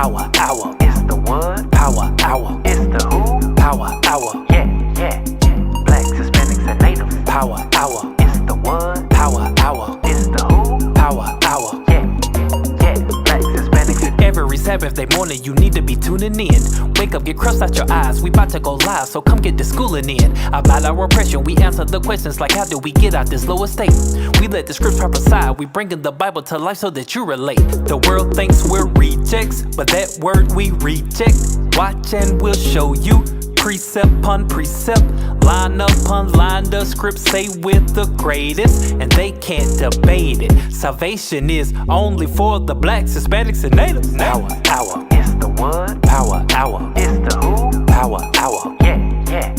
Power Hour. It's the what? Power Hour. It's the who? Power Hour. Yeah. Blacks, Hispanics, and Natives. Power Hour. It's the what? Power Hour. It's the who? Power Hour. Yeah. Blacks, Hispanics. Every Saturday morning, you need to be tuning in. Wake up, get crust out your eyes. We about to go live, so come get the schooling in. About our oppression, we answer the questions like how do we get out this lower state? We let the scripts prophesy. We bringing the Bible to life so that you relate. The world thinks we're rejects, but that word we reject. Watch and we'll show you. Precept upon precept, line upon line, the scripts say we're the greatest, and they can't debate it. Salvation is only for the blacks, Hispanics, and natives. Power Hour. It's the what? Power Hour. It's the who? Power Hour. Yeah.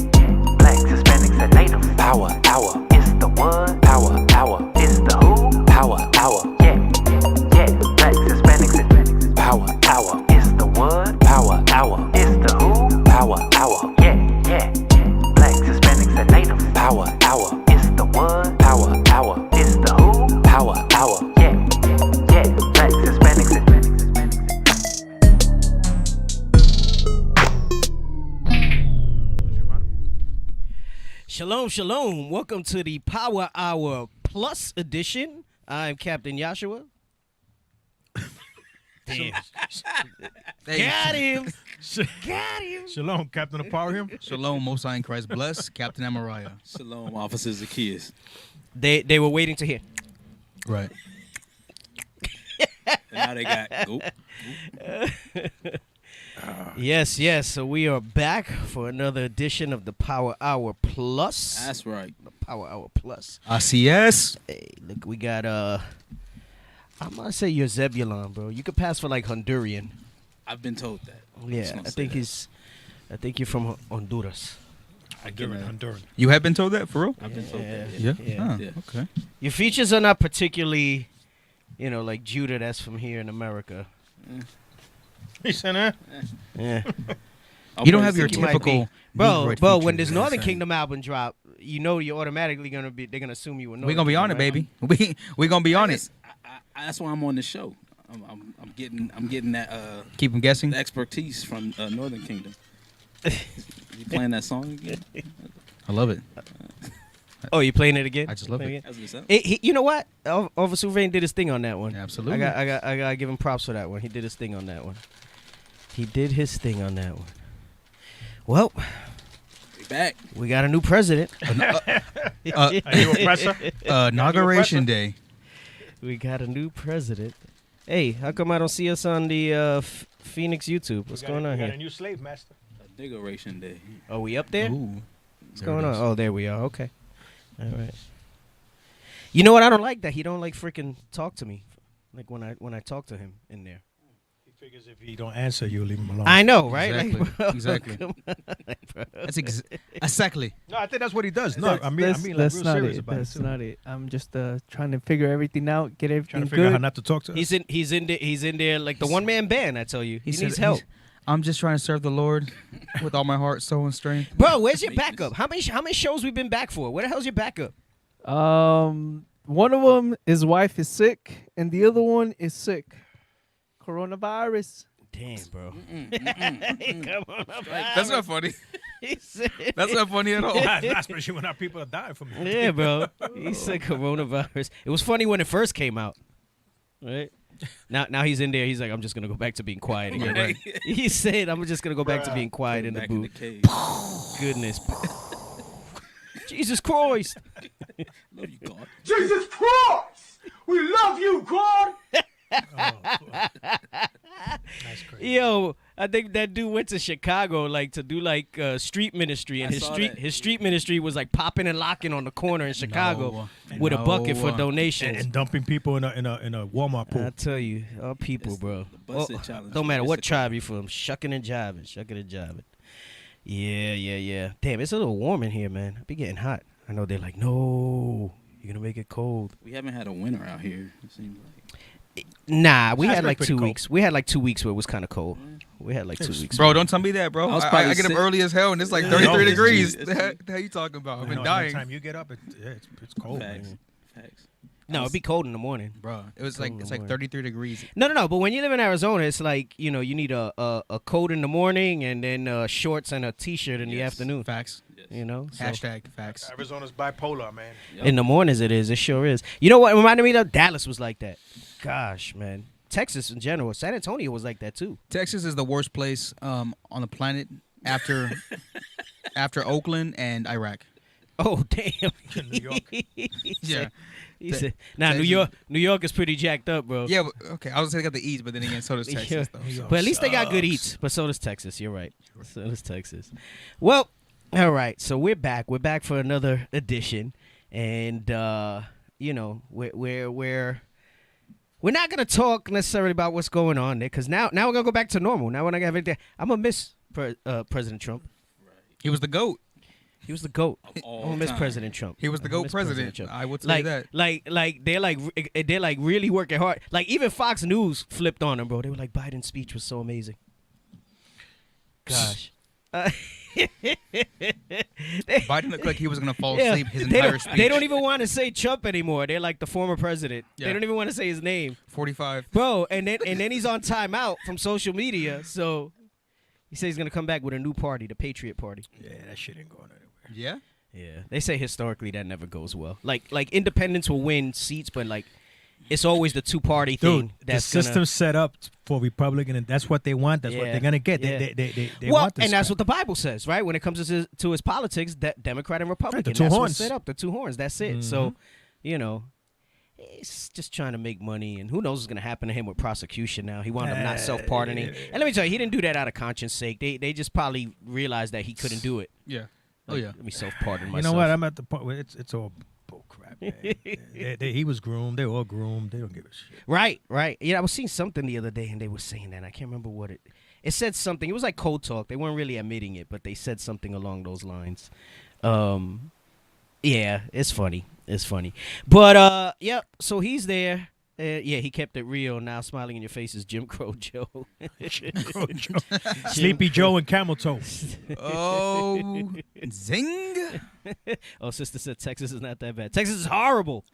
Blacks, Hispanics, and natives. Power Hour. It's the what? Power Hour. It's the who? Power Hour. Yeah. Blacks, Hispanics, and natives. Power Hour. It's the what? Power Hour. It's the who? Power Hour. Yeah. Blacks, Hispanics, and natives. Power Hour. It's the what? Power Hour. It's the who? Power Hour. Yeah. Blacks, Hispanics, and Shalom. Welcome to the Power Hour Plus edition. I'm Captain Joshua. Damn. Got him. Shalom, Captain of Power him. Shalom, Most High in Christ bless. Captain Amariah. Shalom, Officer Zacchaeus. They were waiting to hear. Right. And now they got goop. Yes. So we are back for another edition of the Power Hour Plus. That's right. The Power Hour Plus. RCS. Hey, look, we got I'm gonna say you're Zebulon, bro. You could pass for like Honduran. I've been told that. Yeah, I think you're from Honduras. Honduran. You have been told that, for real? I've been told that. Yeah. Yeah. Yeah. Okay. Your features are not particularly, like Judah that's from here in America. He said that. Yeah. You don't have your you might typical. Bro, Negroid when this features, Northern I'm saying. Kingdom album drop, you're automatically they're gonna assume you were Northern We're gonna be on it, Kingdom, baby. We gonna be on it. That's why I'm on the show. I'm getting that Keep them guessing. the expertise from Northern Kingdom. You playing that song again? I love it. Oh, you playing it again? I just love it. That's what's up. You know what? Officer Rain did his thing on that one. Absolutely. I gotta give him props for that one. He did his thing on that one. Well, We back. we got a new president. Are you oppressor? Inauguration day. We got a new president. Hey, how come I don't see us on the Phoenix YouTube? What's going on We got here? a new slave master. Decoration day. Are we up there? Ooh. What's going on? Oh, there we are. Okay. All right. You know what? I don't like that. He don't like freaking talk to me. Like when I talk to him in there. He figures if he don't answer, you leave him alone. I know, right? Exactly. Like, bro, Exactly. come on, bro. That's exactly. No, I think that's what he does. No, I mean, like that's real not serious it. about That's it too. not it. I'm just trying to figure everything out, get everything Trying to figure out how good. not to talk to us. He's in there like the one man band. I tell you, he said needs help, I'm just trying to serve the Lord with all my heart, soul, and strength. bro. Where's your backup? How many shows we been back for? Where the hell's your backup? One of them, his wife is sick, and the other one is sick. Coronavirus. Damn, bro. Come on, That's not funny. he said, That's not funny at all. Not especially when our people are dying from it. yeah, bro. He said coronavirus. It was funny when it first came out, right? Now he's in there. He's like, I'm just gonna go back to being quiet again. Right. He said, I'm just gonna go back to being quiet in the Back in the booth. cave. Goodness. Jesus Christ. Love you, God. Jesus Christ! We love you, God! That's crazy. Yo, I think that dude went to Chicago like to do like street ministry, and I saw that. his street ministry was like popping and locking on the corner in Chicago with a bucket for donations. And dumping people in a Walmart pool. I tell you, all people, bro. the busted challenge. Don't matter what Busted tribe you from, shucking and jiving. Yeah. Damn, it's a little warm in here, man. I be getting hot. I know they're like, no, you're gonna make it cold. We haven't had a winter out here. It seems like. Nah, we That's had like pretty 2 cold. weeks. We had like 2 weeks where it was kind of cold. We had like 2 weeks. Bro, don't tell me that, bro. I was I probably get up sick. early as hell, and it's like Yeah. 33 No, degrees. it's- The hell you talking about? I've been By dying. the time you get up, it's cold. Facts. Man. Facts. No, it'd be cold in the morning. Bro, it was Cold like in the it's like morning. 33 degrees. No. But when you live in Arizona, it's like you need a coat in the morning and then shorts and a t-shirt in the afternoon. Facts. You know, so. Hashtag facts. Arizona's bipolar, man. Yep. In the mornings it is. It sure is. You know what? It reminded me of Dallas was like that. Gosh, man. Texas in general. San Antonio was like that too. Texas is the worst place on the planet after after Oakland and Iraq. Oh damn. New York. Yeah. He said, "Nah, New York is pretty jacked up, bro." Yeah, but, okay. I was saying they got the eats, but then again, so does Texas. Yeah. Though, New so. York But at least they got good sucks. eats. But so does Texas. You're right. So does Texas. Well, all right. So we're back. We're back for another edition, and you know, we're not gonna talk necessarily about what's going on there, because now we're gonna go back to normal. Now we're not gonna have anything. I'm gonna miss President Trump. He was the GOAT. He was the GOAT. I'm All gonna miss time. President Trump. He was the I'm gonna GOAT miss president. Trump. I would say that. Like they're like really working hard. Like even Fox News flipped on him, bro. They were like, Biden's speech was so amazing. Gosh. Biden looked like he was gonna fall Yeah, asleep his they entire don't, speech. they don't even want to say Trump anymore. They're like the former president. Yeah. They don't even want to say his name, 45. bro. And then he's on timeout from social media. So he says he's gonna come back with a new party, the Patriot Party. Yeah, that shit ain't going anywhere. Yeah. Yeah, they say historically that never goes well. Like independents will win seats, but like it's always the two-party thing. Dude, the That's system's set up for Republican, and that's what they want. That's what Yeah, they're gonna get. yeah. They well, want this. and that's crap. what the Bible says, right? When it comes to his politics, that Democrat and Republican, two that's horns. what's set up. The two horns. That's it. So, you know, he's just trying to make money, and who knows what's gonna happen to him with prosecution now. He wound up not self-pardoning, and let me tell you, he didn't do that out of conscience sake. They just probably realized that he couldn't do it. Yeah. Oh Like, yeah. Let me self-pardon You myself. know what? I'm at the point where it's all bull crap, man. He was groomed. They were all groomed. They don't give a shit. Right. Yeah, I was seeing something the other day, and they were saying that. And I can't remember what it. It said something. It was like cold talk. They weren't really admitting it, but they said something along those lines. Yeah, it's funny. It's funny. But yep. So he's there. Yeah, he kept it real. Now smiling in your face is Jim Crow Joe. Sleepy Joe and Camel Toe. Oh, zing. Oh, sister said Texas is not that bad. Texas is horrible.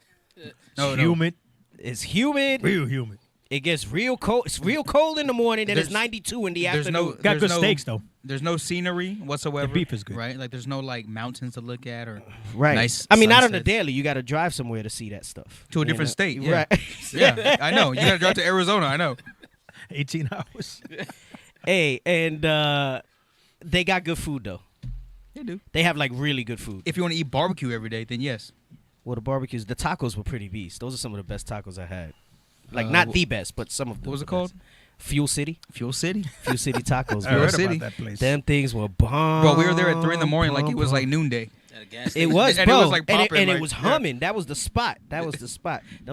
No, no. Humid. It's humid. Real humid. It gets real cold. It's real cold in the morning, and it's There's- 92 in the there's afternoon. Got There's good no- steaks though. There's no scenery whatsoever. The beef is good. Right? Like there's no like mountains to look at or Right. nice I mean, not on the sunsets. daily. You got to drive somewhere to see that stuff. To a You different know? state, yeah. Right. Yeah, I know. You gotta drive to Arizona. I know. 18 hours. Hey, and they got good food though. They do. They have like really good food. If you want to eat barbecue every day, then yes. Well, the barbecues, the tacos were pretty beast. Those are some of the best tacos I had. Like Uh, not the best, but some of them. What was were it the called? best. Fuel City. Fuel City. Fuel City tacos. I bro. heard City. about that place. Them things were bomb. Bro, we were there at 3 a.m. like it was like noonday. At a gas It station. was, And it bro. was, like, popping, and it like, was yeah. humming. That was the spot. Them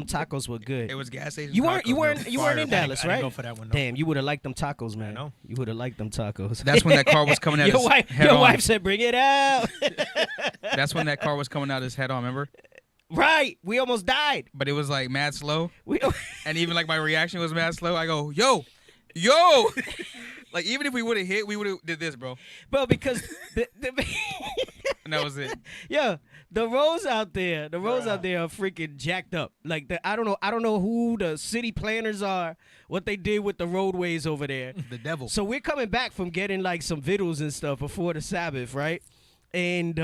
tacos were good. It was gas station. You weren't tacos, bro. in Fire. Dallas, I didn't right? go for that one, no. Damn, you would have liked them tacos, man. know. You would have liked them tacos. That's when that car was coming at your us wife, head your on. wife said, "Bring it out." That's when that car was coming out his head on. Remember? Right. We almost died. But it was like mad slow, We, and even like my reaction was mad slow. I go, yo. Like even if we would have hit, we would have did this, bro. bro, because And that was it. yeah, the roads out there are freaking jacked up. Like I don't know who the city planners are, what they did with the roadways over there. The devil. So we're coming back from getting like some vittles and stuff before the Sabbath, right? And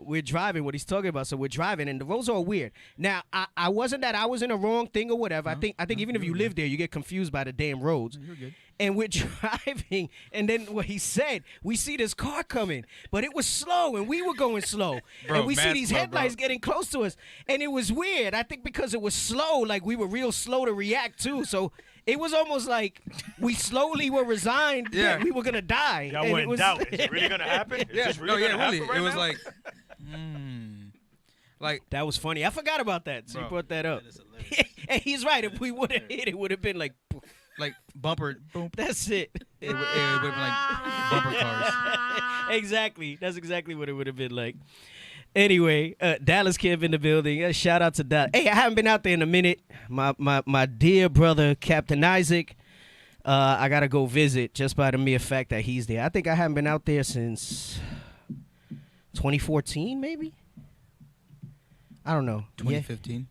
we're driving, what he's talking about. So we're driving, and the roads are all weird. Now, I wasn't that I was in a wrong thing or whatever. I think even if you live there, you get confused by the damn roads. You're good. And we're driving, and then what he said, we see this car coming, but it was slow, and we were going slow. Bro, and we see mad these slow, headlights bro. getting close to us, and it was weird. I think because it was slow, like we were real slow to react too. So it was almost like we slowly were resigned Yeah. that we were gonna die. Y'all And were it in was- doubt. Is it really gonna happen? Is Yeah. this No, really yeah, gonna really. happen right It was now? like, like That was funny. I forgot about that. So you Bro, brought that up. That is hilarious. And he's right. If we would have hit, it would have been like, poof. bumper, boom. That's it. It would have been like bumper cars. Exactly. That's exactly what it would have been like. Anyway, Dallas Camp in the building. Shout out to Dallas. Hey, I haven't been out there in a minute. My dear brother, Captain Isaac, I got to go visit just by the mere fact that he's there. I think I haven't been out there since 2014, maybe? I don't know. Yeah. 2015.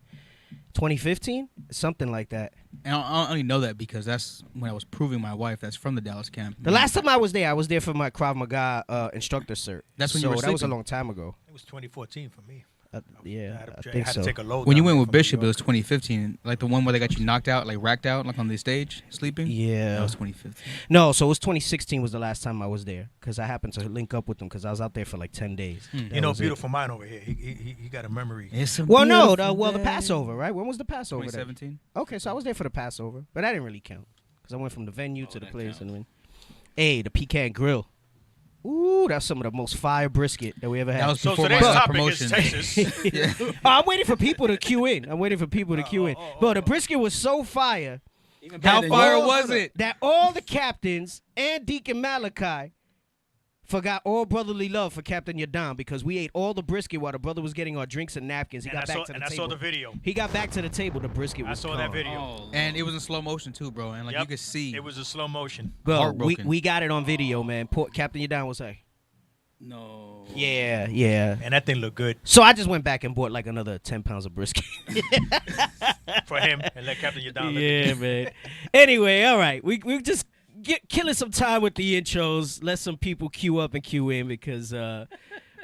2015, something like that. And I only know that because that's when I was proving my wife that's from the Dallas camp. The last time I was there for my Krav Maga instructor cert. That's when so you were that was a sleeping. long time ago. It was 2014 for me. Yeah, I I think had so. to take a load. When you down went there with from Bishop, New it was York. 2015, like the one where they got you knocked out, like racked out, like on the stage sleeping. Yeah. That was 2015. No, so it was 2016 was the last time I was there because I happened to link up with them because I was out there for like 10 days. That You know, was it. beautiful mind over here. He got a memory. It's a Well, no, beautiful the day. Passover, right? When was the Passover? then? 2017. Okay, so I was there for the Passover, but that didn't really count because I went from the venue to the place and then, hey, the Pecan Grill. Ooh, that's some of the most fire brisket that we ever had. That was So before today's my topic promotion. is Texas. Yeah. Oh, I'm waiting for people to queue in. Bro, the brisket was so fire How That fire all- was it? that all the captains and Deacon Malachi forgot all brotherly love for Captain Yadam because we ate all the brisket while the brother was getting our drinks and napkins. He And I got back saw, to the and I table. saw the video. He got back to the table. The brisket I was saw that gone. video. And it was in slow motion too, bro. And like Yep. you could see. It was a slow motion. Bro, Heartbroken. we got it on video, man. Captain Yadam was like, No. yeah. And that thing looked good So I just went back and bought like another 10 pounds of brisket. for him and let Captain Yadam. Yeah, man. Anyway, all right. We just killing some time with the intros. Let some people queue up and queue in because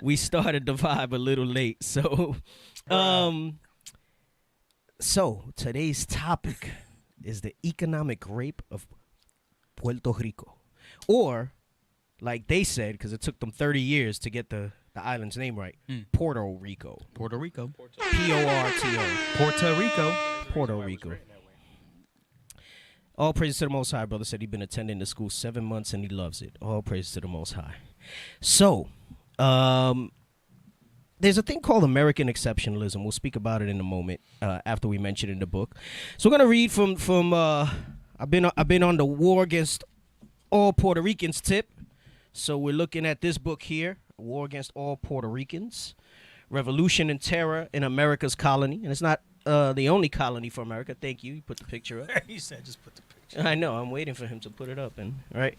we started the vibe a little late. So, so today's topic is the economic rape of Puerto Rico, or like they said, because it took them 30 years to get the island's name right, Puerto Rico. Puerto Rico. P-O-R-T-O. Puerto Rico. Puerto Rico. All praises to the Most High. Brother said he's been attending the school 7 months and he loves it. All praises to the Most High. So, there's a thing called American Exceptionalism. We'll speak about it in a moment after we mention it in the book. So we're gonna read from I've been on the War Against All Puerto Ricans tip. So we're looking at this book here, War Against All Puerto Ricans, Revolution and Terror in America's Colony. And it's not the only colony for America. Thank you. You put the picture up. He said, just put the picture. I know. I'm waiting for him to put it up, and right.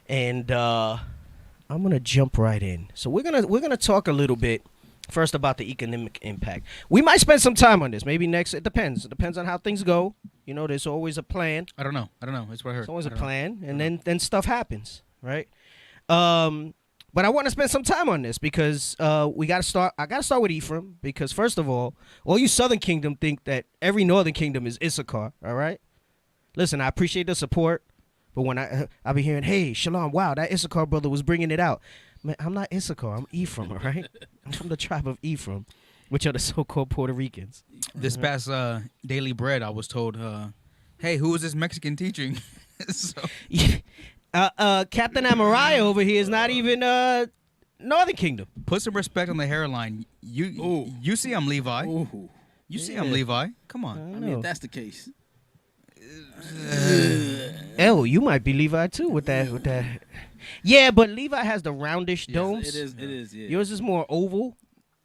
And I'm gonna jump right in. So we're gonna talk a little bit first about the economic impact. We might spend some time on this. Maybe next. It depends. It depends on how things go. You know, there's always a plan. I don't know. That's what I heard. There's always I a don't know. plan, and then stuff happens, right? But I want to spend some time on this because we got to start. I got to start with Ephraim because first of all you Southern Kingdom think that every Northern Kingdom is Issachar. All right, listen, I appreciate the support, but when I be hearing, hey, Shalom, wow, that Issachar brother was bringing it out. Man, I'm not Issachar. I'm Ephraim. All right, I'm from the tribe of Ephraim, which are the so-called Puerto Ricans. This past Daily Bread, I was told, hey, who is this Mexican teaching? So, Captain Amariah over here is not even Northern Kingdom. put some respect on the hairline. You see I'm Levi. Ooh. You see I'm Levi. Come on. I mean, if that's the case. Oh, you might be Levi too with that. Yeah, but Levi has the roundish Yes, domes. It is, yeah. Yours is more oval.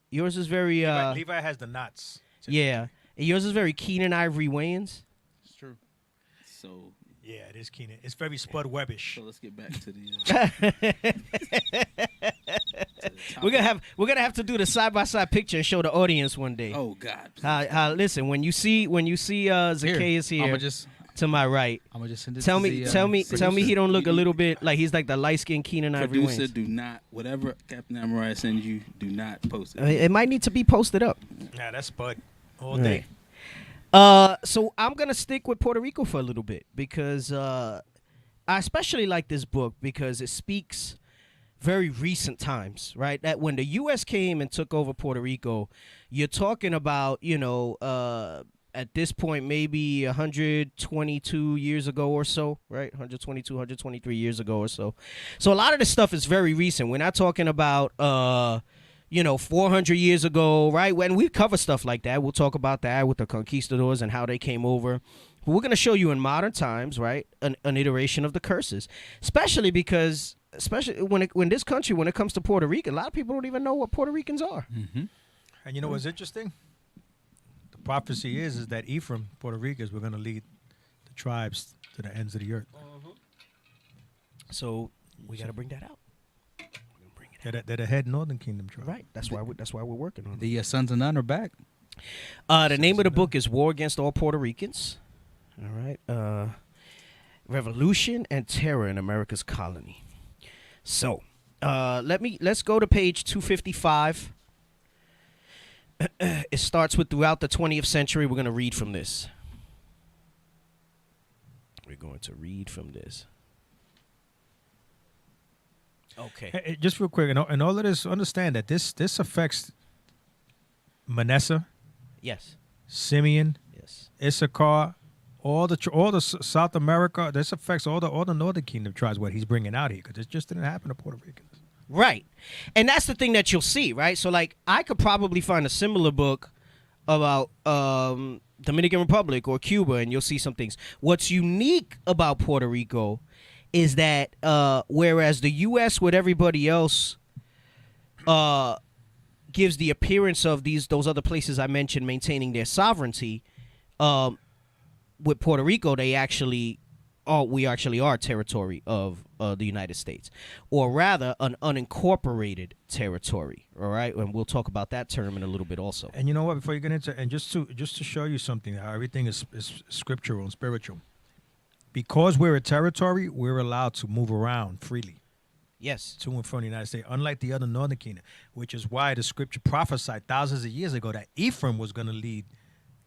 Yours is very Levi has the knots. yeah. And yours is very Keenan Ivory Wayans. It's true. So Yeah, it is Keenan. It's very Spud Webbish. let's get back to the We're gonna have to do the side by side picture and show the audience one day. Oh God. How listen when you see Zacchaeus here I'm just to my right. send it Tell to me the, tell me producer. he don't look a little bit like he's like the light skinned Keenan Ivory Producer, Wayans. do not whatever Captain Amariah sends you, do not post it. It might need to be posted up. Nah, that's Spud all Right. day. So I'm gonna stick with Puerto Rico for a little bit because I especially like this book because it speaks very recent times, right? That when the U.S. came and took over Puerto Rico, you're talking about, at this point maybe 122 years ago or so, right? 122, 123 years ago or so. So a lot of this stuff is very recent. We're not talking about 400 years ago, right? When we cover stuff like that, we'll talk about that with the conquistadors and how they came over. But we're going to show you in modern times, right, an iteration of the curses, especially because, when this country, when it comes to Puerto Rico, a lot of people don't even know what Puerto Ricans are. And you know what's interesting? The prophecy is that Ephraim, Puerto Ricans, were going to lead the tribes to the ends of the earth. So we got to bring that out. They're the head Northern Kingdom tribe. Right. That's why we're working on it. the sons of none are back. The name of the book is War Against All Puerto Ricans. All right. Revolution and Terror in America's Colony. So, let's go to page 255. It starts with throughout the 20th century. We're going to read from this. We're going to read from this. Okay. Hey, just real quick, and all of this, understand that this affects Manasseh, Yes. Simeon, Yes. Issachar, all the South America. This affects all the Northern Kingdom tribes. What he's bringing out here, because it just didn't happen to Puerto Ricans. Right. And that's the thing that you'll see, right? So, like, I could probably find a similar book about Dominican Republic or Cuba, and you'll see some things. What's unique about Puerto Rico is that whereas the U.S. with everybody else gives the appearance of those other places I mentioned maintaining their sovereignty, with Puerto Rico, we actually are territory of the United States, or rather an unincorporated territory. All right, and we'll talk about that term in a little bit also. And you know what? Before you get into, and just to show you something, how everything is scriptural and spiritual. Because we're a territory, we're allowed to move around freely Yes. to and from the United States, unlike the other Northern Kingdom, which is why the scripture prophesied thousands of years ago that Ephraim was going to lead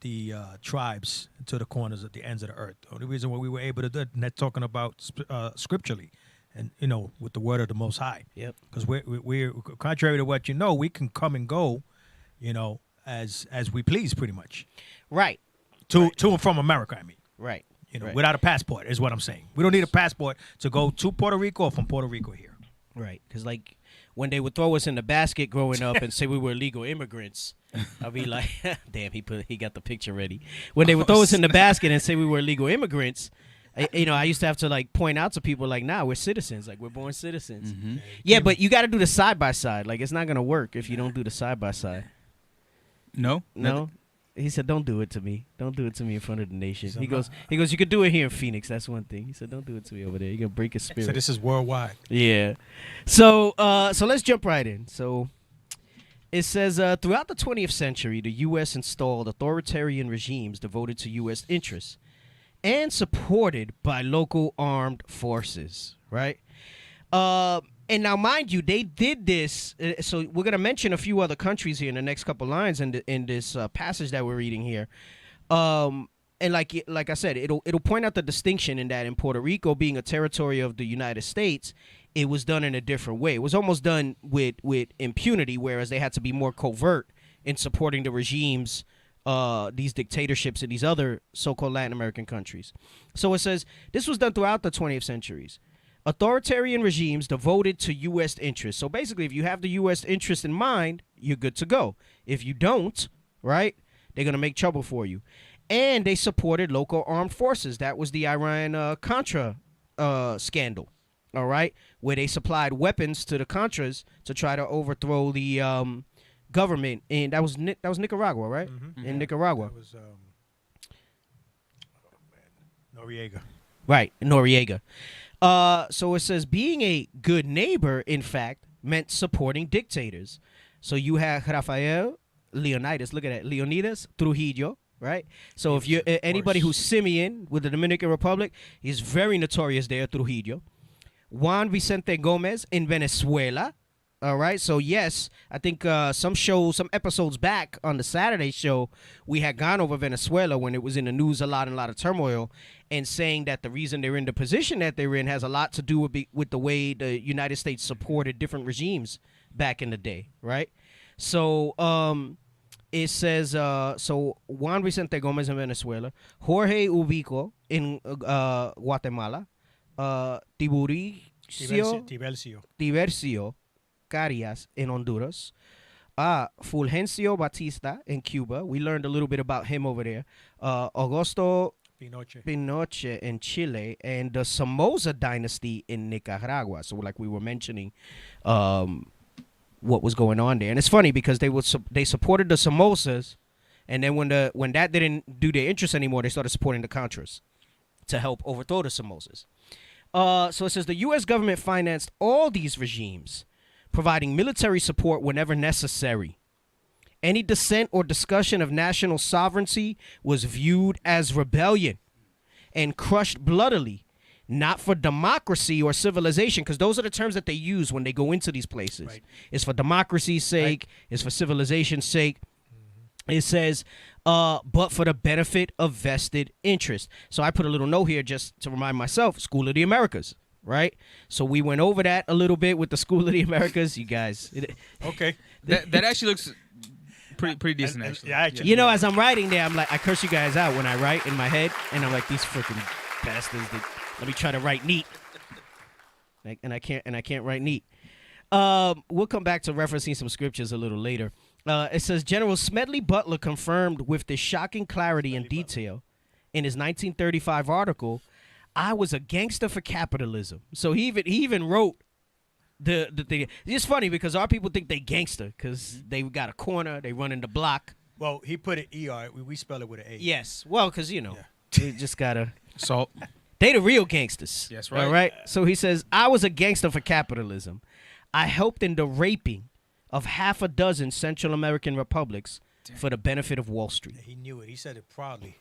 the tribes to the corners at the ends of the earth. The only reason why we were able to do it, and that's talking about scripturally, and with the word of the Most High. Yep. Because we're contrary to what we can come and go, as we please, pretty much. Right. To and from America, I mean. Right. Right. Without a passport is what I'm saying. We don't need a passport to go to Puerto Rico or from Puerto Rico here. Right. Because, like, when they would throw us in the basket growing up and say we were illegal immigrants, I'd be like, damn, he got the picture ready. When they would throw us in the basket and say we were illegal immigrants, I used to have to, like, point out to people, like, nah, we're citizens. Like, we're born citizens. Mm-hmm. Yeah, but you got to do the side-by-side. Like, it's not going to work if you don't do the side-by-side. No? No? He said, don't do it to me. Don't do it to me in front of the nation. So He goes, you could do it here in Phoenix. That's one thing. He said, don't do it to me over there. You're going to break his spirit. So this is worldwide. Yeah. So let's jump right in. So it says, throughout the 20th century, the U.S. installed authoritarian regimes devoted to U.S. interests and supported by local armed forces, right? And now, mind you, they did this. So we're going to mention a few other countries here in the next couple lines in this passage that we're reading here. And like I said, it'll point out the distinction in that in Puerto Rico being a territory of the United States, it was done in a different way. It was almost done with impunity, whereas they had to be more covert in supporting the regimes, these dictatorships in these other so-called Latin American countries. So it says this was done throughout the 20th centuries. Authoritarian regimes devoted to U.S. interests. So basically, if you have the U.S. interest in mind, you're good to go. If you don't, right, they're going to make trouble for you. And they supported local armed forces. That was the Iran-Contra scandal, all right, where they supplied weapons to the Contras to try to overthrow the government. And that was Nicaragua, right? Mm-hmm. In Nicaragua. That was Noriega. Right, Noriega. So it says being a good neighbor, in fact, meant supporting dictators. So you have Rafael Leonidas, look at that, Leonidas Trujillo, right? So if you're anybody who's Simeon with the Dominican Republic, he's very notorious there, Trujillo. Juan Vicente Gomez in Venezuela. All right, so yes, I think some episodes back on the Saturday show, we had gone over Venezuela when it was in the news a lot of turmoil, and saying that the reason they're in the position that they're in has a lot to do with the way the United States supported different regimes back in the day, right? So it says, so Juan Vicente Gomez in Venezuela, Jorge Ubico in Guatemala, Tibercio Carias in Honduras, Fulgencio Batista in Cuba. We learned a little bit about him over there. Augusto Pinochet in Chile, and the Somoza dynasty in Nicaragua. So like we were mentioning what was going on there. And it's funny because they supported the Somozas, and then when that didn't do their interest anymore, they started supporting the Contras to help overthrow the Somozas. So it says the U.S. government financed all these regimes, providing military support whenever necessary, Any dissent or discussion of national sovereignty was viewed as rebellion and crushed bloodily, not for democracy or civilization, because those are the terms that they use when they go into these places. Right. It's for democracy's sake, it's for civilization's sake. It says, but for the benefit of vested interest. So I put a little note here just to remind myself, School of the Americas, right? So we went over that a little bit with the School of the Americas, you guys. Okay. That actually looks pretty decent, actually. Yeah, actually. You know, as I'm writing there, I'm like, I curse you guys out when I write in my head, and I'm like, these freaking bastards. Let me try to write neat, and I can't write neat. We'll come back to referencing some scriptures a little later. It says General Smedley Butler confirmed with this shocking clarity and detail in his 1935 article, "I was a gangster for capitalism." So he even wrote the thing. It's funny because our people think they gangster because they got a corner, they run in the block. Well, he put it ER. We spell it with an A. Yes, well, because we just gotta. So They the real gangsters. That's right. All right. So he says, "I was a gangster for capitalism. I helped in the raping of half a dozen Central American republics for the benefit of Wall Street. He knew it. He said it proudly.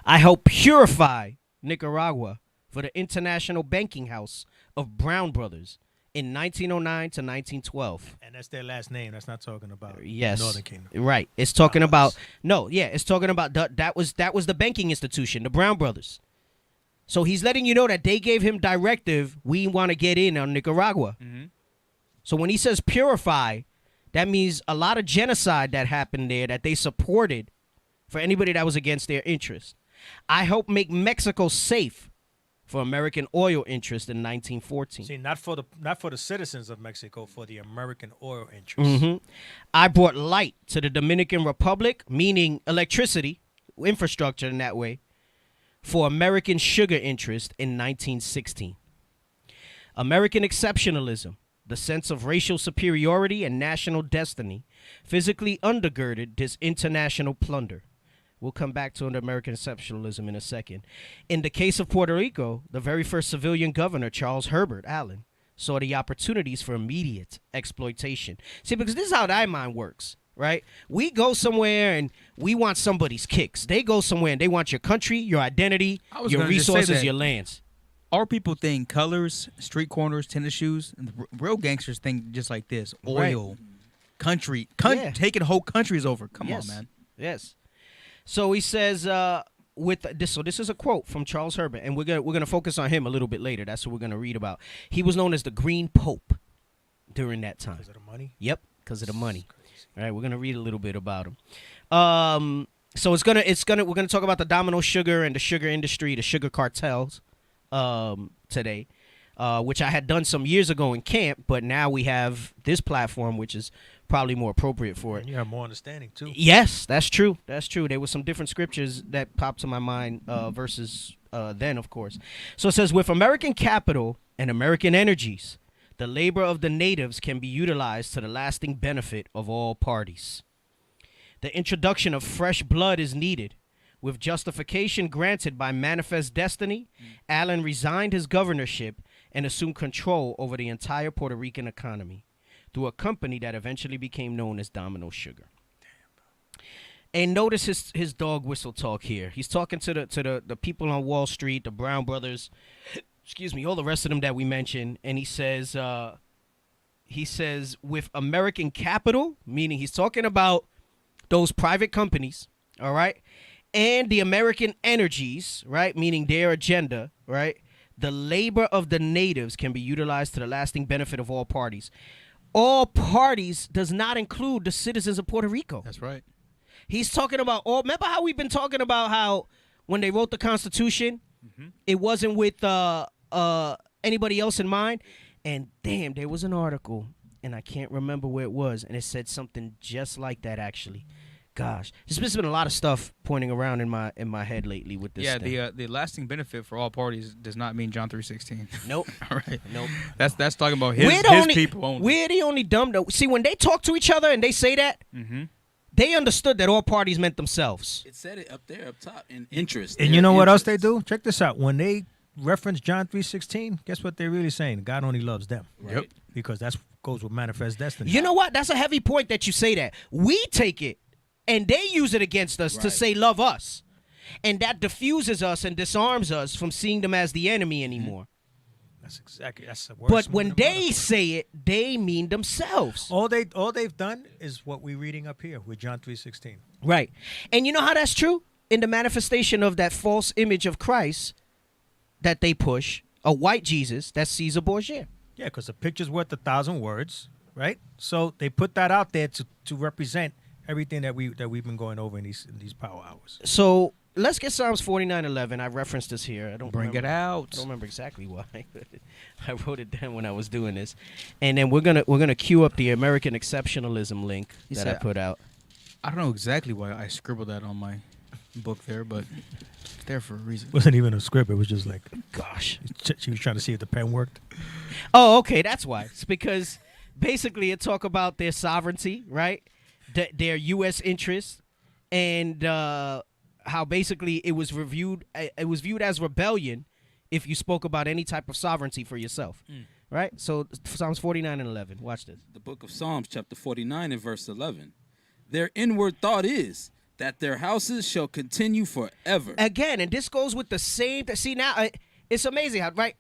I helped purify Nicaragua for the International Banking House of Brown Brothers in 1909 to 1912. And that's their last name. That's not talking about Yes. Northern Kingdom. Right. It's talking about it's talking about that was the banking institution, the Brown Brothers. So he's letting you know that they gave him directive, we want to get in on Nicaragua. Mm-hmm. So when he says purify, that means a lot of genocide that happened there that they supported for anybody that was against their interest. I helped make Mexico safe for American oil interest in 1914. See, not for the citizens of Mexico, for the American oil interests. Mhm. I brought light to the Dominican Republic, meaning electricity, infrastructure in that way, for American sugar interest in 1916. American exceptionalism, the sense of racial superiority and national destiny, physically undergirded this international plunder. We'll come back to American exceptionalism in a second. In the case of Puerto Rico, the very first civilian governor, Charles Herbert Allen, saw the opportunities for immediate exploitation. See, because this is how that mind works, right? We go somewhere and we want somebody's kicks. They go somewhere and they want your country, your identity, your gonna just say resources, that. your lands. Our people think colors, street corners, tennis shoes, and the real gangsters think just like this: oil, country, Yeah. taking whole countries over. Come on, man. Yes. So he says with this. So this is a quote from Charles Herbert, and we're gonna focus on him a little bit later. That's what we're gonna read about. He was known as the Green Pope during that time. Because of the money? Yep, because of the money. All right, we're gonna read a little bit about him. So we're gonna talk about the domino sugar and the sugar industry, the sugar cartels, today, which I had done some years ago in camp, but now we have this platform, which is probably more appropriate for it. And you have more understanding, too. Yes, that's true. That's true. There were some different scriptures that popped to my mind versus then, of course. So it says, with American capital and American energies, the labor of the natives can be utilized to the lasting benefit of all parties. The introduction of fresh blood is needed. With justification granted by manifest destiny, Allen resigned his governorship and assumed control over the entire Puerto Rican economy through a company that eventually became known as Domino Sugar. And notice his dog whistle talk here. He's talking to the people on Wall Street, the Brown brothers, all the rest of them that we mentioned, and he says with American capital, meaning he's talking about those private companies, all right, and the American energies, right, meaning their agenda, right, the labor of the natives can be utilized to the lasting benefit of all parties. All parties does not include the citizens of Puerto Rico. That's right. He's talking about all. Remember how we've been talking about how when they wrote the Constitution, it wasn't with anybody else in mind. And damn, there was an article, and I can't remember where it was, and it said something just like that. Actually, gosh, there's been a lot of stuff pointing around in my head lately with this. Yeah, thing. the lasting benefit for all parties does not mean John 3:16. Nope. All right. Nope. That's talking about his people only. We're the only dumb though. See, when they talk to each other and they say that, they understood that all parties meant themselves. It said it up there, up top, in interest. And their you know what else they interests. do? Check this out. When they reference John 3:16, guess what they're really saying? God only loves them. Right. because that goes with manifest destiny. You know what? That's a heavy point that you say that. We take it, and they use it against us to Right. say, love us. And that diffuses us and disarms us from seeing them as the enemy anymore. That's the worst. But one when in the they motherfucker. say it, they mean themselves. all they've done is what we're reading up here with John 3:16. Right. And you know how that's true? In the manifestation of that false image of Christ that they push, a white Jesus, that's Caesar Borgia. Yeah, because the picture's worth 1,000 words, right? So they put that out there to represent everything that we've been going over in these power hours. So let's get Psalms 49:11. I referenced this here. I don't Bring remember, it out. I don't remember exactly why. I wrote it down when I was doing this. And then we're gonna queue up the American Exceptionalism link You that I said- put out. I don't know exactly why I scribbled that on my book there, but it's there for a reason. It wasn't even a script. It was just like, Gosh. she was trying to see if the pen worked. Oh, okay, that's why. It's because basically it talk about their sovereignty, right? Their U.S. interests, and how basically it was viewed as rebellion if you spoke about any type of sovereignty for yourself, right? So Psalms 49:11. Watch this. The book of Psalms, chapter 49 and verse 11. Their inward thought is that their houses shall continue forever. Again, and this goes with the same. See now, it's amazing how right.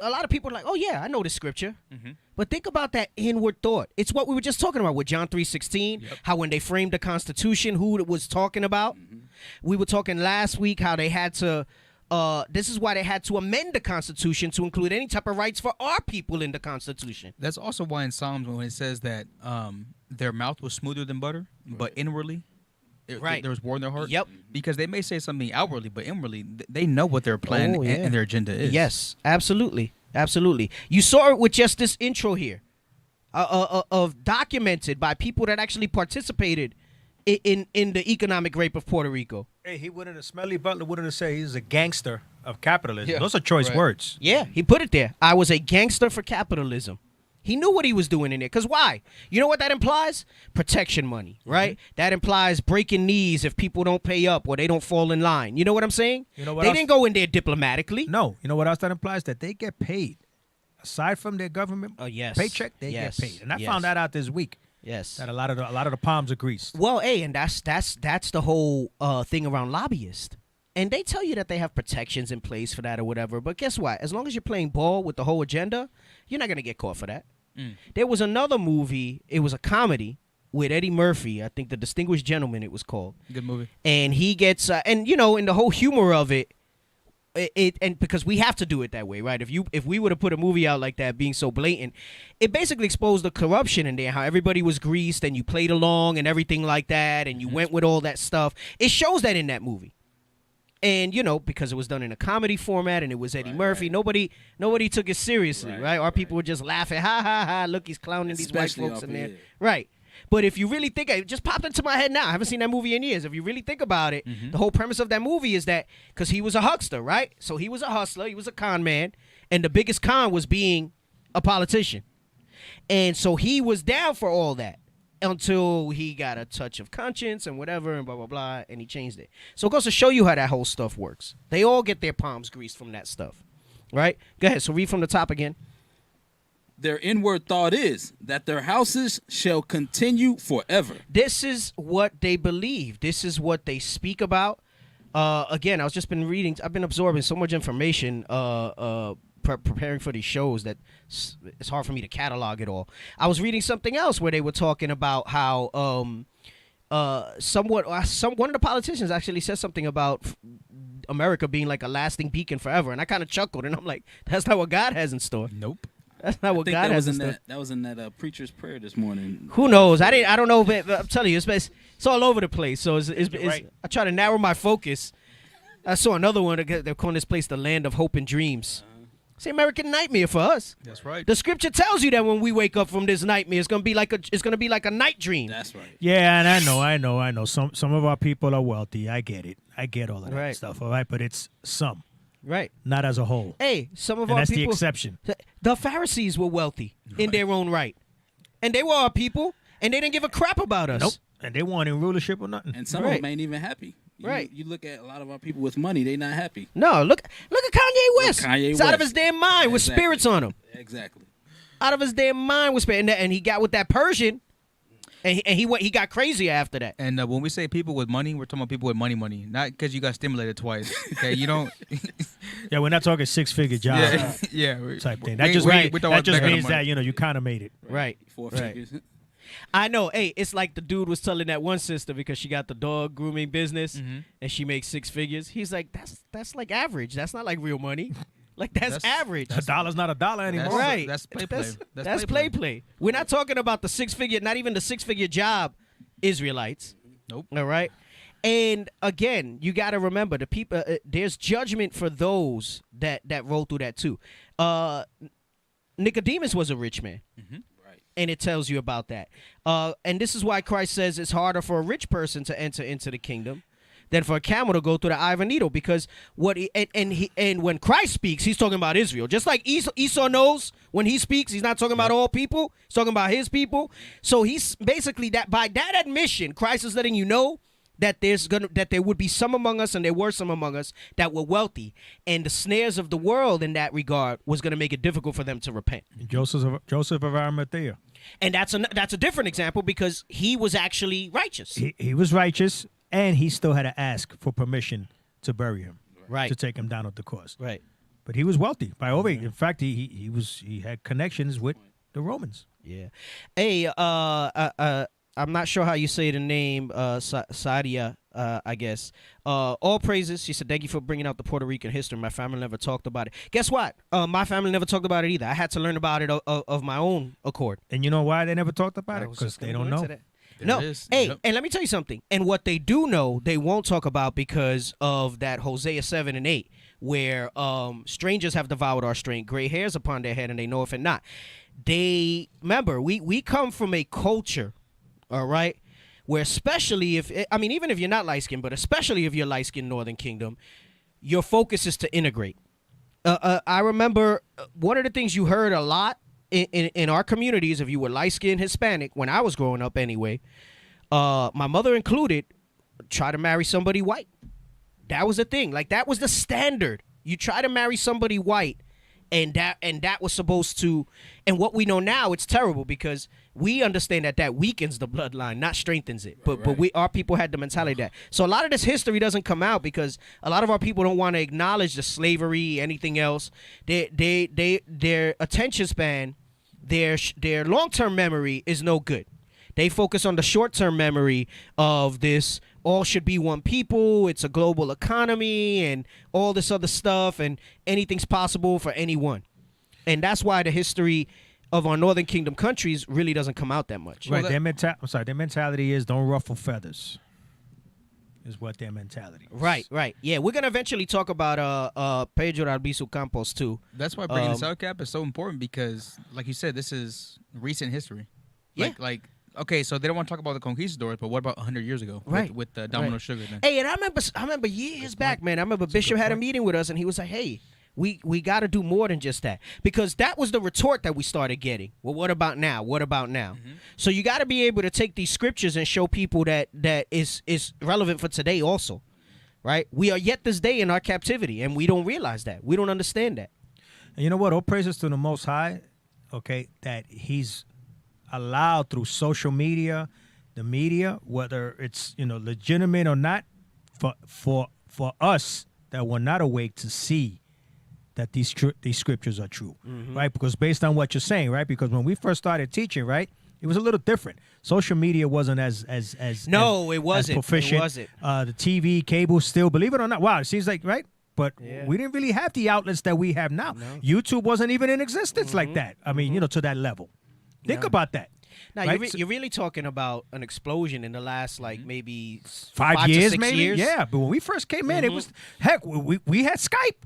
A lot of people are like, "Oh yeah, I know this scripture," but think about that inward thought. It's what we were just talking about with John 3:16. How when they framed the Constitution, who it was talking about. We were talking last week how they had to. This is why they had to amend the Constitution to include any type of rights for our people in the Constitution. That's also why in Psalms when it says that their mouth was smoother than butter, but inwardly, Right. there was war in their heart. Yep. Because they may say something outwardly, but inwardly, they know what their plan Oh, yeah. and their agenda is. Yes, absolutely, absolutely. You saw it with just this intro here, of documented by people that actually participated in the economic rape of Puerto Rico. Hey, he wouldn't have, Smelly Butler wouldn't have said he's a gangster of capitalism. Yeah. Those are choice Right. words. Yeah, he put it there. I was a gangster for capitalism. He knew what he was doing in there. Because why? You know what that implies? Protection money, right? That implies breaking knees if people don't pay up or they don't fall in line. You know what I'm saying? You know what they else? didn't go in there diplomatically. No, you know what else that implies? That they get paid. Aside from their government Yes. paycheck, they Yes. get paid. And I Yes. found that out this week. Yes. That a lot of the palms are greased. Well, hey, and that's the whole thing around lobbyists. And they tell you that they have protections in place for that or whatever. But guess what? As long as you're playing ball with the whole agenda, you're not going to get caught for that. There was another movie. It was a comedy with Eddie Murphy. I think The Distinguished Gentleman it was called. Good movie. And he gets, and you know, in the whole humor of it, and because we have to do it that way, right? If we were to put a movie out like that being so blatant, it basically exposed the corruption in there, how everybody was greased and you played along and everything like that, and you went with all that stuff. It shows that in that movie. And, you know, because it was done in a comedy format and it was Eddie Murphy, nobody took it seriously, right? Our people were just laughing, ha, ha, ha, look, he's clowning these white Especially folks up in there. here. Right. But if you really think, it just popped into my head now. I haven't seen that movie in years. If you really think about it, the whole premise of that movie is that, because he was a huckster, right? So he was a hustler, he was a con man, and the biggest con was being a politician. And so he was down for all that until he got a touch of conscience and whatever and blah, blah, blah, and he changed it. So it goes to show you how that whole stuff works. They all get their palms greased from that stuff, right? Go ahead. So read from the top again. Their inward thought is that their houses shall continue forever. This is what they believe. This is what they speak about. Again, I've been absorbing so much information preparing for these shows that it's hard for me to catalog it all. I was reading something else where they were talking about how one of the politicians actually said something about America being like a lasting beacon forever, and I kind of chuckled, and I'm like, that's not what God has in store. Nope. That's not what I think God that has was in in store. that was in that preacher's prayer this morning. Who knows? I don't know. But I'm telling you, it's all over the place. So it's right. I try to narrow my focus. I saw another one. They're calling this place the land of hope and dreams. It's the American nightmare for us. That's right. The scripture tells you that when we wake up from this nightmare, it's gonna be like a night dream. That's right. Yeah, and I know. Some of our people are wealthy. I get it. I get all of that Right. stuff. All right, but it's some, Right. not as a whole. Hey, some of And our that's the people. exception. The Pharisees were wealthy in their own right, and they were our people, and they didn't give a crap about us. Nope. And they weren't in rulership or nothing. And some Right. of them ain't even happy. Right. You look at a lot of our people with money, they not happy. No, look at Kanye West. Kanye He's out of West. his damn mind with Exactly. spirits on him. Exactly. out of his damn mind with spending that, and he got with that Persian, and he got crazy after that. And when we say people with money, we're talking about people with money, not because you got stimulated twice. Okay, you don't. Yeah, we're not talking 6-figure job yeah. type thing. We- That just, we- mean- we that just talking means money. that, you kind of made it. Right. 4 Right. figures. I know. Hey, it's like the dude was telling that one sister because she got the dog grooming business and she makes 6 figures. He's like, that's like average. That's not like real money. Like that's average. A dollar's not a dollar anymore. Right. That's play. That's play. We're not talking about the 6-figure, not even the 6-figure job Israelites. Nope. All right. And again, you got to remember the people. There's judgment for those that roll through that too. Nicodemus was a rich man. And it tells you about that. And this is why Christ says it's harder for a rich person to enter into the kingdom than for a camel to go through the eye of a needle. Because and when Christ speaks, he's talking about Israel. Just like Esau knows when he speaks, he's not talking about all people. He's talking about his people. So he's basically that by that admission, Christ is letting you know that there would be some among us, and there were some among us that were wealthy, and the snares of the world in that regard was going to make it difficult for them to repent. Joseph of Arimathea. And that's a different example because he was actually righteous. He was righteous, and he still had to ask for permission to bury him, Right. to take him down at the cross. Right. But he was wealthy by all means. In fact, he had connections with the Romans. Yeah. Hey, I'm not sure how you say the name, Sadia, I guess. All praises. She said, thank you for bringing out the Puerto Rican history. My family never talked about it. Guess what? My family never talked about it either. I had to learn about it of my own accord. And you know why they never talked about it? was Because just they gonna don't go know. into that. No. it is. Hey, Yep. and let me tell you something. And what they do know, they won't talk about because of that Hosea 7 and 8, where strangers have devoured our strength, gray hairs upon their head, and they know if it not. They remember we come from a culture, all right, where especially even if you're not light skinned, but especially if you're light skinned Northern Kingdom, your focus is to integrate. I remember one of the things you heard a lot in our communities, if you were light skinned Hispanic, when I was growing up anyway, my mother included, try to marry somebody white. That was the thing. Like that was the standard. You try to marry somebody white, and that was supposed to. And what we know now, it's terrible because we understand that weakens the bloodline, not strengthens it. But our people had the mentality that. So a lot of this history doesn't come out because a lot of our people don't want to acknowledge the slavery, anything else. Their attention span, their long-term memory is no good. They focus on the short-term memory of this. All should be one people. It's a global economy and all this other stuff, and anything's possible for anyone. And that's why the history of our Northern Kingdom countries really doesn't come out that much. Right. Their mentality is don't ruffle feathers. Is what their mentality is. Right. Yeah, we're gonna eventually talk about Pedro Albizu Campos too. That's why bringing this out, Cap, is so important because, like you said, this is recent history. Like, okay, so they don't want to talk about the conquistadors, but what about 100 years ago? Right. With the Domino Sugar then? Hey, and I remember years back, man. I remember Bishop had a meeting with us, and he was like, "Hey, we got to do more than just that," because that was the retort that we started getting. Well, what about now? What about now? So you got to be able to take these scriptures and show people that is relevant for today also, right? We are yet this day in our captivity, and we don't realize that. We don't understand that. And you know what? All praises to the Most High, okay, that he's allowed through social media, the media, whether it's legitimate or not, for us that were not awake to see that these scriptures are true, right? Because based on what you're saying, right? Because when we first started teaching, right, it was a little different. Social media wasn't as No, it wasn't. as proficient. It wasn't. The TV, cable, still, believe it or not, wow, it seems like right. But we didn't really have the outlets that we have now. No. YouTube wasn't even in existence like that. I mean, to that level. Think about that. Now right? you're really talking about an explosion in the last maybe 5 to years, 6 maybe. years. Yeah, but when we first came in, it was heck. We had Skype.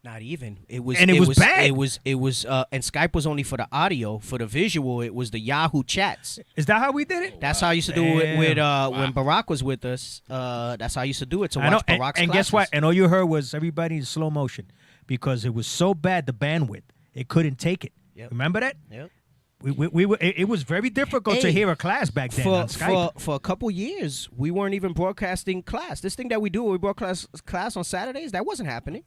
Not even. It was bad. It was and Skype was only for the audio. For the visual, it was the Yahoo chats. Is that how we did it? That's how I used to do it with when Barack was with us. That's how I used to do it to watch Barack's and guess classes. what? And all you heard was everybody in slow motion because it was so bad the bandwidth it couldn't take it. Yep. Remember that? Yep. We were. It was very difficult to hear a class back then on Skype. For a couple years, we weren't even broadcasting class. This thing that we do, we broadcast class on Saturdays. That wasn't happening.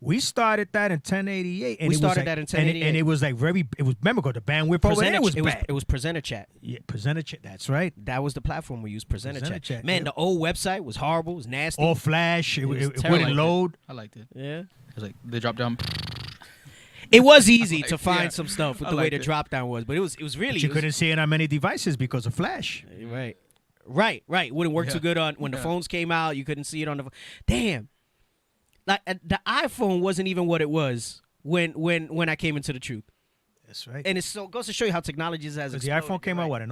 We started that in 1088. And We it was started like- that in and 1088. it was like it was, remember, the bandwidth over there was bad. It was Presenter Chat. Yeah, Presenter Chat, that's right. That was the platform we used, Presenter Presenter Chat. Chat, Man, yeah. the old website was horrible. It was nasty. All flash, it was wouldn't terrible. load. I liked it. Yeah. It was like the drop down. It was easy to Yeah. find some stuff with I the way liked the it. drop down was, but it was really But you it was- couldn't see it on many devices because of flash. Right. Wouldn't work too Yeah. good on when the phones came out. You couldn't see it on the phone. Damn. Like the iPhone wasn't even what it was when I came into the truth. That's right. And it so goes to show you how technology has Because the exploded, iPhone came out, right? what, in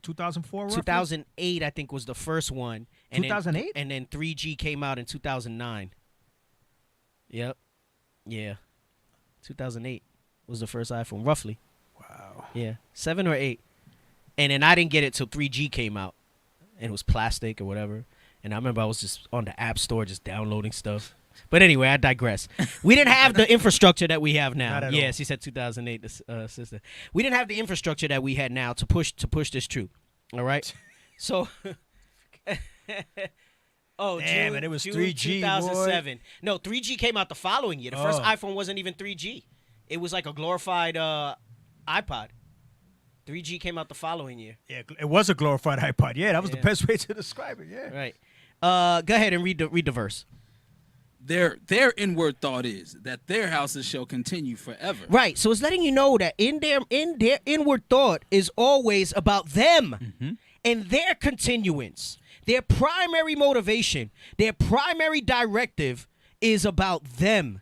2004? roughly? 2008, I think, was the first one. And 2008? And then 3G came out in 2009. Yep. Yeah. 2008 was the first iPhone, roughly. Wow. Yeah. 7 or 8. And then I didn't get it till 3G came out. And it was plastic or whatever. And I remember I was just on the App Store just downloading stuff. But anyway, I digress. We didn't have the infrastructure that we have now. Not at Yes, all. he said 2008, sister. We didn't have the infrastructure that we had now to push this truth. All right? So oh, Damn, June, and it was June 3G, 2007. No, 3G came out the following year. The first Oh. iPhone wasn't even 3G. It was like a glorified iPod. 3G came out the following year. Yeah, it was a glorified iPod. Yeah, that was the Yeah. best way to describe it. Yeah. Right. Go ahead and read the verse. Their inward thought is that their houses shall continue forever. Right. So it's letting you know that in their inward thought is always about them and their continuance. Their primary motivation, their primary directive is about them.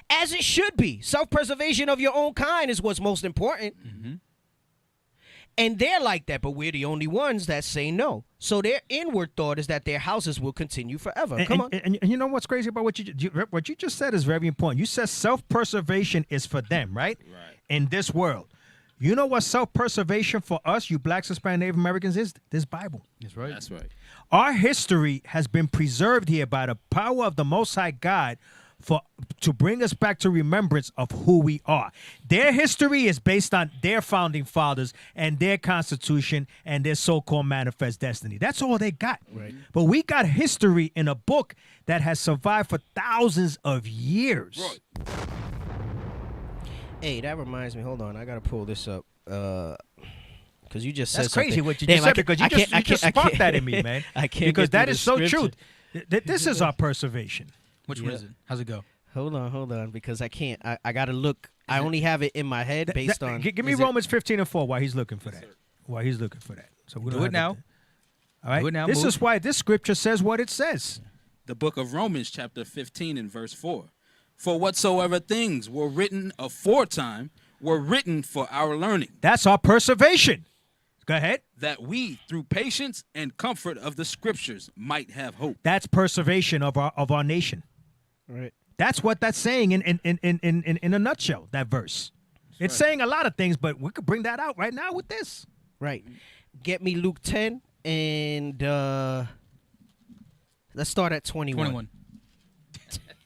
As it should be. Self-preservation of your own kind is what's most important. And they're like that, but we're the only ones that say no. So their inward thought is that their houses will continue forever. Come on. And you know what's crazy about what you just said is very important. You said self-preservation is for them, right? Right. In this world. You know what self-preservation for us, you blacks, Hispanic, Native Americans, is? This Bible. That's right. That's right. Our history has been preserved here by the power of the Most High God to bring us back to remembrance of who we are. Their history is based on their founding fathers and their constitution and their so-called manifest destiny. That's all they got. Right. But we got history in a book that has survived for thousands of years. Right. Hey, that reminds me. Hold on. I got to pull this up. Because you just said That's crazy something. what you Damn, just I said can't- because I you can't- just I sparked can't- that in me, man. I can't because get through that the is so scripture. true. This is our preservation. Which one is it? How's it go? Hold on, because I can't. I got to look. I only have it in my head based on. Give me is it- Romans 15:4 while he's looking for that. While he's looking for that. So we Do don't it have now. All right. Do it now, This move. is why this scripture says what it says. The book of Romans, chapter 15 and verse 4. For whatsoever things were written aforetime were written for our learning, That's our preservation. Go ahead. that we, through patience and comfort of the scriptures, might have hope. That's preservation of our nation. Right. That's what that's saying in a nutshell, that verse. It's saying a lot of things, but we could bring that out right now with this. Right. Get me Luke 10 and let's start at 21. 21.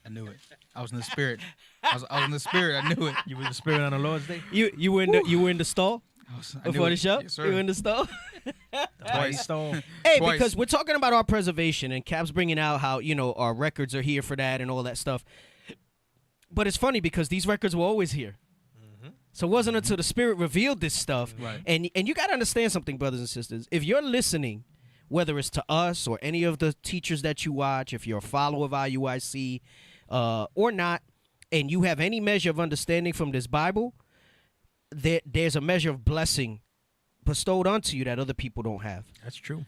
I knew it. I was in the spirit. I was in the spirit. I knew it. You were the spirit on the Lord's day? You were in the stall I knew before the it. show? Yes, sir. You were in the stall? Twice. Hey, Twice. because we're talking about our preservation, and Cap's bringing out how, our records are here for that and all that stuff. But it's funny because these records were always here. So it wasn't until the Spirit revealed this stuff. Right. And you got to understand something, brothers and sisters. If you're listening, whether it's to us or any of the teachers that you watch, if you're a follower of IUIC or not, and you have any measure of understanding from this Bible, there's a measure of blessing bestowed onto you that other people don't have. That's true.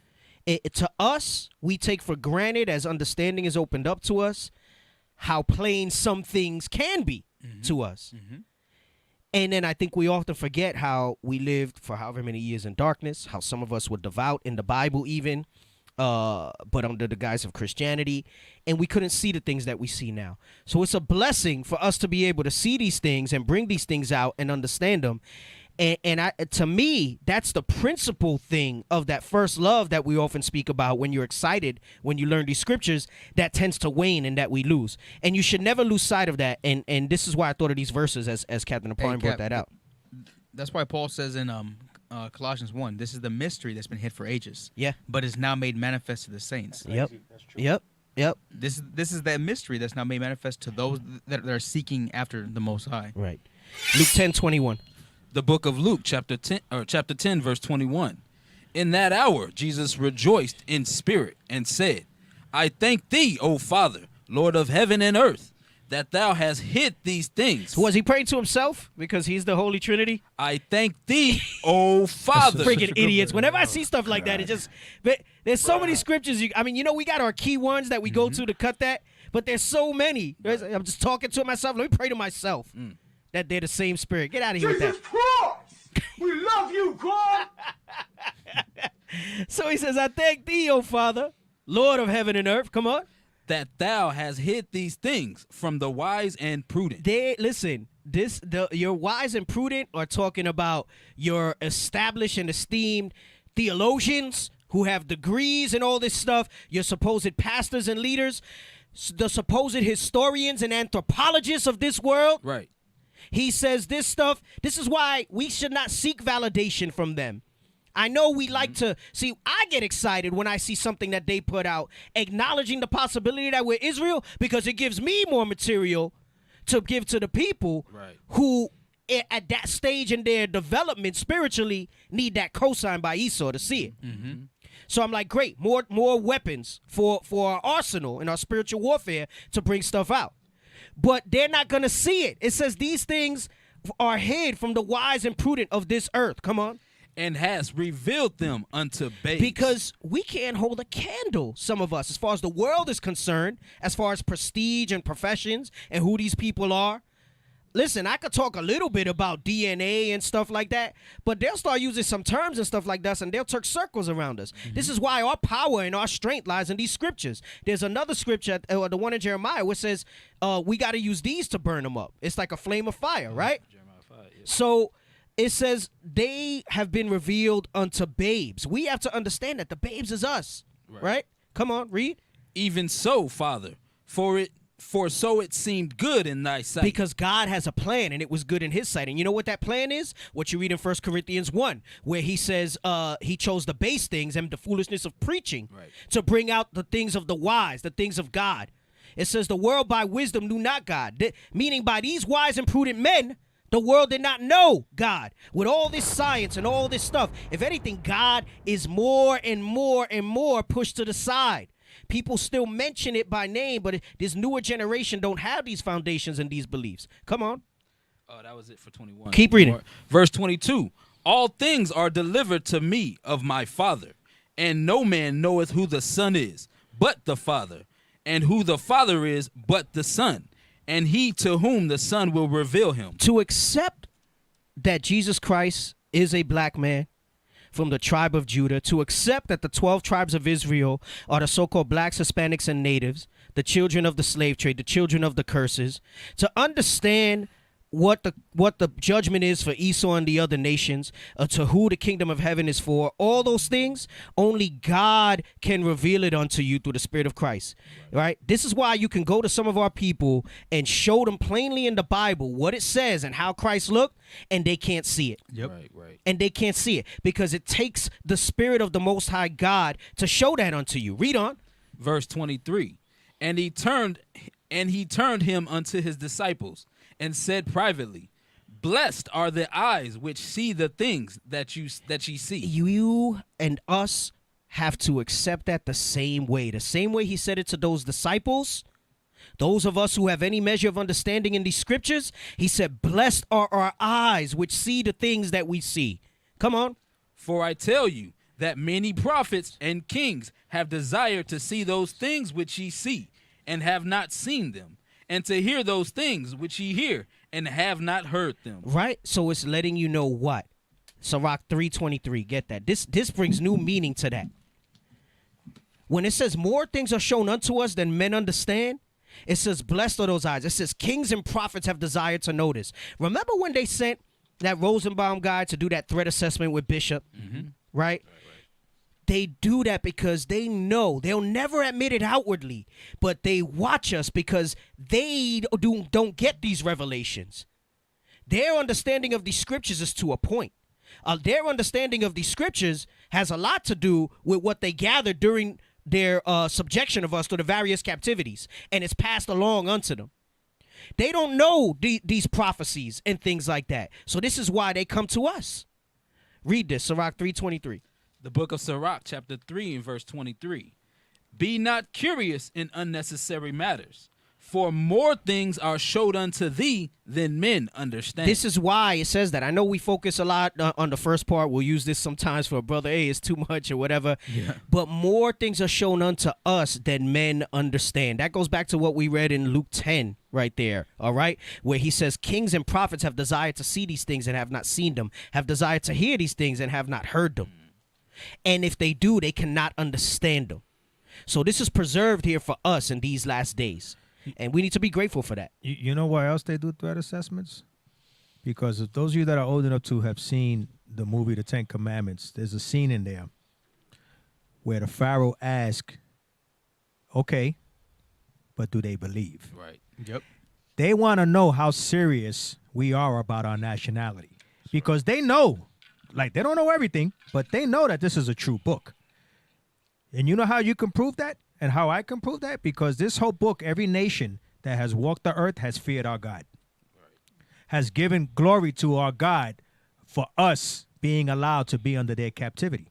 To us, we take for granted as understanding is opened up to us how plain some things can be to us. And then I think we often forget how we lived for however many years in darkness, how some of us were devout in the Bible even, but under the guise of Christianity, and we couldn't see the things that we see now. So it's a blessing for us to be able to see these things and bring these things out and understand them. And to me, that's the principal thing of that first love that we often speak about when you're excited, when you learn these scriptures, that tends to wane and that we lose. And you should never lose sight of that. And this is why I thought of these verses as Captain Napoleon brought Cap, that out. That's why Paul says in Colossians 1, this is the mystery that's been hid for ages. Yeah. But is now made manifest to the saints. Yep. Yep. Yep. This is that mystery that's now made manifest to those that are seeking after the Most High. Right. Luke 10:21. The book of Luke, chapter 10, verse 21. In that hour, Jesus rejoiced in spirit and said, I thank thee, O Father, Lord of heaven and earth, that thou hast hid these things. Was he praying to himself because he's the Holy Trinity? I thank thee, O Father. Freaking idiots. Whenever I see stuff like that, it just but there's so many scriptures. We got our key ones that we go to cut that, but there's so many. I'm just talking to myself. Let me pray to myself that they're the same spirit. Get out of here with that. Jesus Christ! We love you, God! So he says, I thank thee, O Father, Lord of heaven and earth. Come on. That thou hast hid these things from the wise and prudent. Your wise and prudent are talking about your established and esteemed theologians who have degrees and all this stuff, your supposed pastors and leaders, the supposed historians and anthropologists of this world. Right. He says this stuff. This is why we should not seek validation from them. I know we like to see. I get excited when I see something that they put out, acknowledging the possibility that we're Israel, because it gives me more material to give to the people who, at that stage in their development spiritually, need that cosign by Esau to see it. So I'm like, great, more weapons for our arsenal and our spiritual warfare to bring stuff out. But they're not going to see it. It says these things are hid from the wise and prudent of this earth. Come on. And has revealed them unto babes. Because we can't hold a candle, some of us, as far as the world is concerned, as far as prestige and professions and who these people are. Listen, I could talk a little bit about DNA and stuff like that, but they'll start using some terms and stuff like that, and they'll turn circles around us. This is why our power and our strength lies in these scriptures. There's another scripture, the one in Jeremiah, which says we got to use these to burn them up. It's like a flame of fire, right? Jeremiah 5, yeah. So it says they have been revealed unto babes. We have to understand that the babes is us, right? Come on, read. Even so, Father, for so it seemed good in thy sight. Because God has a plan, and it was good in his sight. And you know what that plan is? What you read in 1 Corinthians 1, where he says he chose the base things and the foolishness of preaching to bring out the things of the wise, the things of God. It says the world by wisdom knew not God, meaning by these wise and prudent men, the world did not know God. With all this science and all this stuff, if anything, God is more and more and more pushed to the side. People still mention it by name, but this newer generation don't have these foundations and these beliefs. Come on. Oh, that was it for 21. Keep reading. Verse 22. All things are delivered to me of my Father, and no man knoweth who the Son is, but the Father, and who the Father is, but the Son, and he to whom the Son will reveal him. To accept that Jesus Christ is a black man from the tribe of Judah, to accept that the 12 tribes of Israel are the so-called blacks, Hispanics, and natives, the children of the slave trade, the children of the curses, to understand what the judgment is for Esau and the other nations, to who the kingdom of heaven is for, all those things, only God can reveal it unto you through the Spirit of Christ, right? This is why you can go to some of our people and show them plainly in the Bible what it says and how Christ looked, and they can't see it. Yep. Right. And they can't see it because it takes the Spirit of the Most High God to show that unto you. Read on. Verse 23. And he turned him unto his disciples, and said privately, blessed are the eyes which see the things that ye see. You and us have to accept that the same way he said it to those disciples. Those of us who have any measure of understanding in these scriptures, he said, blessed are our eyes which see the things that we see. Come on. For I tell you that many prophets and kings have desired to see those things which ye see, and have not seen them, and to hear those things which ye hear, and have not heard them. Right? So it's letting you know what? Sirach 3:23. Get that. This brings new meaning to that. When it says more things are shown unto us than men understand, it says blessed are those eyes. It says kings and prophets have desired to know this. Remember when they sent that Rosenbaum guy to do that threat assessment with Bishop? Right? They do that because they know they'll never admit it outwardly, but they watch us because they don't get these revelations. Their understanding of these scriptures is to a point. Their understanding of these scriptures has a lot to do with what they gathered during subjection of us to the various captivities, and it's passed along unto them. They don't know these prophecies and things like that. So this is why they come to us. Read this, Sirach 3:23. The book of Sirach, chapter 3 and verse 23. Be not curious in unnecessary matters, for more things are showed unto thee than men understand. This is why it says that. I know we focus a lot on the first part. We'll use this sometimes for a brother, hey, it's too much or whatever. Yeah. But more things are shown unto us than men understand. That goes back to what we read in Luke 10 right there, all right? Where he says, kings and prophets have desired to see these things and have not seen them, have desired to hear these things and have not heard them. And if they do, they cannot understand them. So this is preserved here for us in these last days. And we need to be grateful for that. You know why else they do threat assessments? Because if those of you that are old enough to have seen the movie The Ten Commandments, there's a scene in there where the Pharaoh asks, okay, but do they believe? Right. Yep. They want to know how serious we are about our nationality. Because they know, like they don't know everything, but they know that this is a true book. And you know how you can prove that? And how I can prove that? Because this whole book, every nation that has walked the earth has feared our God. Has given glory to our God for us being allowed to be under their captivity.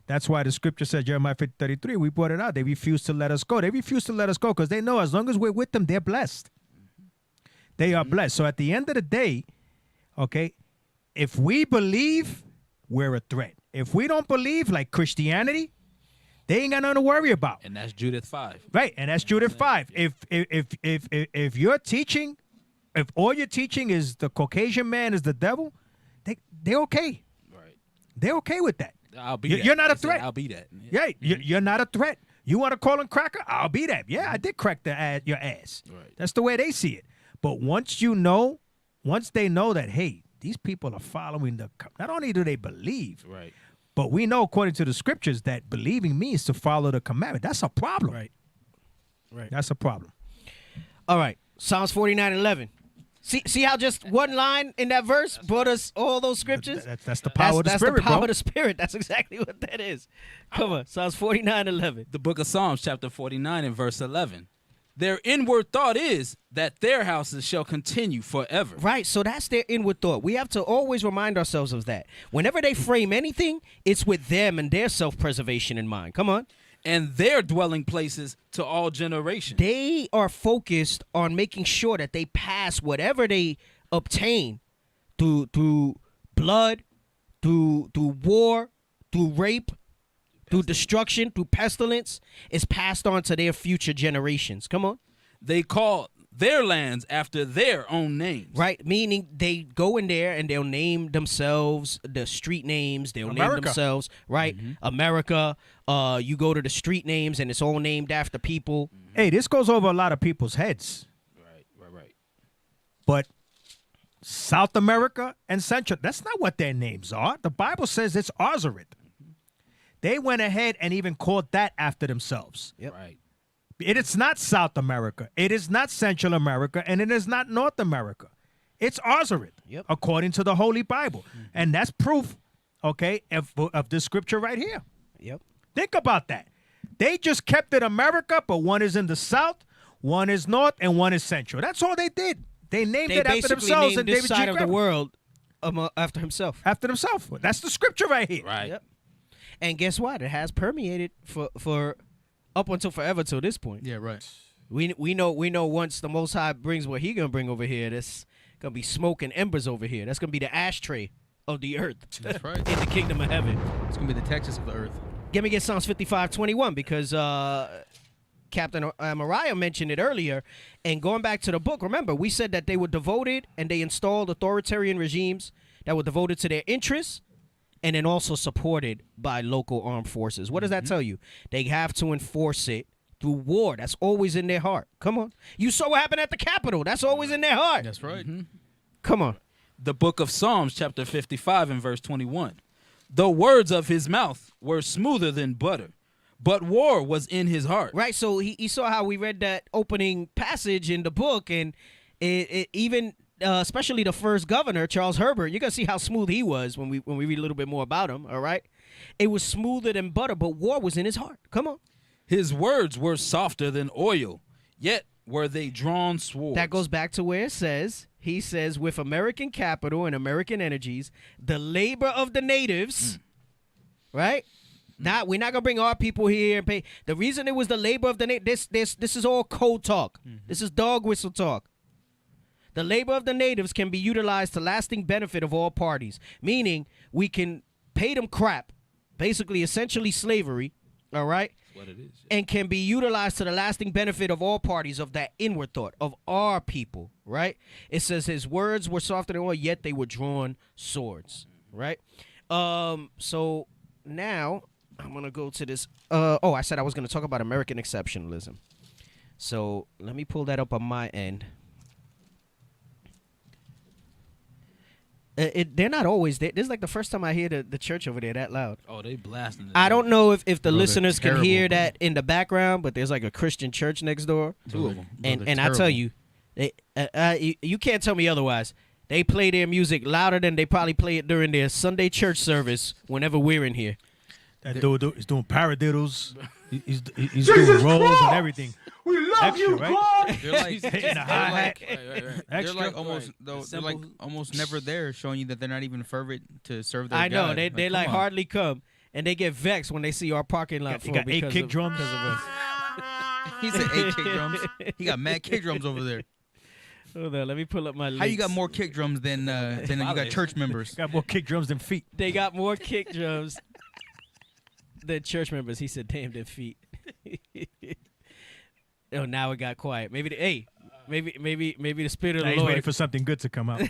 That's why the scripture says, Jeremiah 50:33, we brought it out. They refuse to let us go. They refuse to let us go because they know as long as we're with them, they're blessed. They are blessed. So at the end of the day, okay, if we believe, we're a threat. If we don't believe, like Christianity, they ain't got nothing to worry about. And that's Judith 5. Right, and that's Judith 5. If you're teaching, if all you're teaching is the Caucasian man is the devil, they're okay. Right. They're okay with that. I'll be You're that. not a They said, threat. I'll be that. Yeah, you're not a threat. You want to call him cracker? I'll be that. Yeah, I did crack your ass. Right. That's the way they see it. But once they know that, hey, these people are following not only do they believe, Right. but we know according to the scriptures that believing means to follow the commandment. That's a problem. Right. That's a problem. All right. Psalms 49:11. See how just one line in that verse brought us all those scriptures? That's the power of the That's spirit, the power bro. of the spirit. That's exactly what that is. Come on. Psalms 49:11. The book of Psalms, chapter 49 and verse 11. Their inward thought is that their houses shall continue forever. Right, so that's their inward thought. We have to always remind ourselves of that. Whenever they frame anything, it's with them and their self-preservation in mind. Come on. And their dwelling places to all generations. They are focused on making sure that they pass whatever they obtain through blood, through war, through rape, through destruction, through pestilence, is passed on to their future generations. Come on. They call their lands after their own names. Right, meaning they go in there and they'll name themselves the street names. They'll name America. themselves, right? America. You go to the street names and it's all named after people. Hey, this goes over a lot of people's heads. Right. But South America and Central, that's not what their names are. The Bible says it's Azarit. They went ahead and even called that after themselves. Yep. Right. It is not South America. It is not Central America. And it is not North America. It's Azarit, Yep. according to the Holy Bible. And that's proof, okay, of this scripture right here. Yep. Think about that. They just kept it America, but one is in the South, one is North, and one is Central. That's all they did. They named They it after basically themselves named and this David G. side of the Griffin. world after himself. After themselves. That's the scripture right here. Right. Yep. And guess what? It has permeated for up until forever till this point. Yeah, right. We know once the Most High brings what He gonna bring over here, that's gonna be smoke and embers over here. That's gonna be the ashtray of the earth. That's right. In the kingdom of heaven. It's gonna be the Texas of the earth. Let me get Psalms 55:21 because Captain Mariah mentioned it earlier. And going back to the book, remember we said that they were devoted and they installed authoritarian regimes that were devoted to their interests and then also supported by local armed forces. What does that tell you? They have to enforce it through war. That's always in their heart. Come on. You saw what happened at the Capitol. That's always in their heart. That's right. Come on. The book of Psalms, chapter 55 and verse 21. The words of his mouth were smoother than butter, but war was in his heart. Right, so he saw how we read that opening passage in the book, and it even especially the first governor, Charles Herbert, you're gonna see how smooth he was when we read a little bit more about him. All right, it was smoother than butter, but war was in his heart. Come on, His words were softer than oil, yet were they drawn swords. That goes back to where it says, he says, with American capital and American energies, the labor of the natives, right? We're not gonna bring our people here and pay. The reason it was the labor of the natives, this is all code talk. This is dog whistle talk. The labor of the natives can be utilized to lasting benefit of all parties, meaning we can pay them crap, basically essentially slavery, all right? That's what it is. And can be utilized to the lasting benefit of all parties, of that inward thought, of our people, right? It says his words were softer than oil, yet they were drawn swords, right? So now I'm going to go to this. I said I was going to talk about American exceptionalism. So let me pull that up on my end. They're not always there. This is like the first time I hear the church over there that loud. Oh, they blasting it. I don't know if the Bro, they're listeners can terrible, hear bro. that in the background, but there's like a Christian church next door. Two of them. And I tell you, you can't tell me otherwise. They play their music louder than they probably play it during their Sunday church service whenever we're in here. That dude is doing paradiddles. He's Jesus doing rolls Christ! and everything. We love Extra, you, right? God. They're like, Hitting a hi-hat. they're Extra. like almost though, they're like Simple. almost never there, showing you that they're not even fervent to serve their I know God. they like come on. hardly come, and they get vexed when they see our parking lot He full got 8 because kick of- drums. because of us. He said 8 kick drums. He got mad kick drums over there. Hold on, let me pull up my. How you got links. more kick drums than you got church members? Got more kick drums than feet. They got more kick drums than church members. He said, "Damn them feet." Oh, now it got quiet. Maybe maybe the spirit of Now the he's waiting Lord. for something good to come out.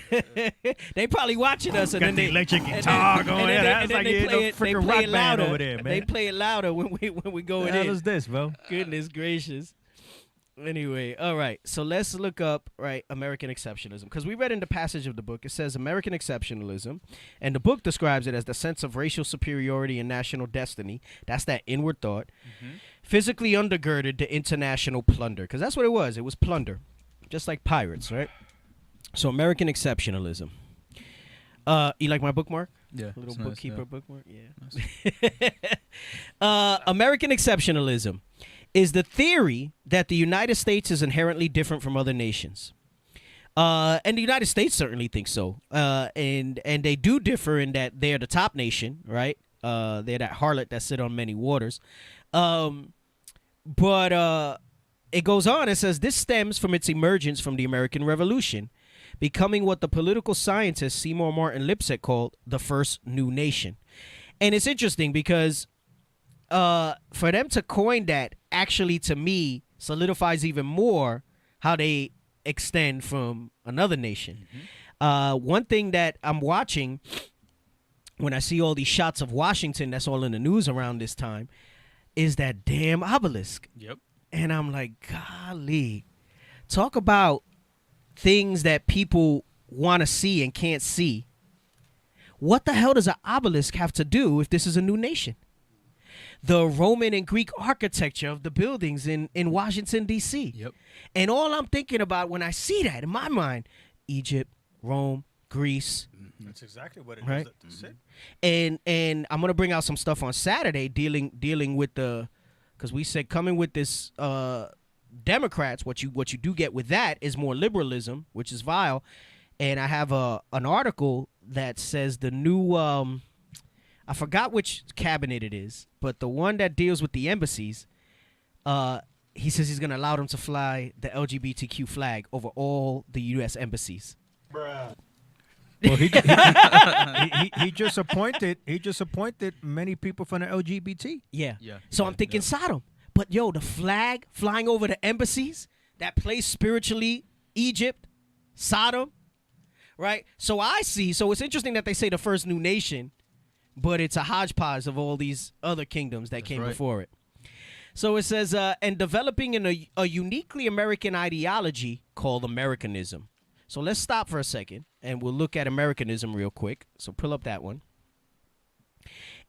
They probably watching us, and Got then the they electric guitar going. and Yeah, then that's they like play a it. They freaking play rock it band louder. over there, man. They play it louder when we What going the hell in. is this, bro? Goodness gracious. Anyway, all right. So let's look up American exceptionalism, because we read in the passage of the book. It says American exceptionalism, and the book describes it as the sense of racial superiority and national destiny. That's that inward thought. Physically undergirded the international plunder, because that's what it was. It was plunder, just like pirates, right? So American exceptionalism. You like my bookmark? Yeah, Little it's nice, bookkeeper yeah. bookmark? Yeah. American exceptionalism is the theory that the United States is inherently different from other nations. And the United States certainly thinks so. And they do differ in that they're the top nation, right? They're that harlot that sit on many waters. But it goes on. It says this stems from its emergence from the American Revolution, becoming what the political scientist Seymour Martin Lipset called the first new nation. And it's interesting because for them to coin that actually, to me, solidifies even more how they extend from another nation. One thing that I'm watching when I see all these shots of Washington that's all in the news around this time is that damn obelisk. Yep. And I'm like, golly, talk about things that people want to see and can't see. What the hell does an obelisk have to do if this is a new nation? The Roman and Greek architecture of the buildings in Washington, D.C. Yep. And all I'm thinking about when I see that in my mind, Egypt, Rome, Greece. That's exactly what it Right. is. That's it. And I'm gonna bring out some stuff on Saturday dealing with because we said coming with this Democrats, what you do get with that is more liberalism, which is vile. And I have an article that says the new I forgot which cabinet it is, but the one that deals with the embassies, he says he's gonna allow them to fly the LGBTQ flag over all the U.S. embassies. Bruh. Well, he just appointed many people from the LGBT. Yeah. Yeah. So I'm thinking Sodom. But yo, the flag flying over the embassies, that place spiritually, Egypt, Sodom, right? So it's interesting that they say the first new nation, but it's a hodgepodge of all these other kingdoms that came right. before it. So it says, and developing a uniquely American ideology called Americanism. So let's stop for a second, and we'll look at Americanism real quick. So pull up that one.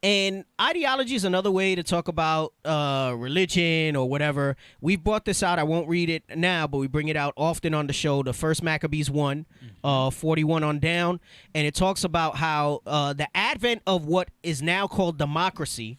And ideology is another way to talk about religion or whatever. We've brought this out. I won't read it now, but we bring it out often on the show. The First Maccabees 1, 41 on down. And it talks about how the advent of what is now called democracy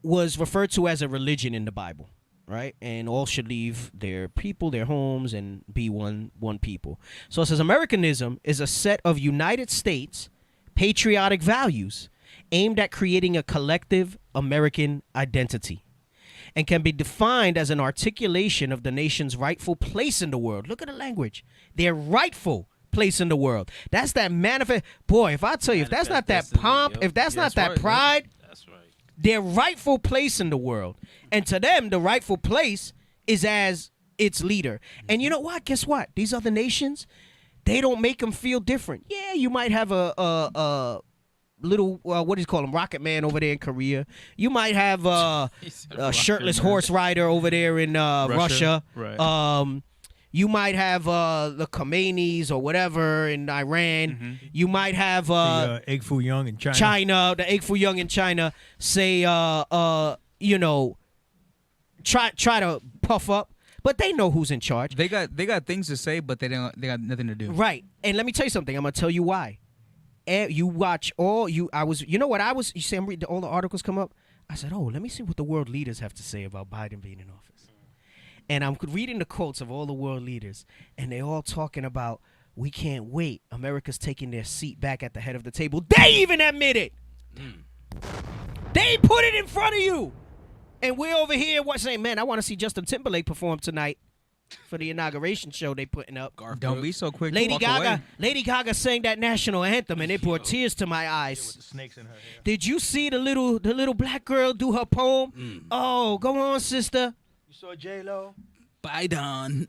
was referred to as a religion in the Bible, right? And all should leave their people, their homes, and be one people. So it says Americanism is a set of United States patriotic values aimed at creating a collective American identity and can be defined as an articulation of the nation's rightful place in the world. Look at the language. Their rightful place in the world. That's that manifest. Boy, if I tell you, if that's not that Manifest pomp, destiny, if that's not That's that right, pride, That's right. their rightful place in the world. And to them, the rightful place is as its leader. And you know what? Guess what? These other nations, they don't make them feel different. Yeah, you might have a little, what do you call him, Rocket Man over there in Korea. You might have a shirtless horse rider over there in Russia. Right. You might have the Khomeinis or whatever in Iran. You might have the Egg Foo Young in China. the Egg Foo Young in China, say, you know, try to puff up, but they know who's in charge. They got things to say, but they got nothing to do. Right. And let me tell you something. I'm gonna tell you why. You watch all you. You know what I was. You see, I'm reading all the articles come up. I said, oh, let me see what the world leaders have to say about Biden being in office. And I'm reading the quotes of all the world leaders, and they all talking about, we can't wait. America's taking their seat back at the head of the table. They even admit it. They put it in front of you. And we're over here saying, man, I want to see Justin Timberlake perform tonight for the inauguration show they putting up. Don't be so quick. to Lady walk Gaga, away. Lady Gaga sang that national anthem, and it brought tears to my eyes. The snakes in her hair. Did you see the little black girl do her poem? Oh, go on, sister. You saw J-Lo? Biden.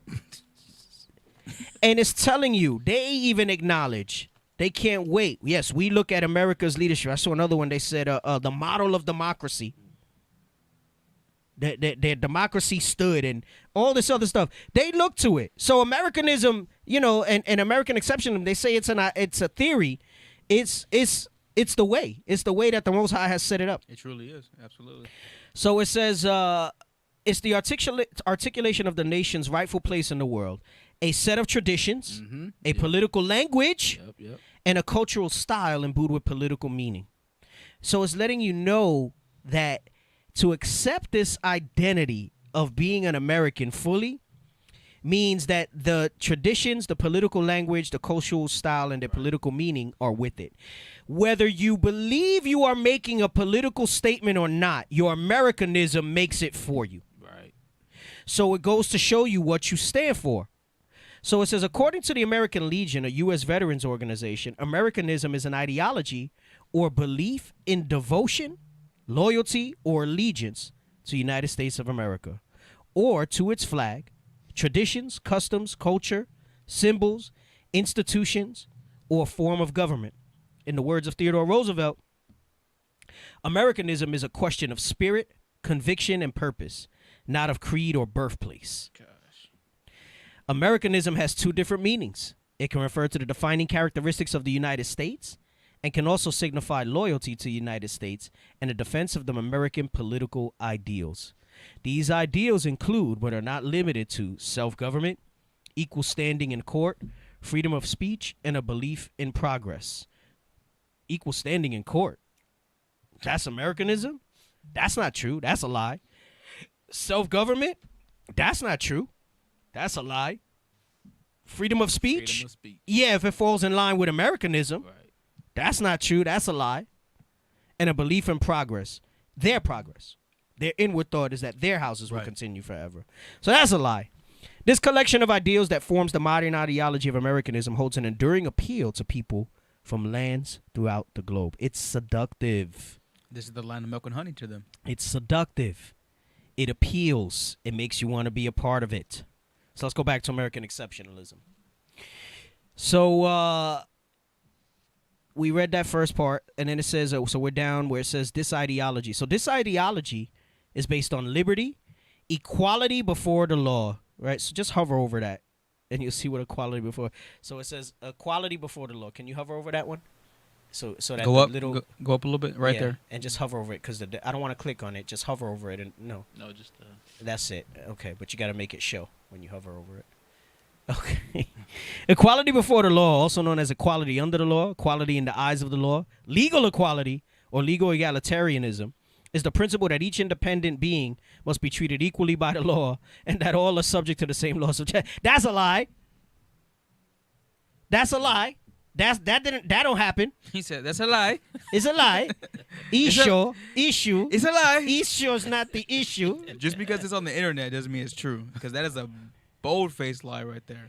And it's telling you, they even acknowledge they can't wait. Yes, we look at America's leadership. I saw another one. They said the model of democracy. Their democracy stood and all this other stuff. They look to it. So Americanism, you know, and American exceptionalism, they say it's a theory. It's the way. It's the way that the Most High has set it up. It truly is. Absolutely. So it says it's the articulation of the nation's rightful place in the world, a set of traditions, a political language, and a cultural style imbued with political meaning. So it's letting you know that to accept this identity of being an American fully means that the traditions, the political language, the cultural style, and the political meaning are with it. Whether you believe you are making a political statement or not, your Americanism makes it for you. Right. So it goes to show you what you stand for. So it says, according to the American Legion, a U.S. veterans organization, Americanism is an ideology or belief in devotion, loyalty, or allegiance to the United States of America, or to its flag, traditions, customs, culture, symbols, institutions, or form of government. In the words of Theodore Roosevelt, Americanism is a question of spirit, conviction, and purpose, not of creed or birthplace. Americanism has two different meanings. It can refer to the defining characteristics of the United States and can also signify loyalty to the United States and the defense of the American political ideals. These ideals include, but are not limited to, self-government, equal standing in court, freedom of speech, and a belief in progress. Equal standing in court. That's Americanism? That's not true. That's a lie. Self-government? That's not true. That's a lie. Freedom of speech? Freedom of speech. Yeah, if it falls in line with Americanism. Right. That's not true. That's a lie. And a belief in progress. Their progress. Their inward thought is that their houses will continue forever. So that's a lie. This collection of ideals that forms the modern ideology of Americanism holds an enduring appeal to people from lands throughout the globe. It's seductive. This is the land of milk and honey to them. It's seductive. It appeals. It makes you want to be a part of it. So let's go back to American exceptionalism. So we read that first part, and then it says, so we're down where it says this ideology. So this ideology is based on liberty, equality before the law, right? So just hover over that, and you'll see what equality before. So it says equality before the law. Can you hover over that one? So that Go the up, little go up a little bit, right yeah, there. and just hover over it because I don't want to click on it. Just hover over it, and no, just that's it. Okay, but you got to make it show when you hover over it. Okay. Equality before the law, also known as equality under the law, equality in the eyes of the law, legal equality, or legal egalitarianism, is the principle that each independent being must be treated equally by the law and that all are subject to the same laws of justice. That's a lie. That's a lie. That don't happen. He said that's a lie. It's a lie. Issue. It's a lie. Issue is not the issue. Just because it's on the internet doesn't mean it's true. Because that is a bold-faced lie right there.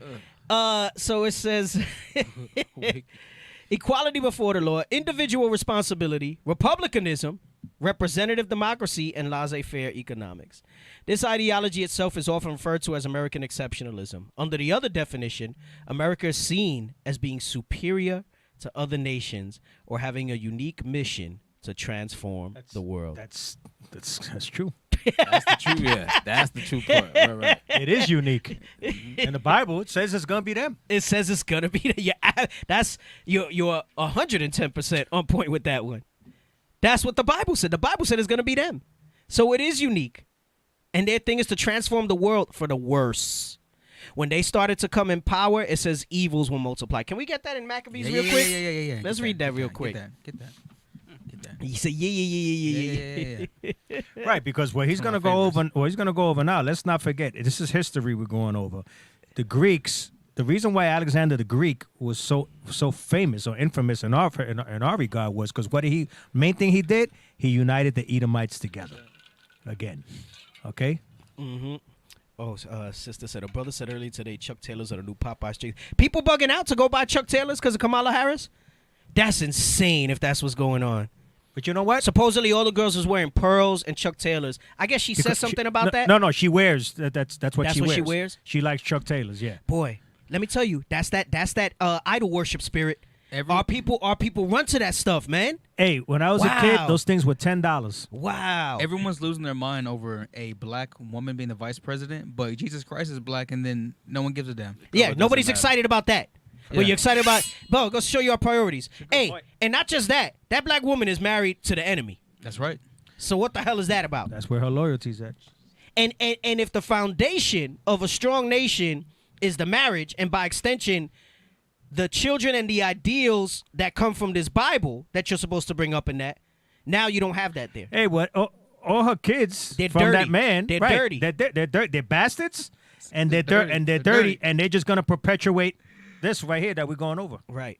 So it says equality before the law, individual responsibility, republicanism, representative democracy, and laissez-faire economics. This ideology itself is often referred to as American exceptionalism. Under the other definition, America is seen as being superior to other nations or having a unique mission to transform the world. That's true. That's the true. Yeah, that's the true part. Right. It is unique. In the Bible, it says it's gonna be them. It says it's gonna be you're 110% on point with that one. That's what the Bible said. The Bible said it's gonna be them. So it is unique. And their thing is to transform the world for the worse. When they started to come in power, it says evils will multiply. Can we get that in Maccabees real quick? Yeah. Let's read that real quick. Get that. He said, yeah. Right, because what he's gonna go over now. Let's not forget, this is history we're going over. The Greeks. The reason why Alexander the Greek was so famous or infamous in our regard was because main thing he did, he united the Edomites together again. Okay. Mm-hmm. Oh, sister said, a brother said earlier today, Chuck Taylors are the new Popeye street. People bugging out to go buy Chuck Taylors because of Kamala Harris? That's insane if that's what's going on. But you know what? Supposedly all the girls was wearing pearls and Chuck Taylors. I guess she said something about that. No, she wears. That's what she wears. She wears? She likes Chuck Taylors, yeah. Boy, let me tell you, that's that idol worship spirit. Our people run to that stuff, man. Hey, when I was a kid, those things were $10. Wow. Everyone's losing their mind over a black woman being the vice president, but Jesus Christ is black, and then no one gives a damn. Yeah, nobody's excited about that. But you're excited about, bro, go show you our priorities. Hey, and not just that. That black woman is married to the enemy. That's right. So what the hell is that about? That's where her loyalty's at. And if the foundation of a strong nation is the marriage, and by extension, the children and the ideals that come from this Bible that you're supposed to bring up in that, now you don't have that there. Hey, what? All her kids they're from dirty. That man, They're right, dirty. They're bastards, and they're dirty, and they're just gonna perpetuate this right here that we're going over. Right.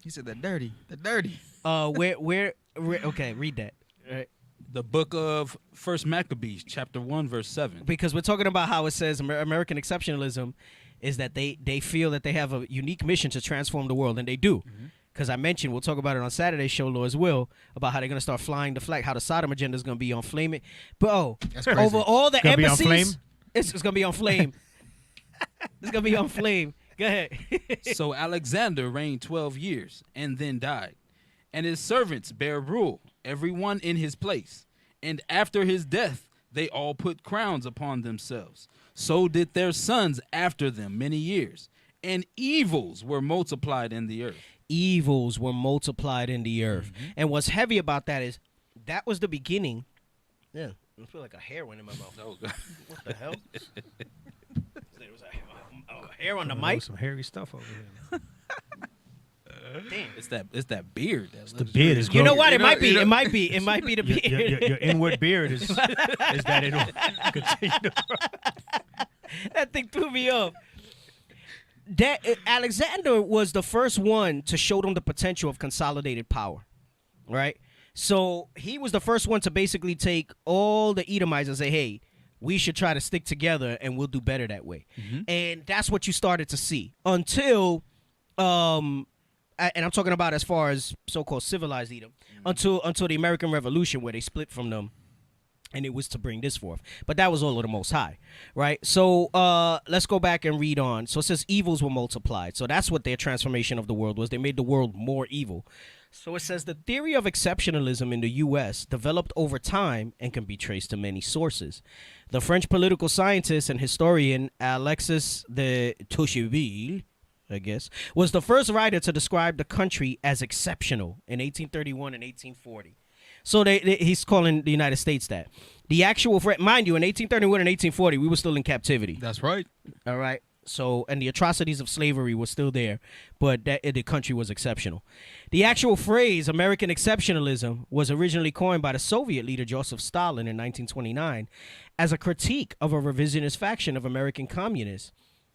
He said they're dirty. They're dirty. Where okay, read that. Right. The book of First Maccabees, chapter 1, verse 7. Because we're talking about how it says American exceptionalism is that they feel that they have a unique mission to transform the world, and they do. Because I mentioned, we'll talk about it on Saturday's show, Lord's Will, about how they're going to start flying the flag, how the Sodom agenda is going to be on flame. Bro, over all the embassies, it's going to be on flame. It's going to be on flame. Go ahead. So Alexander reigned 12 years and then died, and his servants bare rule, every one in his place. And after his death, they all put crowns upon themselves. So did their sons after them many years. And evils were multiplied in the earth. Evils were multiplied in the earth. And what's heavy about that is that was the beginning. Yeah, I feel like a hair went in my mouth. Oh, God. What the hell? There was a hair on the mic. Some hairy stuff over here. Damn. It's that beard. The beard is. You know what? You It know- might be. you know- It might be. It might be the beard. Your inward beard is that it'll continue to grow. That thing threw me off. Alexander was the first one to show them the potential of consolidated power, right? So he was the first one to basically take all the Edomites and say, hey, we should try to stick together and we'll do better that way. And that's what you started to see until, and I'm talking about as far as so-called civilized Edom, until the American Revolution where they split from them. And it was to bring this forth. But that was all of the Most High, right? So let's go back and read on. So it says evils were multiplied. So that's what their transformation of the world was. They made the world more evil. So it says the theory of exceptionalism in the U.S. developed over time and can be traced to many sources. The French political scientist and historian Alexis de Tocqueville, I guess, was the first writer to describe the country as exceptional in 1831 and 1840. So he's calling the United States that. The actual, mind you, in 1831 and 1840, we were still in captivity. That's right. All right. So, and the atrocities of slavery were still there, but the country was exceptional. The actual phrase American exceptionalism was originally coined by the Soviet leader Joseph Stalin in 1929 as a critique of a revisionist faction of American communists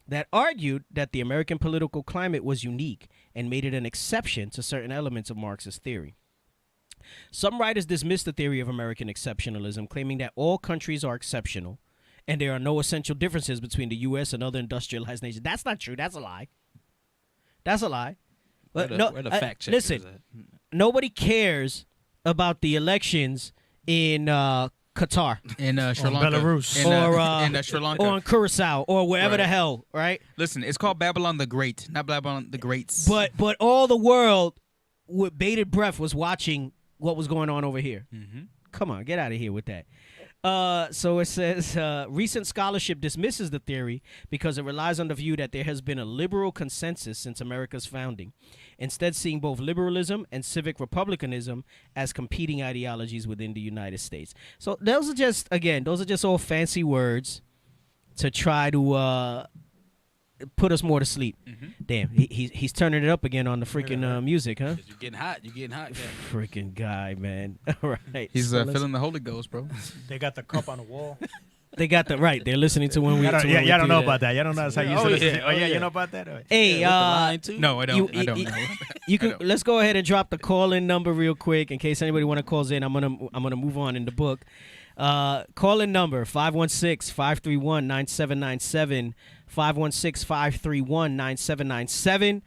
that argued that the American political climate was unique and made it an exception to certain elements of Marxist theory. Some writers dismiss the theory of American exceptionalism, claiming that all countries are exceptional and there are no essential differences between the U.S. and other industrialized nations. That's not true. That's a lie. That's a lie. Where the fact checkers listen, at? nobody cares about the elections in Qatar In Sri Lanka. Belarus. In Sri Lanka. or in Curacao or wherever Right. the hell, right? Listen, it's called Babylon the Great, not Babylon the Greats. But all the world with bated breath was watching what was going on over here. Come on, get out of here with that. So it says, recent scholarship dismisses the theory because it relies on the view that there has been a liberal consensus since America's founding, instead seeing both liberalism and civic republicanism as competing ideologies within the United States. So those are just, again, all fancy words to try to put us more to sleep. Damn, he's turning it up again on the freaking music, huh? You're getting hot. You're getting hot. Guy. Freaking guy, man. All right. He's so let's- feeling the Holy Ghost, bro. They got the cup on the wall. They got the right. They're listening to when we. Y'all don't, to when we y'all don't do know that. about that. Y'all don't know that's how you Oh, use it. yeah. Oh, yeah, Oh, you yeah. know about that? All right. Hey, With the line, too? No, I don't. I don't know. You can. I don't. Let's go ahead and drop the call-in number real quick in case anybody want to call in. I'm gonna move on in the book. Call-in number 516-531-9797. 516-531-9797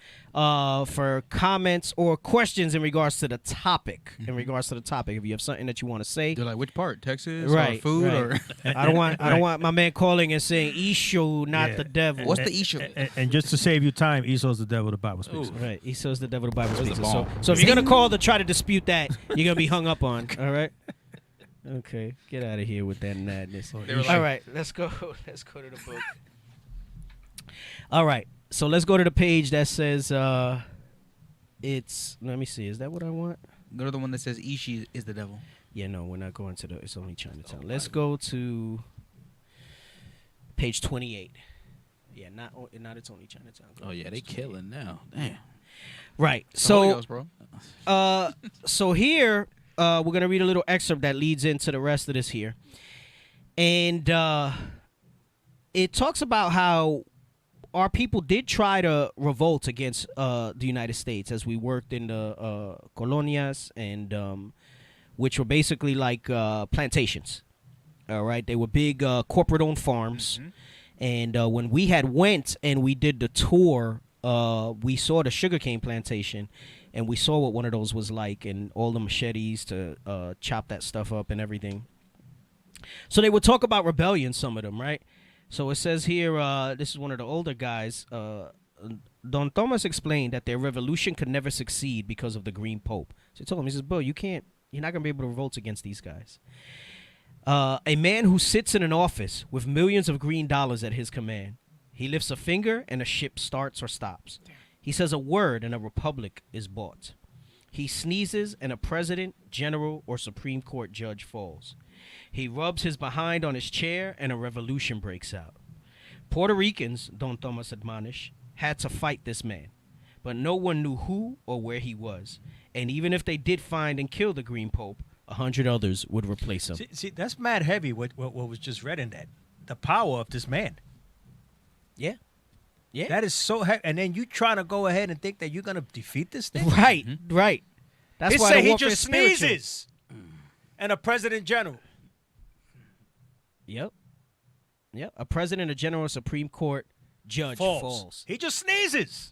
for comments or questions in regards to the topic. In regards to the topic, if you have something that you want to say, They're like, which part? Texas? Right, Or food? right. Or I don't want my man calling and saying Esau, not Yeah. the devil. What's the issue? And just to save you time, Esau's the devil, the Bible speaks. Ooh. Right, Esau's the devil, the Bible Those speaks. are So, bomb. so if you're gonna call to try to dispute that, you're gonna be hung up on. All right. Okay, get out of here with that madness. They were like- All right, let's go. Let's go to the book. All right, so let's go to the page that says it's. Let me see. Is that what I want? Go to the one that says Ishi is the devil. Yeah, no, we're not going to the. It's only Chinatown. Let's go to page 28. Yeah, not it's only Chinatown. Go Oh to yeah, page they 28. killing now. Damn. Right. The Holy So Ghost, bro. So here we're gonna read a little excerpt that leads into the rest of this here, and it talks about how our people did try to revolt against the United States as we worked in the colonias, and which were basically like plantations. All right, they were big corporate-owned farms, and when we had went and we did the tour, we saw the sugarcane plantation, and we saw what one of those was like, and all the machetes to chop that stuff up and everything. So they would talk about rebellion, some of them, right? So it says here, this is one of the older guys. Don Thomas explained that their revolution could never succeed because of the Green Pope. So he told him, he says, "Bro, you're not gonna be able to revolt against these guys." A man who sits in an office with millions of green dollars at his command. He lifts a finger and a ship starts or stops. He says a word and a republic is bought. He sneezes and a president, general, or Supreme Court judge falls. He rubs his behind on his chair and a revolution breaks out. Puerto Ricans, Don Thomas admonished, had to fight this man, but no one knew who or where he was. And even if they did find and kill the Green Pope, 100 others would replace him. See, that's mad heavy. What was just read in that, the power of this man. Yeah. Yeah. That is so heavy. And then you trying to go ahead and think that you're gonna defeat this thing. Right, right. That's They why say the he warfare just is spiritual. sneezes, and a president general. Yep. Yep. A president, a general, a Supreme Court judge falls. He just sneezes.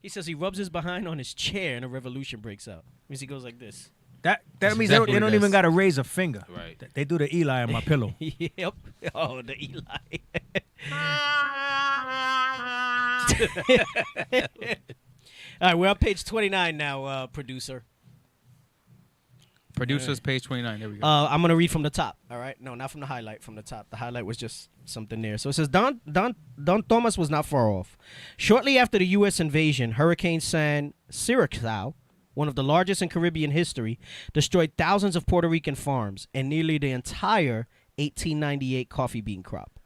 He says he rubs his behind on his chair and a revolution breaks out. Means he goes like this. That That's means exactly they what don't he even does. got to raise a finger. Right. They do the Eli on my pillow. Yep. Oh, the Eli. All right, we're on page 29 now, producer. Producers, page 29. There we go. I'm going to read from the top, all right? No, not from the highlight, from the top. The highlight was just something there. So it says, Don Thomas was not far off. Shortly after the U.S. invasion, Hurricane San Siracao, one of the largest in Caribbean history, destroyed thousands of Puerto Rican farms and nearly the entire 1898 coffee bean crop.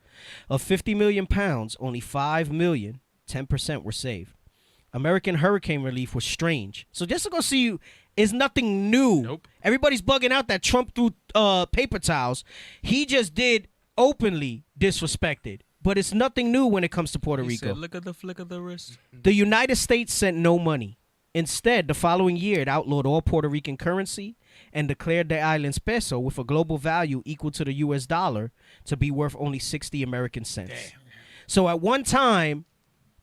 Of 50 million pounds, only 5 million, 10% were saved. American hurricane relief was strange. So just to go see you, is nothing new. Nope. Everybody's bugging out that Trump threw paper towels. He just did openly disrespected. But it's nothing new when it comes to Puerto He Rico. said, look at the flick of the wrist. The United States sent no money. Instead, the following year, it outlawed all Puerto Rican currency and declared the island's peso with a global value equal to the U.S. dollar to be worth only 60 American cents. Damn. So at one time,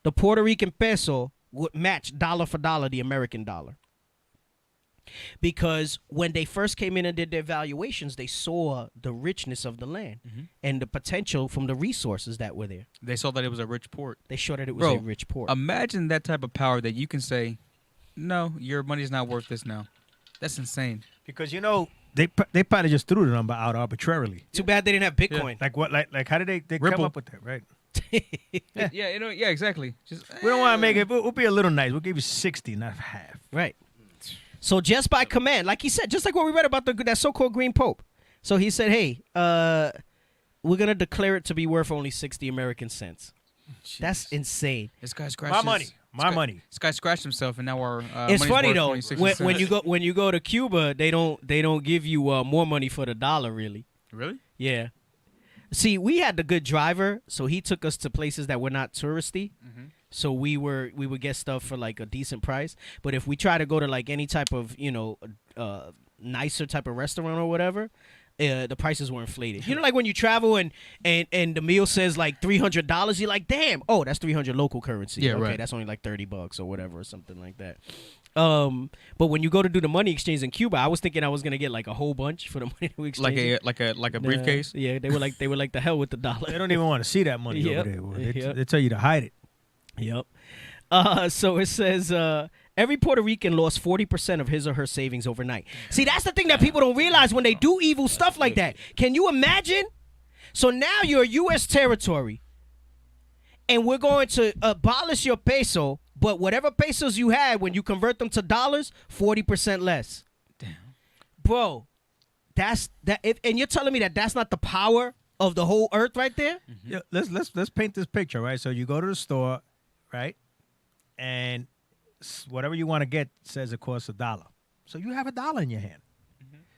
the Puerto Rican peso would match dollar for dollar the American dollar. Because when they first came in and did their valuations, they saw the richness of the land and the potential from the resources that were there. They saw that it was a rich port. They showed that it was Bro, a rich port. Imagine that type of power that you can say, no, your money's not worth this now. That's insane. Because they probably just threw the number out arbitrarily. Too bad they didn't have Bitcoin. Like what? Like how did they come Ripple. up with that? Right. Yeah, exactly. Just We don't want to make it. We'll be a little nice. We'll give you 60, not half. Right. So just by command, like he said, just like what we read about that so-called Green Pope. So he said, hey, we're going to declare it to be worth only 60 American cents. That's insane. This guy scratched My money. My money. This guy scratched himself, and now our It's money's funny worth though, only 60 when cents. you go to Cuba, they don't give you more money for the dollar, really. Really? Yeah. See, we had the good driver, so he took us to places that were not touristy. So we would get stuff for like a decent price. But if we try to go to like any type of nicer type of restaurant or whatever, the prices were inflated. You know, like when you travel and the meal says like $300, you're like, damn, oh, that's 300 local currency. Yeah, okay, right. that's only like $30 or whatever or something like that. But when you go to do the money exchange in Cuba, I was thinking I was gonna get like a whole bunch for the money we exchange. Like a briefcase. Yeah, they were like the hell with the dollar. They don't even want to see that money Yep. over there. Boy. Yep. They tell you to hide it. Yep. So it says every Puerto Rican lost 40% of his or her savings overnight. See, that's the thing that people don't realize when they do evil stuff like that. Can you imagine? So now you're a U.S. territory, and we're going to abolish your peso, but whatever pesos you had, when you convert them to dollars, 40% less. Damn. Bro, that's that. And you're telling me that that's not the power of the whole earth right there? Yeah, let's paint this picture, right? So you go to the store, right, and whatever you want to get says it costs $1. So you have $1 in your hand.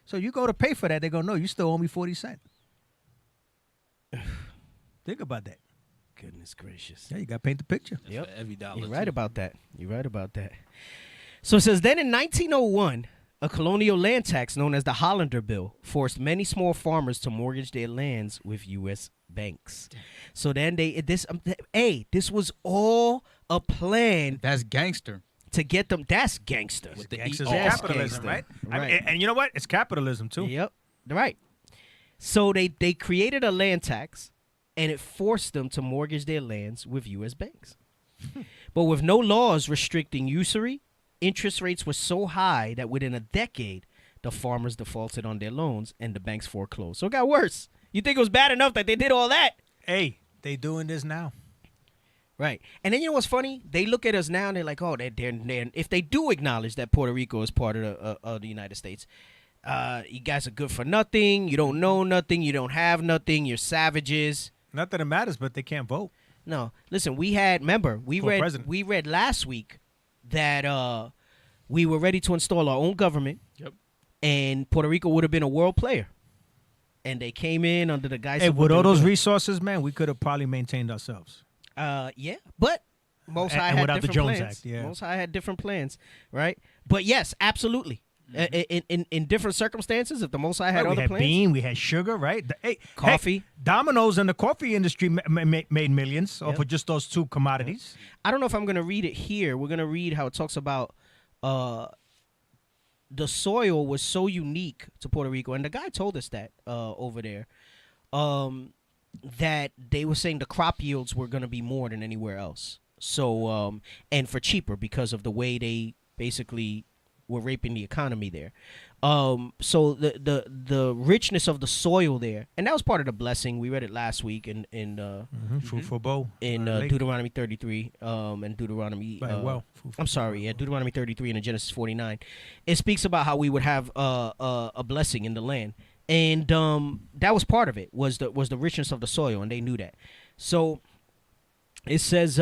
So you go to pay for that, they go, no, you still owe me 40 cents. Think about that. Goodness gracious. Yeah, you got to paint the picture. Yep. For every dollar. You're right about that. You're right about that. So it says, then in 1901, a colonial land tax known as the Hollander Bill forced many small farmers to mortgage their lands with U.S. banks. So then this was all a plan That's gangster. to get them. That's gangster. With the Gangsters That's and capitalism, gangster. right? Right. And you know what? It's capitalism, too. Yep. Right. So they created a land tax, and it forced them to mortgage their lands with U.S. banks. But with no laws restricting usury, interest rates were so high that within a decade, the farmers defaulted on their loans and the banks foreclosed. So it got worse. You think it was bad enough that they did all that? Hey, they doing this now. Right. And then you know what's funny? They look at us now and they're like, oh, they're if they do acknowledge that Puerto Rico is part of the United States, you guys are good for nothing. You don't know nothing. You don't have nothing. You're savages. Not that it matters, but they can't vote. No. Listen, we For president. read last week that we were ready to install our own government. Yep. And Puerto Rico would have been a world player. And they came in under the guise Hey, of what with they all were those doing. resources, man, we could have probably maintained ourselves. Yeah, but Most And High had without the different Jones plans. Act, yeah. Most High had different plans, right? But yes, absolutely. In different circumstances, if the Most High had Right, we other had plans, bean, we had sugar, right? Coffee. Domino's and the coffee industry made millions off Yep. of just those two commodities. I don't know if I'm going to read it here. We're going to read how it talks about the soil was so unique to Puerto Rico, and the guy told us that over there, that they were saying the crop yields were going to be more than anywhere else. So, and for cheaper because of the way they basically were raping the economy there. So the richness of the soil there, and that was part of the blessing. We read it last week in Fruitful bowl. Lake. Deuteronomy 33 and Deuteronomy. I'm sorry, Deuteronomy 33 and in Genesis 49. It speaks about how we would have a blessing in the land, And that was part of it, was the richness of the soil, and they knew that. So it says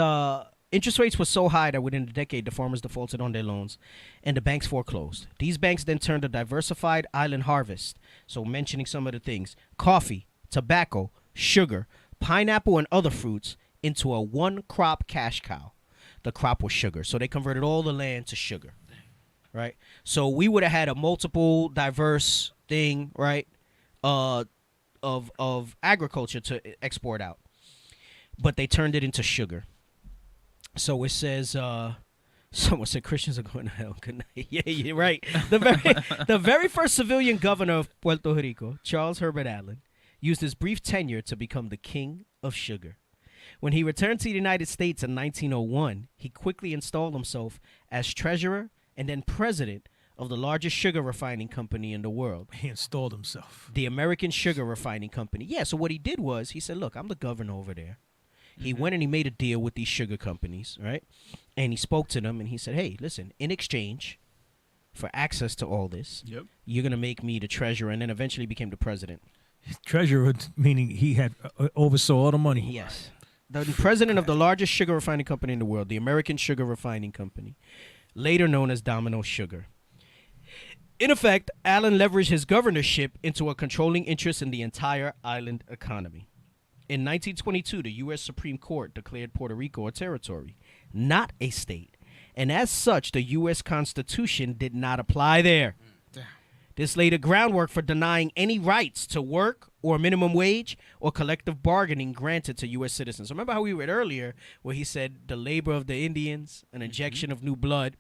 interest rates were so high that within a decade the farmers defaulted on their loans and the banks foreclosed. These banks then turned a diversified island harvest, so mentioning some of the things: coffee, tobacco, sugar, pineapple, and other fruits, into a one-crop cash cow. The crop was sugar, so they converted all the land to sugar, right? So we would have had a multiple diverse thing, right, of agriculture to export out, but they turned it into sugar. So it says, someone said Christians are going to hell. Good night. Yeah, you're right. The very first civilian governor of Puerto Rico, Charles Herbert Allen, used his brief tenure to become the king of sugar. When he returned to the United States in 1901, he quickly installed himself as treasurer and then president of the largest sugar refining company in the world. He installed himself. The American Sugar Refining Company. Yeah, so what he did was, he said, look, I'm the governor over there. He went and he made a deal with these sugar companies, right? And he spoke to them and he said, hey, listen, in exchange for access to all this, you're going to make me the treasurer, and then eventually became the president. Treasurer, meaning he had oversaw all the money. Yes. The president of the largest sugar refining company in the world, the American Sugar Refining Company, later known as Domino Sugar. In effect, Allen leveraged his governorship into a controlling interest in the entire island economy. In 1922, the U.S. Supreme Court declared Puerto Rico a territory, not a state, and as such, the U.S. Constitution did not apply there. This laid the groundwork for denying any rights to work or minimum wage or collective bargaining granted to U.S. citizens. Remember how we read earlier where he said the labor of the Indians, an injection of new blood.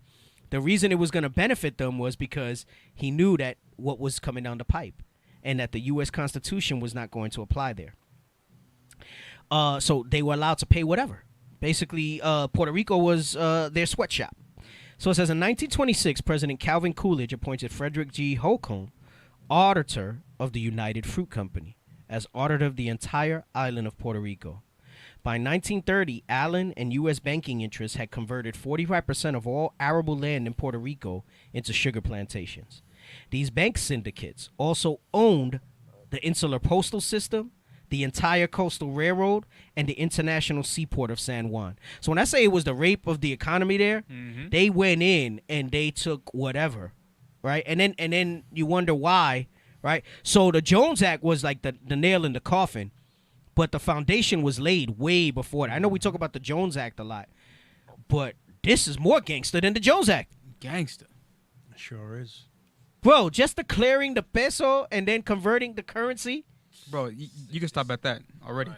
The reason it was going to benefit them was because he knew that what was coming down the pipe and that the U.S. Constitution was not going to apply there. So they were allowed to pay whatever. Basically, Puerto Rico was their sweatshop. So it says in 1926, President Calvin Coolidge appointed Frederick G. Holcomb, auditor of the United Fruit Company, as auditor of the entire island of Puerto Rico. By 1930, Allen and U.S. banking interests had converted 45% of all arable land in Puerto Rico into sugar plantations. These bank syndicates also owned the Insular Postal System, the entire coastal railroad, and the international seaport of San Juan. So when I say it was the rape of the economy there, they went in and they took whatever, right? And then you wonder why, right? So the Jones Act was like the nail in the coffin, but the foundation was laid way before that. I know we talk about the Jones Act a lot, but this is more gangster than the Jones Act. Gangster. Sure is. Bro, just declaring the peso and then converting the currency. Bro, you can stop at that already.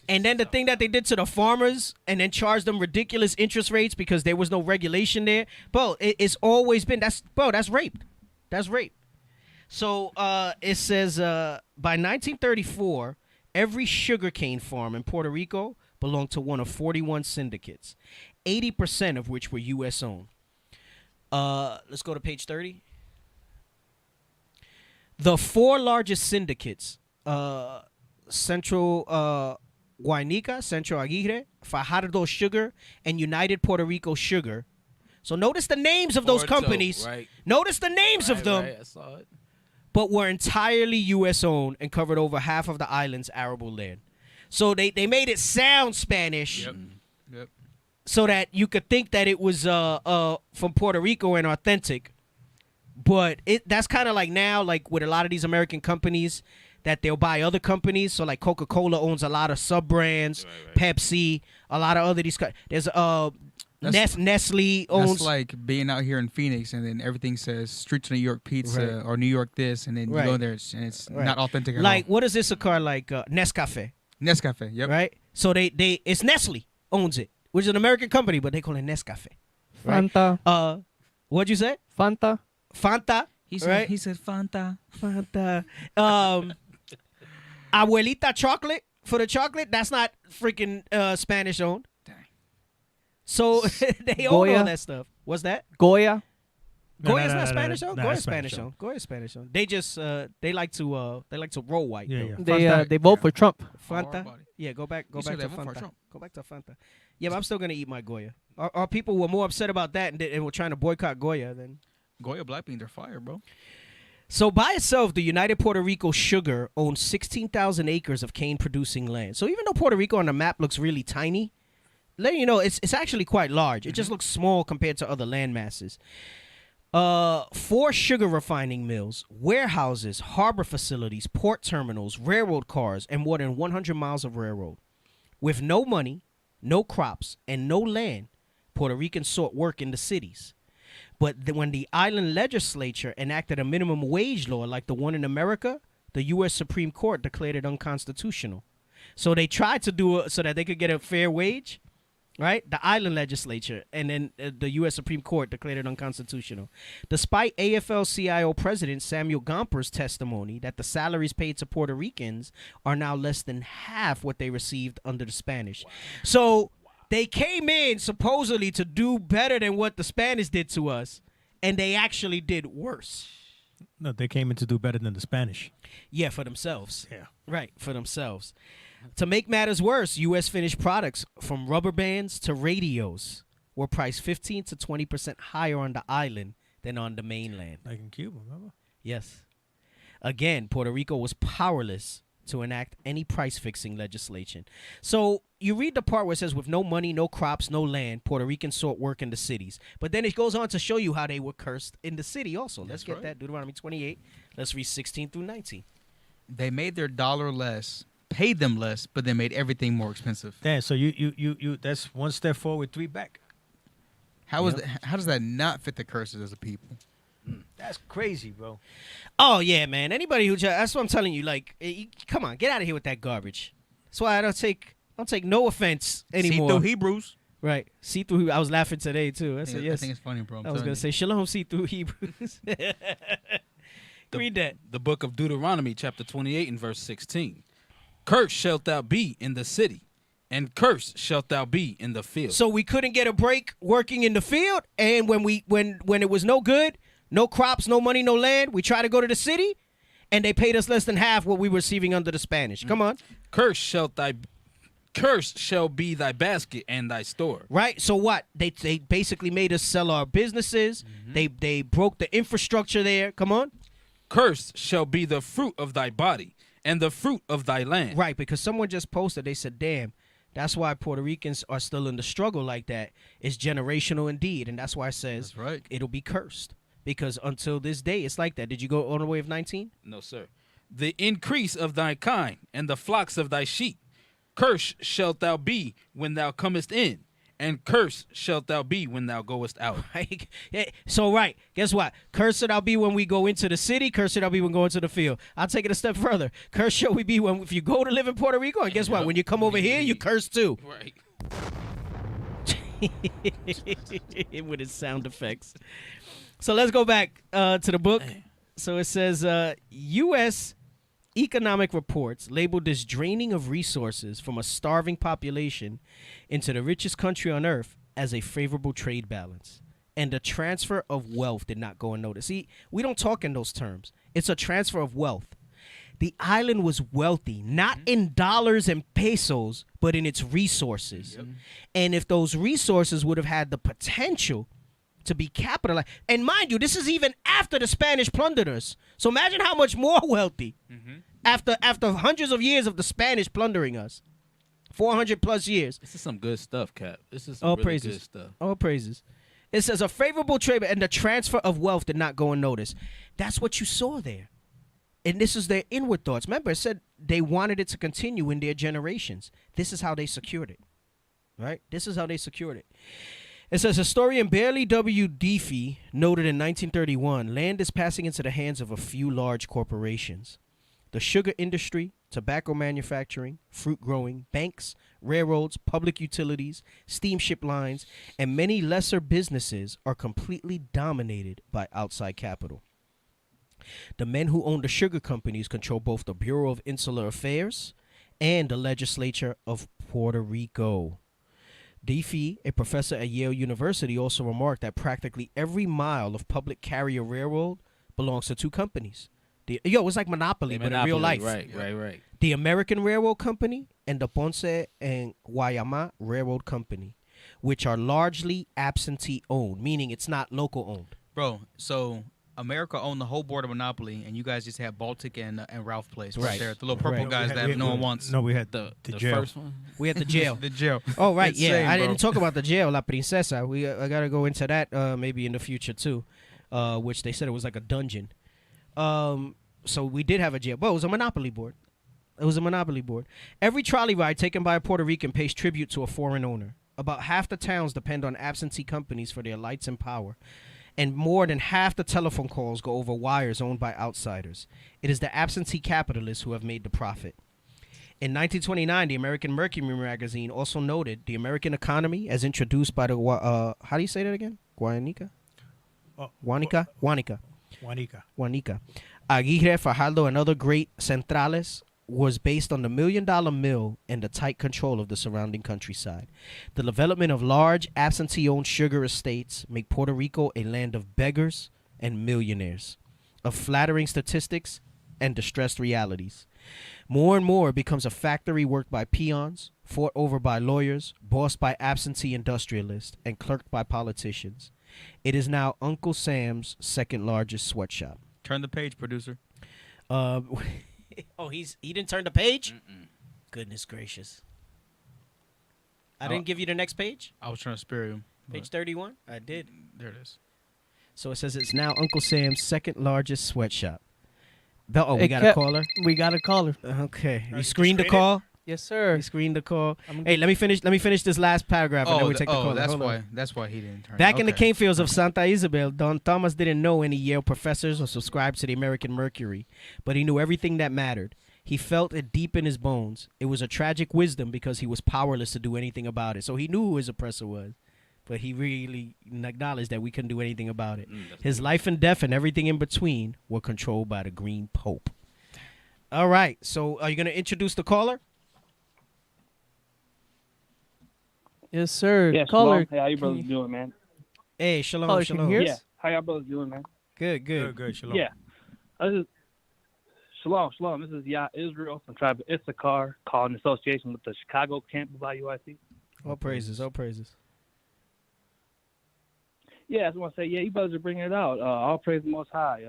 And then the thing that they did to the farmers and then charged them ridiculous interest rates because there was no regulation there. Bro, it's always been, that's rape. That's rape. So it says by 1934, every sugarcane farm in Puerto Rico belonged to one of 41 syndicates, 80% of which were U.S. owned. Let's go to page 30. The four largest syndicates, Central Guanica, Central Aguirre, Fajardo Sugar, and United Puerto Rico Sugar. So notice the names of those Puerto, companies. right. Notice the names of them. Right, I saw it. But were entirely U.S. owned and covered over half of the island's arable land. So they made it sound Spanish. Yep. So that you could think that it was from Puerto Rico and authentic. But that's kind of like now, like with a lot of these American companies, that they'll buy other companies. So like Coca-Cola owns a lot of sub-brands, Pepsi, a lot of other these. There's Nestle owns. That's like being out here in Phoenix and then everything says Streets of New York Pizza or New York this, and then you go there and it's not authentic at all. Like what is Issachar like Nescafe? Nescafe, yep. Right. So it's Nestle owns it, which is an American company, but they call it Nescafe. Right? Fanta. What'd you say? Fanta. He said Fanta. Abuelita chocolate for the chocolate. That's not freaking Spanish owned. Dang. So they own Goya. all that stuff. What's that? Goya. Goya's not Spanish owned. No, Goya's it's Spanish Spanish owned. Goya's Spanish owned. They just they like to roll white. Yeah, though. yeah. They vote for Trump. Fanta. Body. Yeah, go back You said to they vote for Fanta. Trump. Go back to Fanta. Yeah, but I'm still gonna eat my Goya. Our people were more upset about that and were trying to boycott Goya than. Goya black beans are fire, bro. So by itself, the United Puerto Rico Sugar owns 16,000 acres of cane-producing land. So even though Puerto Rico on the map looks really tiny, letting you know it's actually quite large. It just looks small compared to other land masses. 4 sugar refining mills, warehouses, harbor facilities, port terminals, railroad cars, and more than 100 miles of railroad. With no money, no crops, and no land, Puerto Ricans sought work in the cities. But when the island legislature enacted a minimum wage law like the one in America, the U.S. Supreme Court declared it unconstitutional. So they tried to do it so that they could get a fair wage, right? The island legislature, and then the U.S. Supreme Court declared it unconstitutional. Despite AFL-CIO President Samuel Gomper's testimony that the salaries paid to Puerto Ricans are now less than half what they received under the Spanish. Wow. So they came in supposedly to do better than what the Spanish did to us, and they actually did worse. No, they came in to do better than the Spanish. Yeah, for themselves. Yeah. Right, for themselves. To make matters worse, U.S. finished products from rubber bands to radios were priced 15 to 20% higher on the island than on the mainland. Like in Cuba, remember? Yes. Again, Puerto Rico was powerless to enact any price-fixing legislation. So you read the part where it says, with no money, no crops, no land, Puerto Ricans sought work in the cities. But then it goes on to show you how they were cursed in the city also. Let's get that. Deuteronomy 28. Let's read 16 through 19. They made their dollar less, paid them less, but they made everything more expensive. Damn, so you that's one step forward, 3 back. How does that not fit the curses as a people? That's crazy, bro. Oh, yeah, man. Anybody who that's what I'm telling you. Like, come on, get out of here with that garbage. That's why I don't take no offense anymore. See through Hebrews. Right. See through. I was laughing today, too. I said, yes. I think it's funny, bro. I was going to say, shalom, see through Hebrews. Read that. The book of Deuteronomy, chapter 28 and verse 16. Cursed shalt thou be in the city, and cursed shalt thou be in the field. So we couldn't get a break working in the field, and when it was no good, no crops, no money, no land, we tried to go to the city, and they paid us less than half what we were receiving under the Spanish. Come on. Cursed shall be thy basket and thy store. Right? So what? They basically made us sell our businesses. They broke the infrastructure there. Come on. Cursed shall be the fruit of thy body and the fruit of thy land. Right, because someone just posted, they said, damn, that's why Puerto Ricans are still in the struggle like that. It's generational indeed, and that's why it says it'll be cursed. Because until this day, it's like that. Did you go on the way of 19? No, sir. The increase of thy kind and the flocks of thy sheep. Cursed shalt thou be when thou comest in, and cursed shalt thou be when thou goest out. Right? So, right, guess what? Cursed I'll be when we go into the city. Cursed I'll be when we go into the field. I'll take it a step further. Cursed shall we be if you go to live in Puerto Rico. And guess what? When you come over here, you curse too. Right. With its sound effects. So let's go back to the book. So it says, U.S. economic reports labeled this draining of resources from a starving population into the richest country on earth as a favorable trade balance. And the transfer of wealth did not go unnoticed. See, we don't talk in those terms. It's a transfer of wealth. The island was wealthy, not in dollars and pesos, but in its resources. Yep. And if those resources would have had the potential to be capitalized, and mind you, this is even after the Spanish plundered us. So imagine how much more wealthy after hundreds of years of the Spanish plundering us. 400 plus years. This is some good stuff, Cap. This is some really praises. good stuff. All praises. It says a favorable trade, and the transfer of wealth did not go unnoticed. That's what you saw there. And this is their inward thoughts. Remember, it said they wanted it to continue in their generations. This is how they secured it. Right? This is how they secured it. It says historian Barely W. Deafy noted in 1931, land is passing into the hands of a few large corporations. The sugar industry, tobacco manufacturing, fruit growing, banks, railroads, public utilities, steamship lines, and many lesser businesses are completely dominated by outside capital. The men who own the sugar companies control both the Bureau of Insular Affairs and the legislature of Puerto Rico. Deafy, a professor at Yale University, also remarked that practically every mile of public carrier railroad belongs to two companies. It's like Monopoly, but in real life. Right. The American Railroad Company and the Ponce and Guayama Railroad Company, which are largely absentee owned, meaning it's not local owned. Bro, so America owned the whole board of Monopoly, and you guys just had Baltic and Ralph Place Right. there, the little purple Right. guys that no one wants. No, we had The jail. first one. We at the jail. The jail. Oh right, It's yeah. same, I bro. didn't talk about the jail, La Princesa. I gotta go into that maybe in the future too, which they said it was like a dungeon. So we did have a jail, but it was a monopoly board. It was a monopoly board. Every trolley ride taken by a Puerto Rican pays tribute to a foreign owner. About half the towns depend on absentee companies for their lights and power. And more than half the telephone calls go over wires owned by outsiders. It is the absentee capitalists who have made the profit. In 1929, the American Mercury magazine also noted the American economy as introduced by the, how do you say that again? Guanica? Oh, Guanica? Guanica. Juanica. Aguirre, Fajardo, and other great centrales was based on the $1 Million Mill and the tight control of the surrounding countryside. The development of large absentee-owned sugar estates make Puerto Rico a land of beggars and millionaires, of flattering statistics and distressed realities. More and more it becomes a factory worked by peons, fought over by lawyers, bossed by absentee industrialists, and clerked by politicians. It is now Uncle Sam's second largest sweatshop. Turn the page, producer. Oh, he didn't turn the page? Goodness gracious. I didn't give you the next page? I was trying to spare him. Page 31? I did. There it is. So it says it's now Uncle Sam's second largest sweatshop. Oh, we It got a kept- caller? We got a caller. Okay. You you screened the screen it? call? Yes, sir. You screened the call. I'm Hey, let me finish this last paragraph and then Oh, we take the call. that's Hold on. why. That's why he didn't turn. Back in the okay. cane fields of Santa Isabel, Don Thomas didn't know any Yale professors or subscribed to the American Mercury, but he knew everything that mattered. He felt it deep in his bones. It was a tragic wisdom because he was powerless to do anything about it. So he knew who his oppressor was, but he really acknowledged that we couldn't do anything about it. His life and death and everything in between were controlled by the Green Pope. All right, so are you going to introduce the caller? Yes, sir. Yeah, Caller. Shalom. Hey, how you can brothers doing, man? Hey, shalom, Caller, can you shalom. hear us? Yeah, how y'all brothers doing, man? Good, good. Good. Shalom. Yeah. This is Shalom. This is Yah Israel from Tribe of Issachar, called in association with the Chicago camp of IUIC. All praises, all praises. Yeah, I just want to say, yeah, you brothers are bringing it out. All praise the Most High.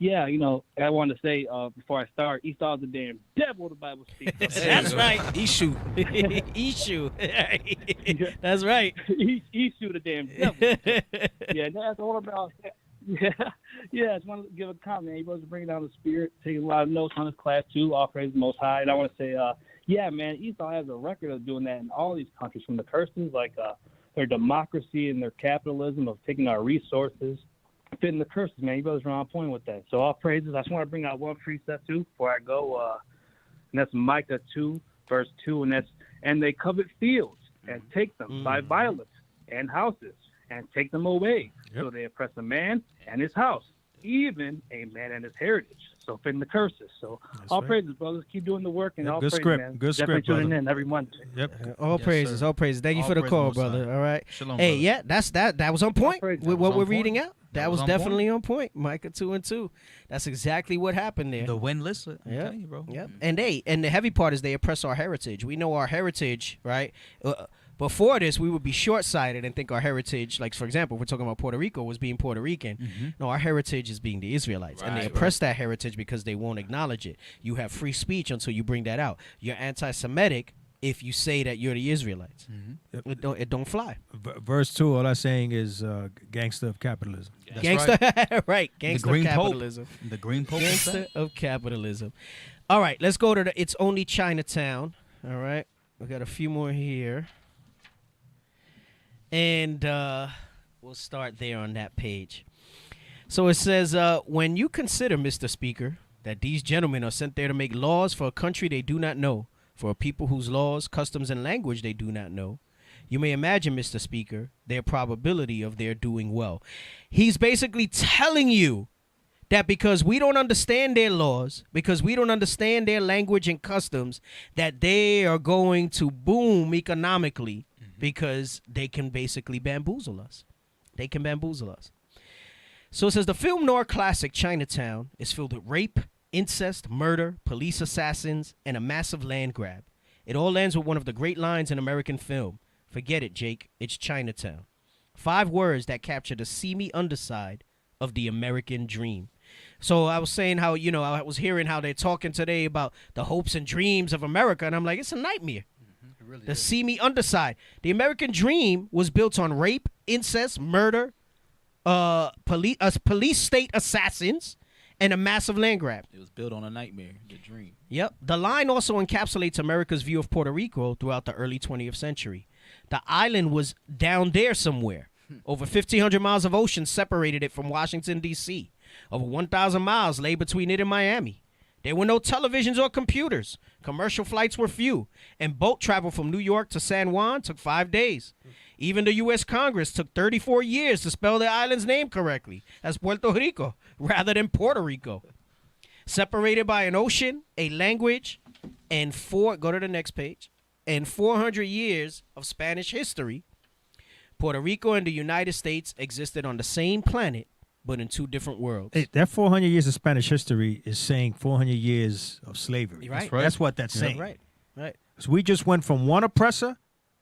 Yeah, you know, I wanted to say before I start, Esau's the damn devil, the Bible speaks. That's right. Issue. Issue. That's right. He shoot the damn devil. Yeah, that's all about. Yeah. I just want to give a comment. You brothers are bringing down the spirit, taking a lot of notes on this class too. All praise the Most High. And I want to say, yeah, man, Esau has a record of doing that in all these countries, from the curses like their democracy and their capitalism of taking our resources. Fitting the curses, man. You brothers are on point with that. So all praises. I just want to bring out one precept too before I go. And that's Micah 2, verse 2, and they covet fields and take them by violence and houses and take them away. Yep. So they oppress a man and his house, even a man and his heritage. So fitting the curses. So That's all right. praises, brothers. Keep doing the work and Yep, all good praises, script. man. Good Definitely script, tuning brother. in every Monday. Yep. All Yes, praises, sir. all praises. Thank you All for the praise call, Most High. brother. All right. Shalom, Hey, brother. yeah, that was on point praises. with That what was we're on reading point. out. That That was was on definitely on point. Micah 2 and 2. That's exactly what happened there. The win list. I'm Yeah. telling you, bro. Yep. And the heavy part is they oppress our heritage. We know our heritage, right? Before this, we would be short-sighted and think our heritage, like for example, if we're talking about Puerto Rico, was being Puerto Rican. No, our heritage is being the Israelites, and they Right, oppress that heritage because they won't acknowledge it. You have free speech until you bring that out. You're anti-Semitic if you say that you're the Israelites. It don't fly. Verse 2, all I'm saying is gangster of capitalism. That's Gangster, right? Gangster Green of Pope. capitalism. The Green Pope. is Gangster that? of capitalism. All right, let's go to the It's Only Chinatown. All right, we got a few more here. And we'll start there on that page. So it says, when you consider, Mr. Speaker, that these gentlemen are sent there to make laws for a country they do not know, for a people whose laws, customs, and language they do not know, you may imagine, Mr. Speaker, their probability of their doing well. He's basically telling you that because we don't understand their laws, because we don't understand their language and customs, that they are going to boom economically because they can basically bamboozle us. They can bamboozle us. So it says the film noir classic Chinatown is filled with rape, incest, murder, police assassins, and a massive land grab. It all ends with one of the great lines in American film. Forget it, Jake. It's Chinatown. 5 words that capture the seamy underside of the American dream. So I was saying how, I was hearing how they're talking today about the hopes and dreams of America, and I'm like, it's a nightmare. The see me underside. The American dream was built on rape, incest, murder, police state assassins, and a massive land grab. It was built on a nightmare, the dream. Yep. The line also encapsulates America's view of Puerto Rico throughout the early 20th century. The island was down there somewhere. Over 1,500 miles of ocean separated it from Washington, D.C. Over 1,000 miles lay between it and Miami. There were no televisions or computers. Commercial flights were few. And boat travel from New York to San Juan took 5 days. Even the U.S. Congress took 34 years to spell the island's name correctly as Puerto Rico rather than Puerto Rico. Separated by an ocean, a language, and go to the next page, and 400 years of Spanish history, Puerto Rico and the United States existed on the same planet, but in two different worlds. Hey, that 400 years of Spanish history is saying 400 years of slavery. Right. That's what that's saying. Right. So we just went from one oppressor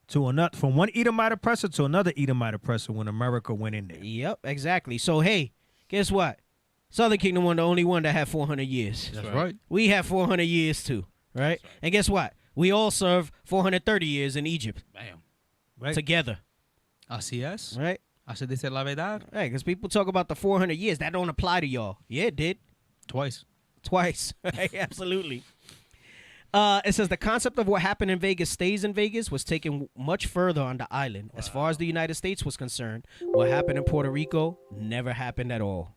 to another, from one Edomite oppressor to another Edomite oppressor when America went in there. Yep, exactly. So, hey, guess what? Southern Kingdom was the only one that had 400 years. That's right. We have 400 years too, right? And guess what? We all served 430 years in Egypt. Bam. Right. Together, Así es. right? Así dice la verdad. Right, because people talk about the 400 years. That don't apply to y'all. Yeah, it did. Twice. Twice. Right? Absolutely. It says the concept of what happened in Vegas stays in Vegas was taken much further on the island. As far as the United States was concerned, what happened in Puerto Rico never happened at all.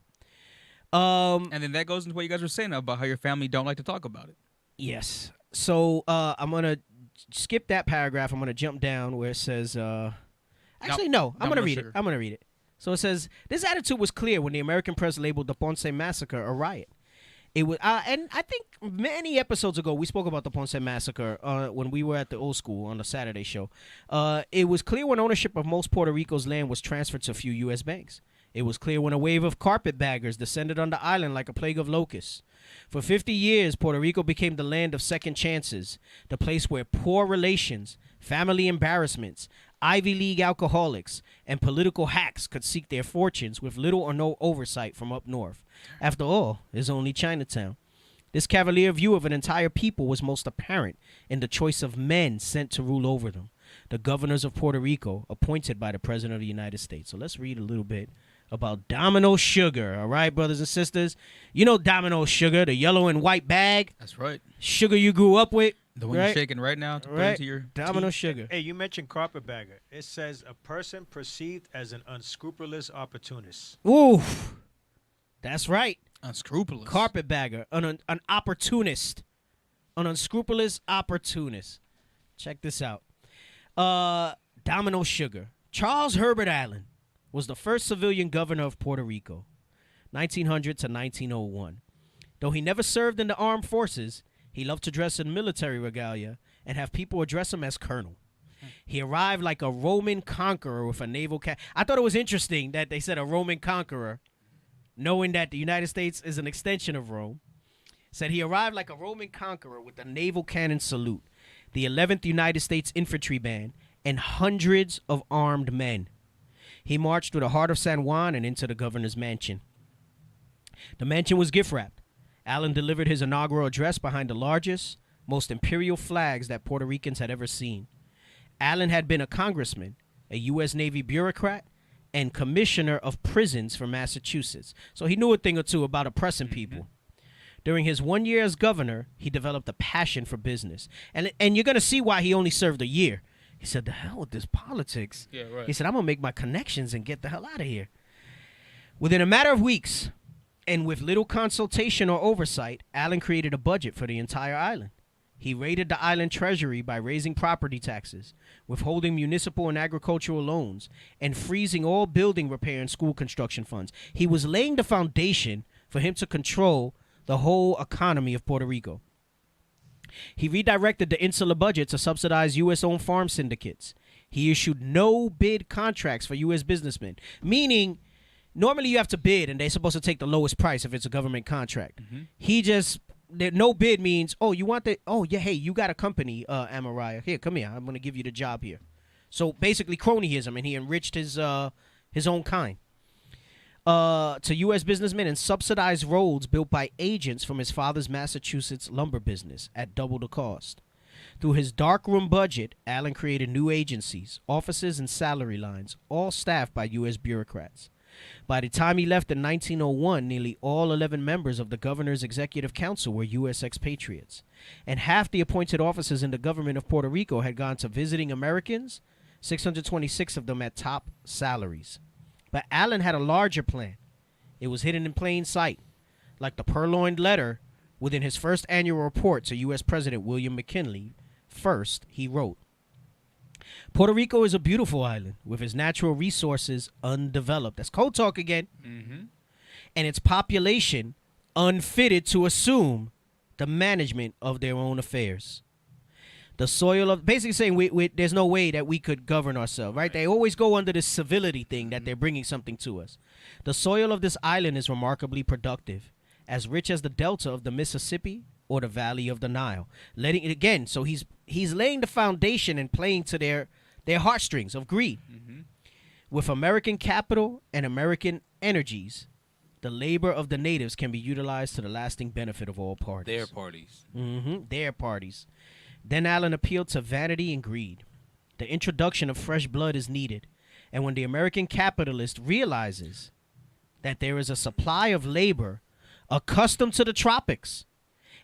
And then that goes into what you guys were saying about how your family don't like to talk about it. Yes. So I'm going to skip that paragraph. I'm going to jump down where it says, actually, no, I'm going to read it. I'm going to read it. So it says, this attitude was clear when the American press labeled the Ponce Massacre a riot. It was, and I think many episodes ago we spoke about the Ponce Massacre when we were at the old school on the Saturday show. It was clear when ownership of most Puerto Rico's land was transferred to a few U.S. banks. It was clear when a wave of carpetbaggers descended on the island like a plague of locusts. For 50 years, Puerto Rico became the land of second chances, the place where poor relations, family embarrassments, Ivy League alcoholics, and political hacks could seek their fortunes with little or no oversight from up north. After all, it's only Chinatown. This cavalier view of an entire people was most apparent in the choice of men sent to rule over them, the governors of Puerto Rico, appointed by the President of the United States. So let's read a little bit about Domino Sugar, all right, brothers and sisters? You know Domino Sugar, the yellow and white bag. That's right. Sugar you grew up with. The one right? you're shaking right now to put Right. into your Domino tea. Sugar. Hey, you mentioned carpetbagger. It says a person perceived as an unscrupulous opportunist. Ooh, that's right. Unscrupulous. Carpetbagger, an opportunist, an unscrupulous opportunist. Check this out. Domino Sugar. Charles Herbert Allen was the first civilian governor of Puerto Rico, 1900 to 1901. Though he never served in the armed forces, he loved to dress in military regalia and have people address him as colonel. He arrived like a Roman conqueror with a naval I thought it was interesting that they said a Roman conqueror, knowing that the United States is an extension of Rome. Said he arrived like a Roman conqueror with a naval cannon salute, the 11th United States Infantry Band, and hundreds of armed men. He marched through the heart of San Juan and into the governor's mansion. The mansion was gift-wrapped. Allen delivered his inaugural address behind the largest, most imperial flags that Puerto Ricans had ever seen. Allen had been a congressman, a U.S. Navy bureaucrat, and commissioner of prisons for Massachusetts. So he knew a thing or two about oppressing people. During his 1 year as governor, he developed a passion for business. And you're going to see why he only served a year. He said, the hell with this politics. Yeah, right. He said, I'm going to make my connections and get the hell out of here. Within a matter of weeks, and with little consultation or oversight, Allen created a budget for the entire island. He raided the island treasury by raising property taxes, withholding municipal and agricultural loans, and freezing all building repair and school construction funds. He was laying the foundation for him to control the whole economy of Puerto Rico. He redirected the insular budget to subsidize U.S.-owned farm syndicates. He issued no-bid contracts for U.S. businessmen, meaning normally you have to bid, and they're supposed to take the lowest price if it's a government contract. He just, no bid means, oh, you want the, oh, yeah, hey, you got a company, Amariah. Here, come here. I'm going to give you the job here. So basically cronyism, and he enriched his own kind. to U.S. businessmen and subsidized roads built by agents from his father's Massachusetts lumber business at double the cost. Through his darkroom budget, Allen created new agencies, offices, and salary lines, all staffed by U.S. bureaucrats. By the time he left in 1901, nearly all 11 members of the governor's executive council were U.S. expatriates, and half the appointed officers in the government of Puerto Rico had gone to visiting Americans, 626 of them at top salaries. But Allen had a larger plan. It was hidden in plain sight, like the purloined letter within his first annual report to U.S. President William McKinley. First, he wrote, Puerto Rico is a beautiful island with its natural resources undeveloped. That's code talk again. And its population unfitted to assume the management of their own affairs. The soil of, basically saying there's no way that we could govern ourselves, right? They always go under this civility thing that they're bringing something to us. The soil of this island is remarkably productive, as rich as the delta of the Mississippi or the valley of the Nile. Letting it again, so he's laying the foundation and playing to their heartstrings of greed. With American capital and American energies, the labor of the natives can be utilized to the lasting benefit of all parties. Their parties. Their parties. Then Allen appealed to vanity and greed. The introduction of fresh blood is needed. And when the American capitalist realizes that there is a supply of labor accustomed to the tropics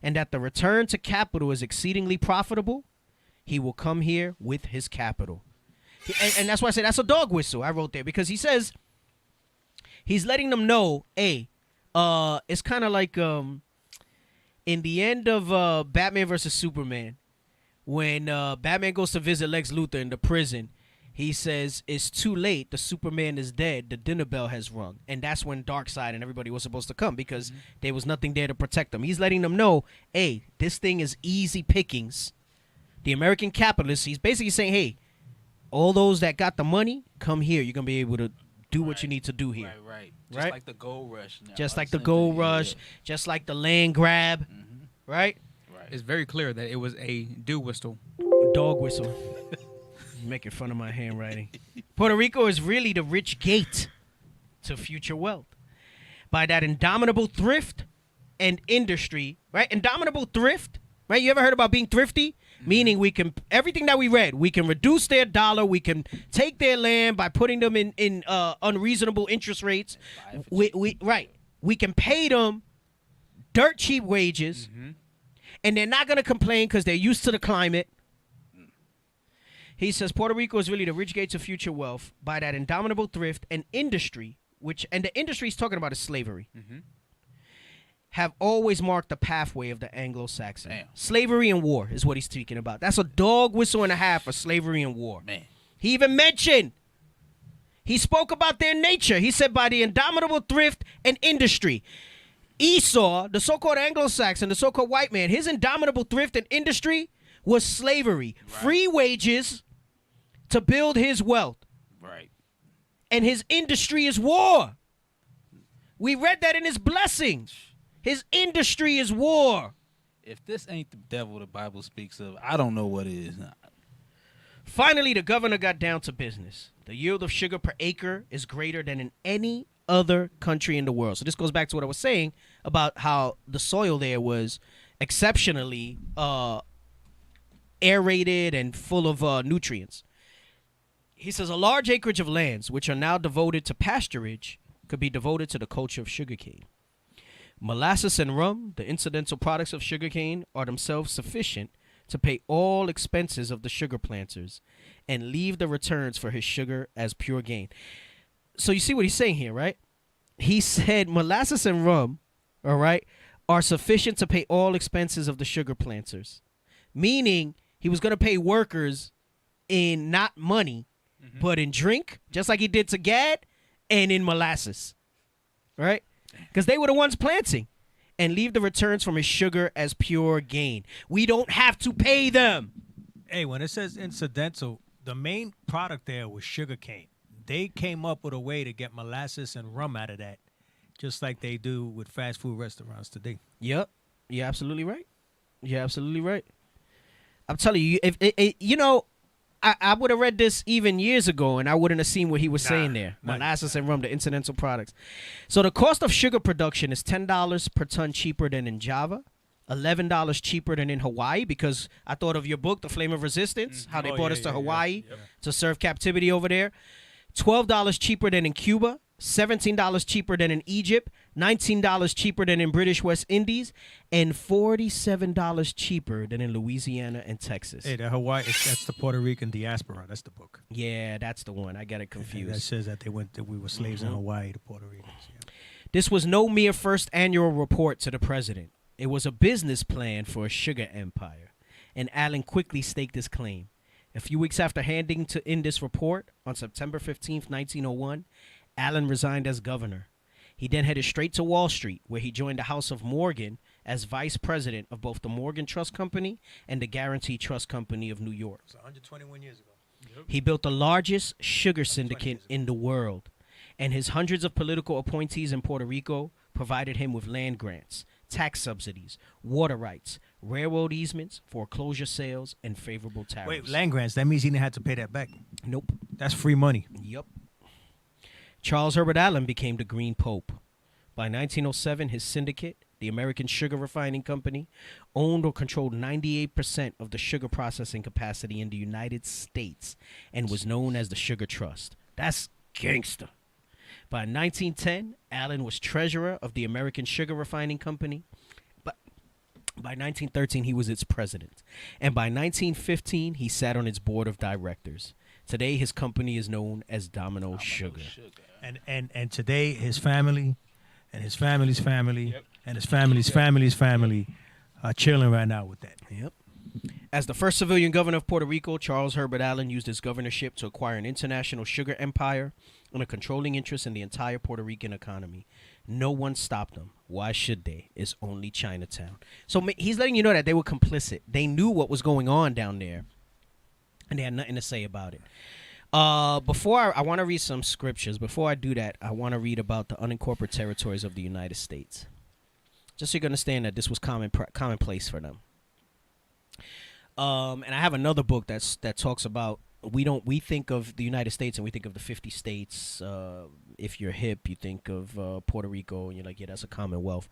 and that the return to capital is exceedingly profitable, he will come here with his capital. And that's why I say that's a dog whistle I wrote there, because he says he's letting them know, hey, it's kind of like in the end of Batman versus Superman, when Batman goes to visit Lex Luthor in the prison, he says, it's too late, the Superman is dead, the dinner bell has rung. And that's when Darkseid and everybody was supposed to come, because there was nothing there to protect them. He's letting them know, hey, this thing is easy pickings. The American capitalist, he's basically saying, hey, all those that got the money, come here. You're going to be able to do what you need to do here. Right. Just like the gold rush. Now. Just like the gold rush, just like the land grab, right? It's very clear that it was a dew whistle. Dog whistle. You're making fun of my handwriting. Puerto Rico is really the rich gate to future wealth. By that indomitable thrift and industry, right? Indomitable thrift, right? You ever heard about being thrifty? Meaning we can, everything that we read, we can reduce their dollar, we can take their land by putting them in unreasonable interest rates. We can pay them dirt cheap wages, and they're not going to complain because they're used to the climate. He says Puerto Rico is really the rich gates of future wealth by that indomitable thrift and industry, and the industry he's talking about is slavery, have always marked the pathway of the Anglo-Saxon. Damn. Slavery and war is what he's speaking about. That's a dog whistle and a half for slavery and war. Man. He even mentioned, he spoke about their nature. He said by the indomitable thrift and industry. Esau, the so-called Anglo-Saxon, the so-called white man, his indomitable thrift and industry was slavery. Right. Free wages to build his wealth. Right. And his industry is war. We read that in his blessings. His industry is war. If this ain't the devil the Bible speaks of, I don't know what is. Finally, the governor got down to business. The yield of sugar per acre is greater than in any other country in the world. So this goes back to what I was saying about how the soil there was exceptionally aerated and full of nutrients. He says a large acreage of lands, which are now devoted to pasturage, could be devoted to the culture of sugarcane. Molasses and rum, the incidental products of sugarcane, are themselves sufficient to pay all expenses of the sugar planters and leave the returns for his sugar as pure gain. So you see what he's saying here, right? He said molasses and rum, all right, are sufficient to pay all expenses of the sugar planters, meaning he was going to pay workers in not money, but in drink, just like he did to Gad, and in molasses, right? Because they were the ones planting, and leave the returns from his sugar as pure gain. We don't have to pay them. Hey, when it says incidental, the main product there was sugarcane. They came up with a way to get molasses and rum out of that, just like they do with fast food restaurants today. Yep. You're absolutely right. You're absolutely right. I'm telling you, if I would have read this even years ago, and I wouldn't have seen what he was saying there. nah. Molasses and rum, the incidental products. So the cost of sugar production is $10 per ton cheaper than in Java, $11 cheaper than in Hawaii, because I thought of your book, The Flame of Resistance, how they brought us to Hawaii to serve captivity over there. $12 cheaper than in Cuba, $17 cheaper than in Egypt, $19 cheaper than in British West Indies, and $47 cheaper than in Louisiana and Texas. Hey, the Hawaii, that's the Puerto Rican diaspora. That's the book. Yeah, that's the one. I got it That confused. says that we were slaves in Hawaii, the Puerto Ricans. Yeah. This was no mere first annual report to the president. It was a business plan for a sugar empire, and Allen quickly staked his claim. A few weeks after handing in this report, on September 15th, 1901, Allen resigned as governor. He then headed straight to Wall Street, where he joined the House of Morgan as vice president of both the Morgan Trust Company and the Guarantee Trust Company of New York. It was 121 years ago. He built the largest sugar syndicate in the world, and his hundreds of political appointees in Puerto Rico provided him with land grants, tax subsidies, water rights, railroad easements, foreclosure sales, and favorable tariffs. Wait, land grants, that means he didn't have to pay that back. Nope. That's free money. Yep. Charles Herbert Allen became the Green Pope. By 1907, his syndicate, the American Sugar Refining Company, owned or controlled 98% of the sugar processing capacity in the United States and was known as the Sugar Trust. That's gangster. By 1910, Allen was treasurer of the American Sugar Refining Company. But by 1913, he was its president. And by 1915, he sat on its board of directors. Today, his company is known as Domino Sugar. And today, his family and his family's family and his family's family are chilling right now with that. Yep. As the first civilian governor of Puerto Rico, Charles Herbert Allen used his governorship to acquire an international sugar empire and a controlling interest in the entire Puerto Rican economy. No one stopped him. Why should they? It's only Chinatown. So he's letting you know that they were complicit. They knew what was going on down there, and they had nothing to say about it. Before I want to read some scriptures. Before I do that, I want to read about the unincorporated territories of the United States. Just so you can understand that this was commonplace for them. And I have another book that talks about we think of the United States and we think of the 50 states. If you're hip, you think of Puerto Rico and you're like, yeah, that's a commonwealth.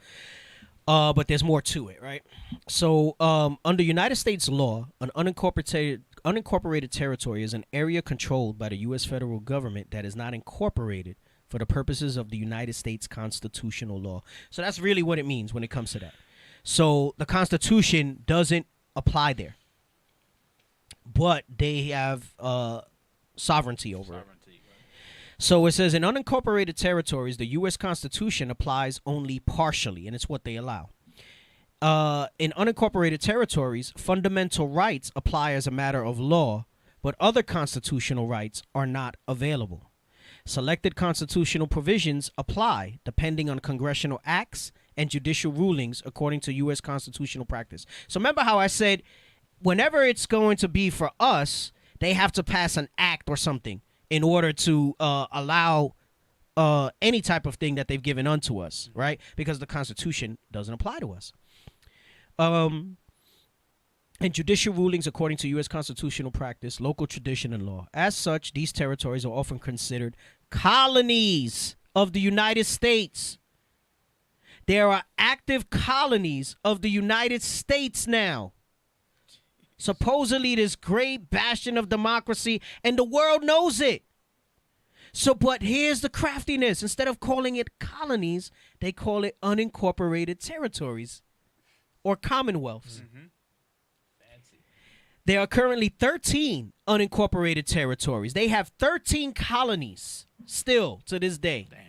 But there's more to it, right? So under United States law, an unincorporated territory is an area controlled by the U.S. federal government that is not incorporated for the purposes of the United States constitutional law. So that's really what it means when it comes to that. So the Constitution doesn't apply there, but they have sovereignty over it. So it says in unincorporated territories, the U.S. Constitution applies only partially, and it's what they allow. In unincorporated territories, fundamental rights apply as a matter of law, but other constitutional rights are not available. Selected constitutional provisions apply depending on congressional acts and judicial rulings according to U.S. constitutional practice. So remember how I said whenever it's going to be for us, they have to pass an act or something in order to allow any type of thing that they've given unto us, right? Because the Constitution doesn't apply to us. And judicial rulings according to U.S. constitutional practice, local tradition, and law. As such, these territories are often considered colonies of the United States. There are active colonies of the United States now. Supposedly this great bastion of democracy, and the world knows it. So, but here's the craftiness. Instead of calling it colonies, they call it unincorporated territories or commonwealths. Mm-hmm. There are currently 13 unincorporated territories. They have 13 colonies still to this day. Damn.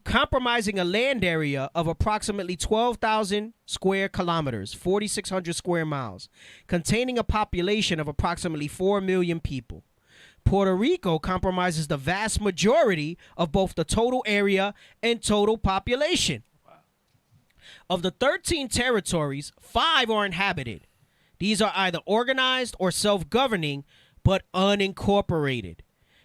Compromising a land area of approximately 12,000 square kilometers, 4,600 square miles, containing a population of approximately 4 million people. Puerto Rico compromises the vast majority of both the total area and total population. Wow. Of the 13 territories, 5 are inhabited. These are either organized or self-governing, but unincorporated.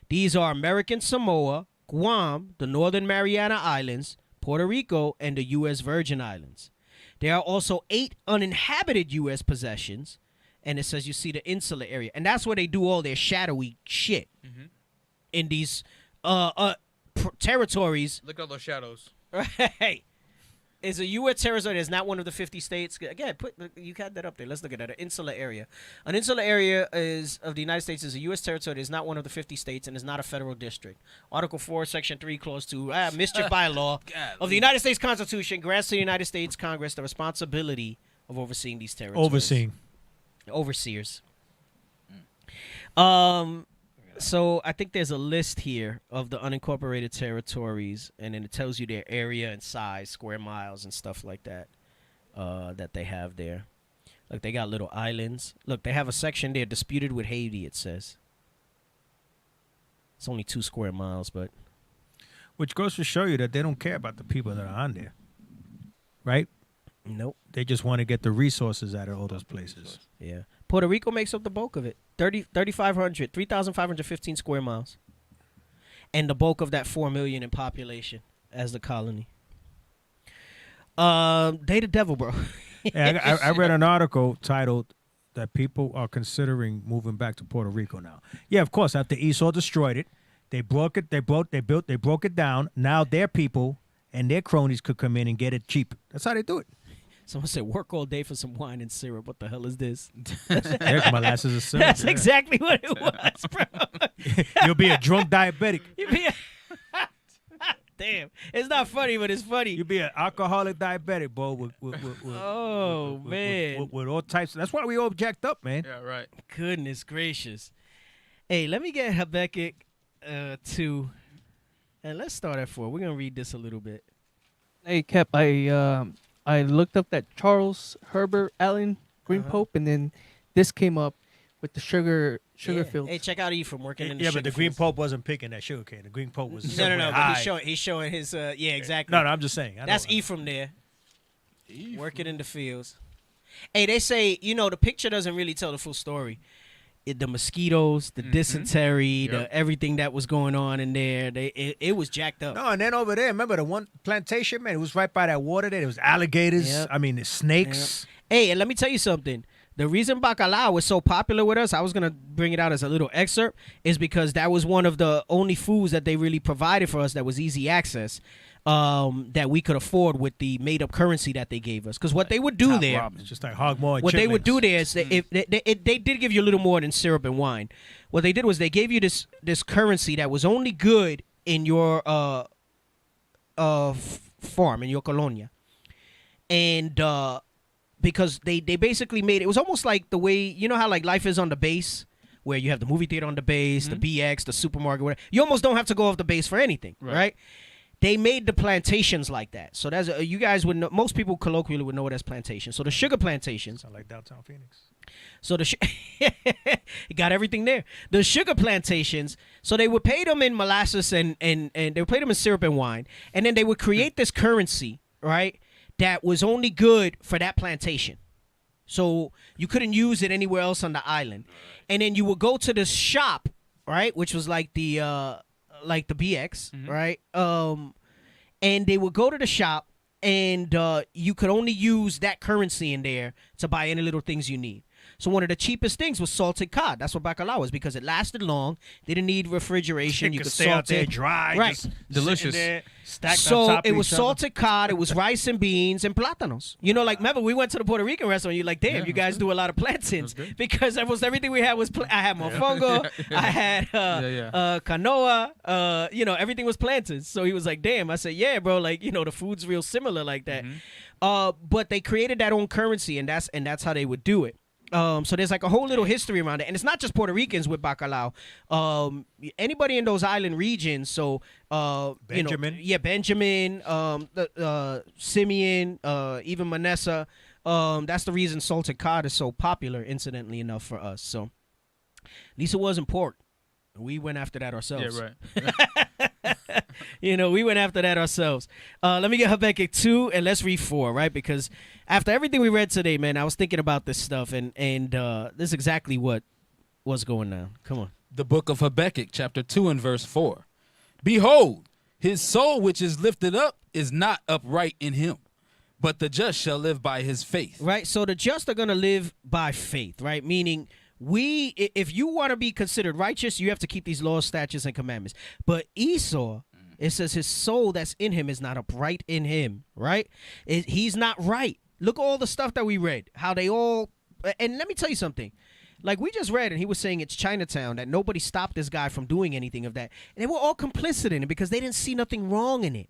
These are American Samoa, Guam, the Northern Mariana Islands, Puerto Rico, and the U.S. Virgin Islands. There are also 8 uninhabited U.S. possessions, and it says you see the insular area, and that's where they do all their shadowy shit in these territories. Look at all those shadows. Right. Is a U.S. territory that's not one of the 50 states. Again, you had that up there. Let's look at that. An insular area. An insular area of the United States is a U.S. territory that is not one of the 50 states and is not a federal district. Article 4, Section 3, Clause 2, mischief by law of the United States Constitution grants to the United States Congress the responsibility of overseeing these territories. Overseeing. Overseers. So I think there's a list here of the unincorporated territories, and then it tells you their area and size, square miles and stuff like that, that they have there. Look, they got little islands. Look, they have a section there disputed with Haiti, it says. It's only 2 square miles, but... Which goes to show you that they don't care about the people that are on there. Right? Nope. They just want to get the resources out of all those places. Yeah. Puerto Rico makes up the bulk of it. 3,515 square miles. And the bulk of that 4 million in population as the colony. They the devil, bro. Yeah, I read an article titled that people are considering moving back to Puerto Rico now. Yeah, of course, after Esau destroyed it, they broke it down. Now their people and their cronies could come in and get it cheap. That's how they do it. Someone said, work all day for some wine and syrup. What the hell is this? There's molasses and syrup. That's exactly what it was, bro. You'll be a drunk diabetic. Damn. It's not funny, but it's funny. You'll be an alcoholic diabetic, boy. With man. With all types. That's why we all jacked up, man. Yeah, right. Goodness gracious. Hey, let me get Habakkuk 2. And let's start at 4. We're going to read this a little bit. Hey, Cap, I looked up that Charles Herbert Allen Green Pope, and then this came up with the sugar fields. Hey, check out Ephraim working in the Yeah, sugar but the Green fields. Pope wasn't picking that sugar cane. The Green Pope was No. But high. he's showing his. Yeah, exactly. No, I'm just saying. That's Ephraim there, working in the fields. Hey, they say the picture doesn't really tell the full story. The mosquitoes, the dysentery, the everything that was going on in there, it was jacked up. No, and then over there, remember the one plantation, man? It was right by that water there. There was alligators. Yep. I mean, the snakes. Yep. Hey, and let me tell you something. The reason bacalao was so popular with us, I was going to bring it out as a little excerpt, is because that was one of the only foods that they really provided for us that was easy access, that we could afford with the made-up currency that they gave us. Because what they would do there... It's just like hog maw and What they would do chitlins. there is they did give you a little more than syrup and wine. What they did was they gave you this currency that was only good in your farm, in your colonia. And... because they basically made it was almost like the way how like life is on the base, where you have the movie theater on the base, the BX, the supermarket, whatever. You almost don't have to go off the base for anything, right? They made the plantations like that. So that's you guys would know, most people colloquially would know what as plantations. So the sugar plantations. Sound like downtown Phoenix. So you got everything there. The sugar plantations. So they would pay them in molasses and they would pay them in syrup and wine, and then they would create this currency, right? That was only good for that plantation. So you couldn't use it anywhere else on the island. And then you would go to the shop, right? Which was like the BX, right? And they would go to the shop, and you could only use that currency in there to buy any little things you need. So one of the cheapest things was salted cod. That's what bacalao was, because it lasted long. They didn't need refrigeration. You could stay salt out there it. dry. Right. Just Delicious. there, stacked on So top it of was each other. salted cod, it was rice and beans and plátanos. Like, remember, we went to the Puerto Rican restaurant, you're like, damn, you guys do a lot of plantains. Because almost everything we had was, I had mofongo, I had canoa, everything was plantains. So he was like, damn. I said, yeah, bro, like, the food's real similar like that. But they created that own currency, and that's how they would do it. So there's like a whole little history around it, and it's not just Puerto Ricans with bacalao. Anybody in those island regions. So Benjamin, Benjamin, Simeon, even Manessa. That's the reason salted cod is so popular, incidentally enough, for us. So at least it wasn't pork. We went after that ourselves. Yeah, right. We went after that ourselves. Let me get Habakkuk 2, and let's read 4, right? Because after everything we read today, man, I was thinking about this stuff, and this is exactly what's going on. Come on. The book of Habakkuk, chapter 2 and verse 4. Behold, his soul which is lifted up is not upright in him, but the just shall live by his faith. Right? So the just are going to live by faith, right? Meaning if you want to be considered righteous, you have to keep these laws, statutes, and commandments. But Esau, it says his soul that's in him is not upright in him, right? He's not right. Look at all the stuff that we read, how they all, and let me tell you something. Like we just read, and he was saying it's Chinatown, that nobody stopped this guy from doing anything of that. And they were all complicit in it because they didn't see nothing wrong in it.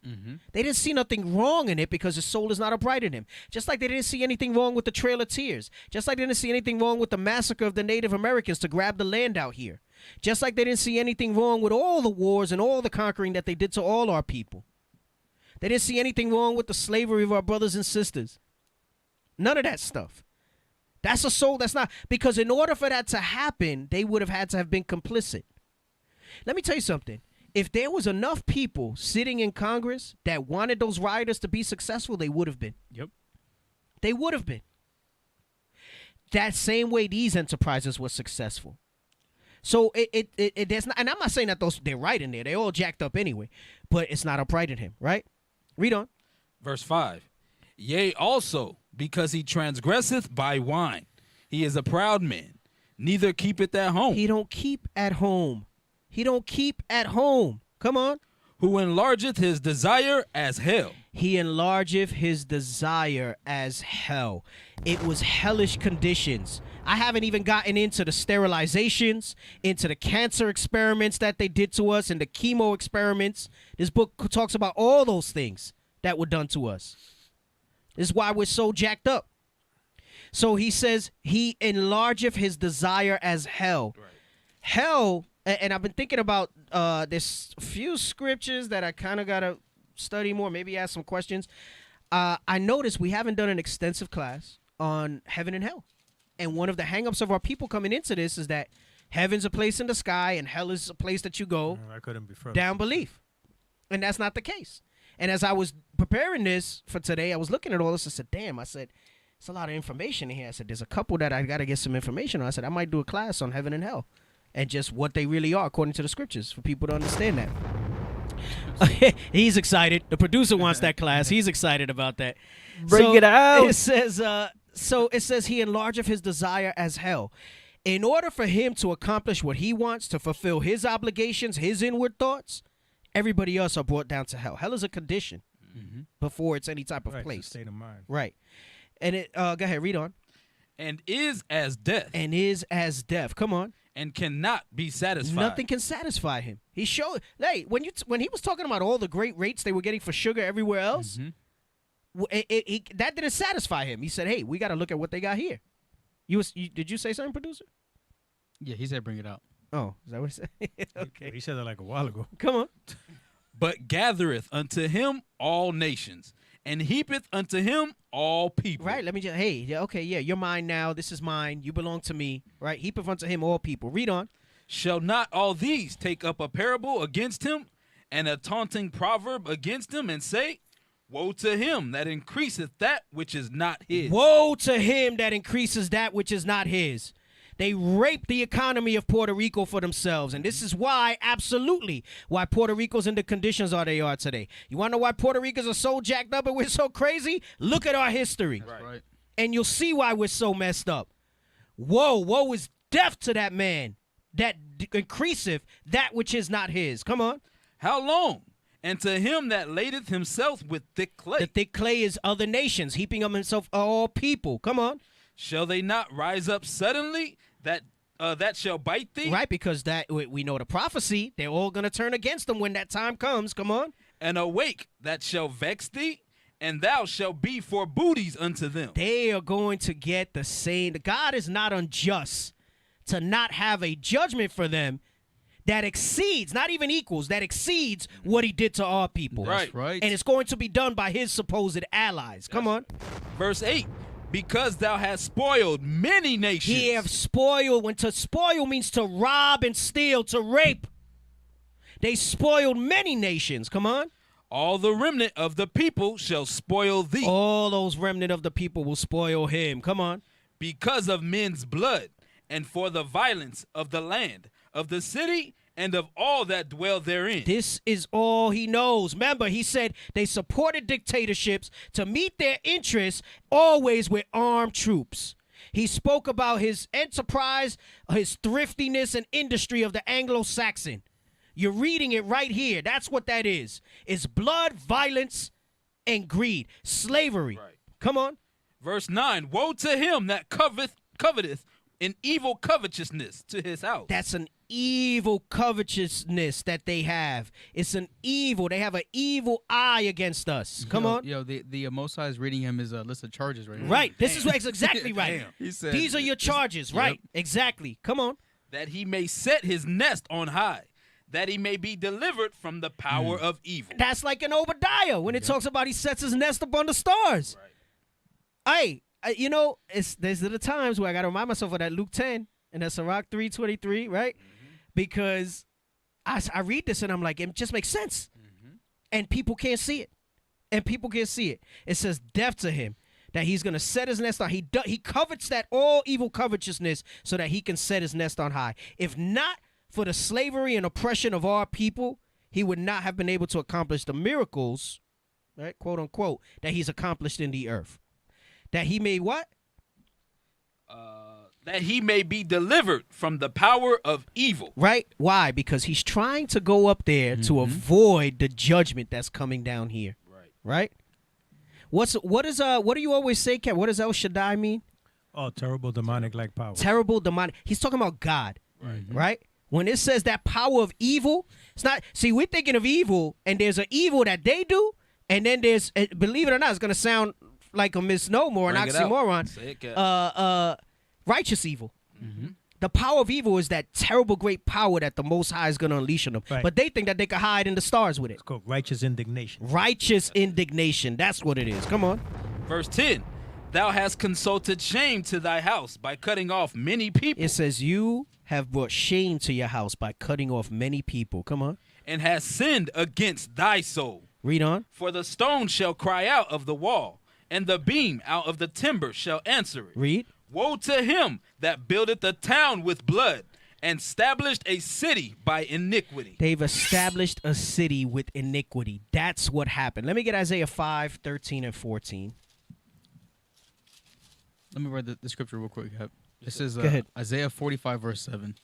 They didn't see nothing wrong in it because his soul is not upright in him. Just like they didn't see anything wrong with the Trail of Tears. Just like they didn't see anything wrong with the massacre of the Native Americans to grab the land out here. Just like they didn't see anything wrong with all the wars and all the conquering that they did to all our people. They didn't see anything wrong with the slavery of our brothers and sisters. None of that stuff. That's a soul that's not, because in order for that to happen, they would have had to have been complicit. Let me tell you something. If there was enough people sitting in Congress that wanted those rioters to be successful, they would have been. Yep. They would have been. That same way these enterprises were successful. So there's not, and I'm not saying that they're right in there. They're all jacked up anyway, but it's not upright in him, right? Read on. Verse 5. Yea, also, because he transgresseth by wine. He is a proud man, neither keepeth at home. He don't keep at home. He don't keep at home. Come on. Who enlargeth his desire as hell. He enlargeth his desire as hell. It was hellish conditions. I haven't even gotten into the sterilizations, into the cancer experiments that they did to us, and the chemo experiments. This book talks about all those things that were done to us. This is why we're so jacked up. So he says, he enlargeth his desire as hell. Right. Hell, and I've been thinking about this few scriptures that I kind of got to study more, maybe ask some questions. I noticed we haven't done an extensive class on heaven and hell. And one of the hangups of our people coming into this is that heaven's a place in the sky and hell is a place that you go I couldn't be further. down belief. And that's not the case. And as I was preparing this for today, I was looking at all this. I said, damn, I said, it's a lot of information in here. I said, there's a couple that I got to get some information on. I said, I might do a class on heaven and hell and just what they really are according to the scriptures for people to understand that. He's excited. The producer wants that class. He's excited about that. Bring it out. It says, it says he enlargeth his desire as hell. In order for him to accomplish what he wants, to fulfill his obligations, his inward thoughts, everybody else are brought down to hell. Hell is a condition before it's any type of place. It's a state of mind. Right. And it go ahead, read on. And is as death. And is as death. Come on. And cannot be satisfied. Nothing can satisfy him. He showed, hey, when he was talking about all the great rates they were getting for sugar everywhere else, that didn't satisfy him. He said, hey, we got to look at what they got here. Did you say something, producer? Yeah, he said bring it out. Oh, is that what he said? Okay. He said that like a while ago. Come on. But gathereth unto him all nations, and heapeth unto him all people. Right, let me just, hey, yeah, okay, yeah, you're mine now. This is mine. You belong to me. Right, heapeth unto him all people. Read on. Shall not all these take up a parable against him, and a taunting proverb against him, and say, Woe to him that increaseth that which is not his. Woe to him that increases that which is not his. They raped the economy of Puerto Rico for themselves. And this is why, absolutely, why Puerto Rico's in the conditions they are today. You want to know why Puerto Ricans are so jacked up and we're so crazy? Look at our history. Right. And you'll see why we're so messed up. Woe is death to that man that increaseth that which is not his. Come on. How long? And to him that ladeth himself with thick clay. The thick clay is other nations, heaping up himself all people. Come on. Shall they not rise up suddenly that shall bite thee? Right, because that we know the prophecy. They're all going to turn against them when that time comes. Come on. And awake that shall vex thee, and thou shalt be for booties unto them. They are going to get the same. God is not unjust to not have a judgment for them that exceeds, not even equals, that exceeds what he did to our people. Right. Right. And it's going to be done by his supposed allies. Come on. Verse 8. Because thou hast spoiled many nations. He have spoiled. When to spoil means to rob and steal, to rape. They spoiled many nations. Come on. All the remnant of the people shall spoil thee. All those remnant of the people will spoil him. Come on. Because of men's blood, and for the violence of the land, of the city, and of all that dwell therein. This is all he knows. Remember, he said they supported dictatorships to meet their interests always with armed troops. He spoke about his enterprise, his thriftiness and industry of the Anglo-Saxon. You're reading it right here. That's what that is. It's blood, violence, and greed. Slavery. Right. Come on. Verse 9, woe to him that coveteth an evil covetousness to his house. That's an evil covetousness that they have. It's an evil. They have an evil eye against us. Come on. Yo, the Most High is reading him his list of charges right now. Right. This is what's exactly right. Damn. He said, These are your charges. Yep. Right. Exactly. Come on. That he may set his nest on high, that he may be delivered from the power of evil. That's like in Obadiah when it talks about he sets his nest upon the stars. Hey, you know, there's the times where I got to remind myself of that Luke 10 and that Sirach 3:23, right? Because I read this and I'm like, it just makes sense. And people can't see it. It says death to him, that he's going to set his nest on. He covets that all evil covetousness so that he can set his nest on high. If not for the slavery and oppression of our people, he would not have been able to accomplish the miracles, right, quote unquote, that he's accomplished in the earth. That he may what? That he may be delivered from the power of evil. Right? Why? Because he's trying to go up there to avoid the judgment that's coming down here. Right? What do you always say, Kat? What does El Shaddai mean? Oh, terrible demonic-like power. Terrible demonic. He's talking about God. Right? When it says that power of evil, it's not. See, we're thinking of evil, and there's an evil that they do, and then there's, believe it or not, it's gonna sound like a misnomer or an Bring it out. oxymoron. Say it, Kat. Righteous evil. The power of evil is that terrible great power that the Most High is going to unleash on them. Right. But they think that they can hide in the stars with it. It's called righteous indignation. Righteous indignation. That's what it is. Come on. Verse 10, thou hast consulted shame to thy house by cutting off many people. It says you have brought shame to your house by cutting off many people. Come on. And hast sinned against thy soul. Read on. For the stone shall cry out of the wall, and the beam out of the timber shall answer it. Read. Woe to him that buildeth a town with blood, and established a city by iniquity. They've established a city with iniquity. That's what happened. Let me get Isaiah 5, 13, and 14. Let me read the scripture real quick. This is Go ahead. Isaiah 45, verse 7.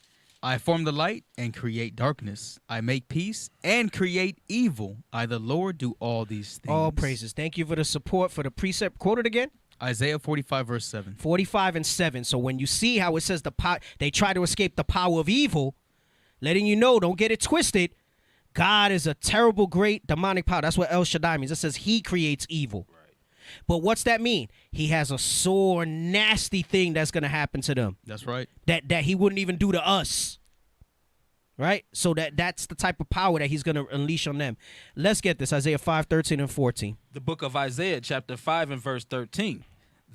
I form the light and create darkness. I make peace and create evil. I, the Lord, do all these things. All praises. Thank you for the support for the precept. Quote it again. Isaiah 45, verse 7. 45 and 7. So when you see how it says they try to escape the power of evil, letting you know, don't get it twisted. God is a terrible, great demonic power. That's what El Shaddai means. It says he creates evil. Right. But what's that mean? He has a sore, nasty thing that's going to happen to them. That's right. That he wouldn't even do to us. Right? So that's the type of power that he's going to unleash on them. Let's get this. Isaiah 5, 13, and 14. The book of Isaiah, chapter 5 and verse 13.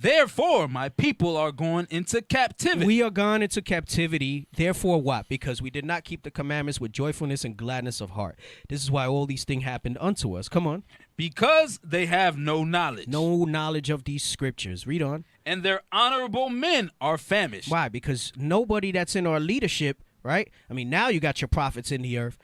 Therefore, my people are going into captivity. We are gone into captivity. Therefore, what? Because we did not keep the commandments with joyfulness and gladness of heart. This is why all these things happened unto us. Come on. Because they have no knowledge. No knowledge of these scriptures. Read on. And their honorable men are famished. Why? Because nobody that's in our leadership, right? I mean, now you got your prophets in the earth.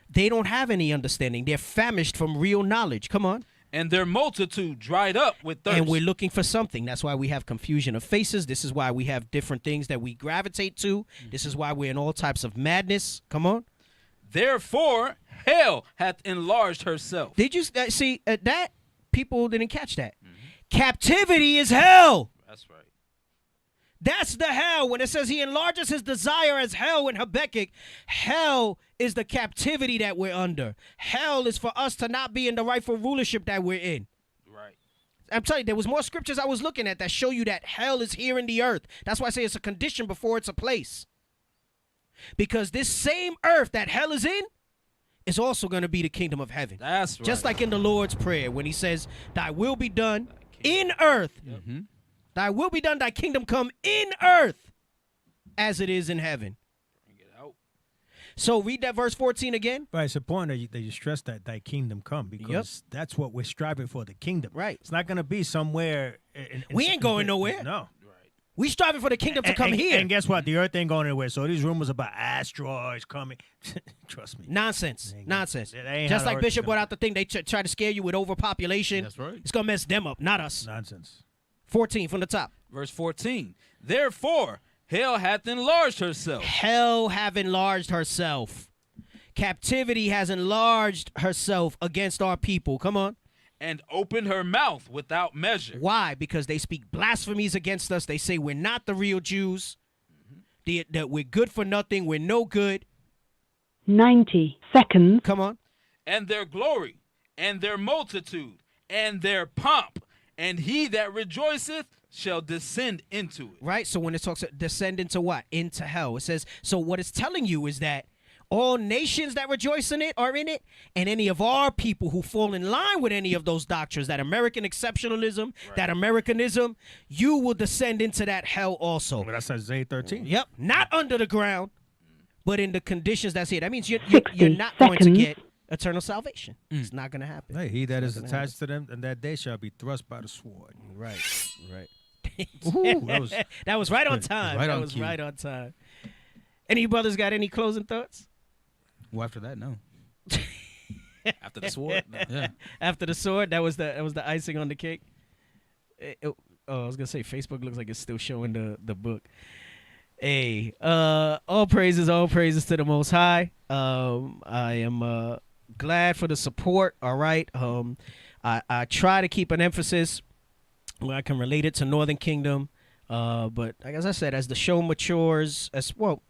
They don't have any understanding. They're famished from real knowledge. Come on. And their multitude dried up with thirst. And we're looking for something. That's why we have confusion of faces. This is why we have different things that we gravitate to. This is why we're in all types of madness. Come on. Therefore, hell hath enlarged herself. Did you see that? People didn't catch that. Captivity is hell. That's right. That's the hell. When it says he enlarges his desire as hell in Habakkuk, hell is the captivity that we're under. Hell is for us to not be in the rightful rulership that we're in. Right. I'm telling you, there was more scriptures I was looking at that show you that hell is here in the earth. That's why I say it's a condition before it's a place. Because this same earth that hell is in is also going to be the kingdom of heaven. That's right. Just like in the Lord's Prayer when he says, thy will be done in earth. Thy will be done, thy kingdom come in earth as it is in heaven. Bring it out. So read that verse 14 again. Right, it's important that you stress that thy kingdom come because that's what we're striving for, the kingdom. Right. It's not going to be somewhere. We ain't going nowhere. No. Right. We striving for the kingdom to come here. And guess what? The earth ain't going anywhere. So these rumors about asteroids coming, trust me. Nonsense. Nonsense. That ain't Just how the like earth Bishop is brought gonna out the thing, they try to scare you with overpopulation. That's right. It's going to mess them up, not us. Nonsense. 14 from the top. Verse 14. Therefore, hell hath enlarged herself. Hell have enlarged herself. Captivity has enlarged herself against our people. Come on. And opened her mouth without measure. Why? Because they speak blasphemies against us. They say we're not the real Jews. That we're good for nothing. We're no good. 90 seconds. Come on. And their glory, and their multitude, and their pomp, and he that rejoiceth shall descend into it. Right? So when it talks descend into what? Into hell. It says, so what it's telling you is that all nations that rejoice in it are in it, and any of our people who fall in line with any of those doctrines, that American exceptionalism, that Americanism, you will descend into that hell also. Well, that's Isaiah 13. Yep. Not under the ground, but in the conditions that's here. That means you're 60 not going to seconds. get eternal salvation. It's not going to happen. Hey, he that is gonna attached to them, and that day shall be thrust by the sword. Right. Right. Ooh, that was right on time. Right that on was cue. right on time. Any brothers got any closing thoughts? Well, after that, no. After the sword. No. Yeah. After the sword, that was the icing on the cake. I was gonna say Facebook looks like it's still showing the book. Hey, all praises to the Most High. I am glad for the support. All right. I try to keep an emphasis where I can relate it to Northern Kingdom. But like as I said, as the show matures,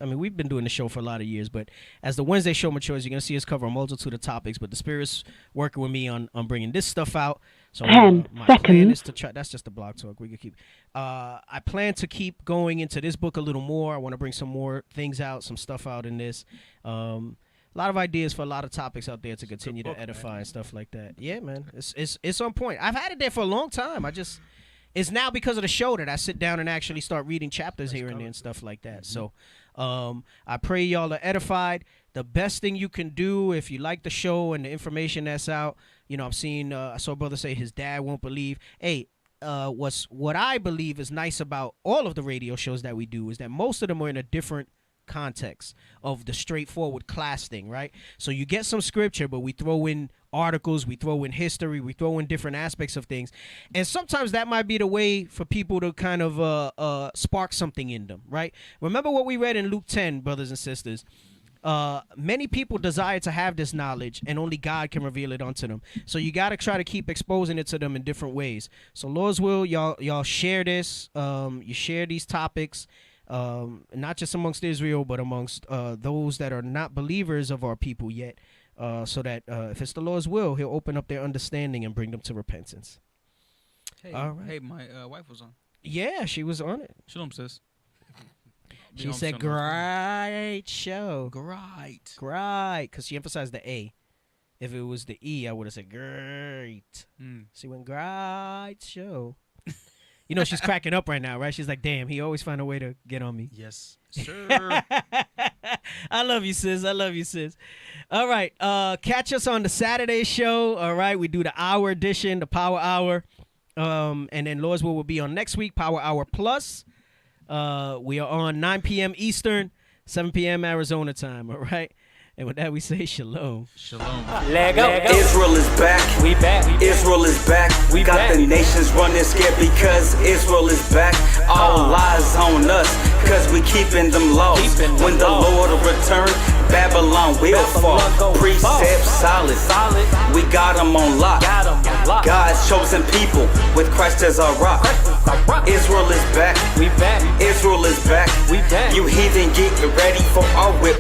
we've been doing the show for a lot of years, but as the Wednesday show matures, you're going to see us cover a multitude of topics, but the Spirit's working with me on bringing this stuff out. So 10 my plan seconds. is to try, that's just a blog talk. We can keep, I plan to keep going into this book a little more. I want to bring some more things out, some stuff out in this. A lot of ideas for a lot of topics out there to continue to edify and stuff like that. Yeah, man, it's on point. I've had it there for a long time. It's now because of the show that I sit down and actually start reading chapters here and there and stuff like that. So I pray y'all are edified. The best thing you can do if you like the show and the information that's out, I'm seeing, I saw a brother say his dad won't believe. Hey, what I believe is nice about all of the radio shows that we do is that most of them are in a different context of the straightforward class thing, right? So you get some scripture, but we throw in articles, we throw in history, we throw in different aspects of things, and sometimes that might be the way for people to kind of spark something in them, right? Remember what we read in Luke 10, brothers and sisters. Many people desire to have this knowledge, and only God can reveal it unto them. So you got to try to keep exposing it to them in different ways. So Lord's will, y'all share this. You share these topics. Not just amongst Israel, but amongst those that are not believers of our people yet, so that if it's the Lord's will, he'll open up their understanding and bring them to repentance. Hey, All right. hey, my wife was on. Yeah, she was on it. Shalom, sis. She said, great show. Great. Great, because she emphasized the A. If it was the E, I would have said great. She went, great show. She's cracking up right now, right? She's like, damn, he always find a way to get on me. Yes, sir. I love you, sis. I love you, sis. All right. Catch us on the Saturday show. All right. We do the hour edition, the Power Hour. And then Lord's Will be on next week, Power Hour Plus. We are on 9 p.m. Eastern, 7 p.m. Arizona time. All right. And with that, we say shalom. Shalom. Lego. Israel is back. We back. Israel is back. We got back. the nations running scared because Israel is back. All eyes on us, cause we keeping them laws. Keeping them When the laws. Lord return, Babylon will Babylon fall. go Precept fall. solid. Solid. We got them on lock. Got 'em on lock. God's chosen people with Christ as our rock. Israel is back. We back. Israel is back. We back. You heathen, get ready for our whip.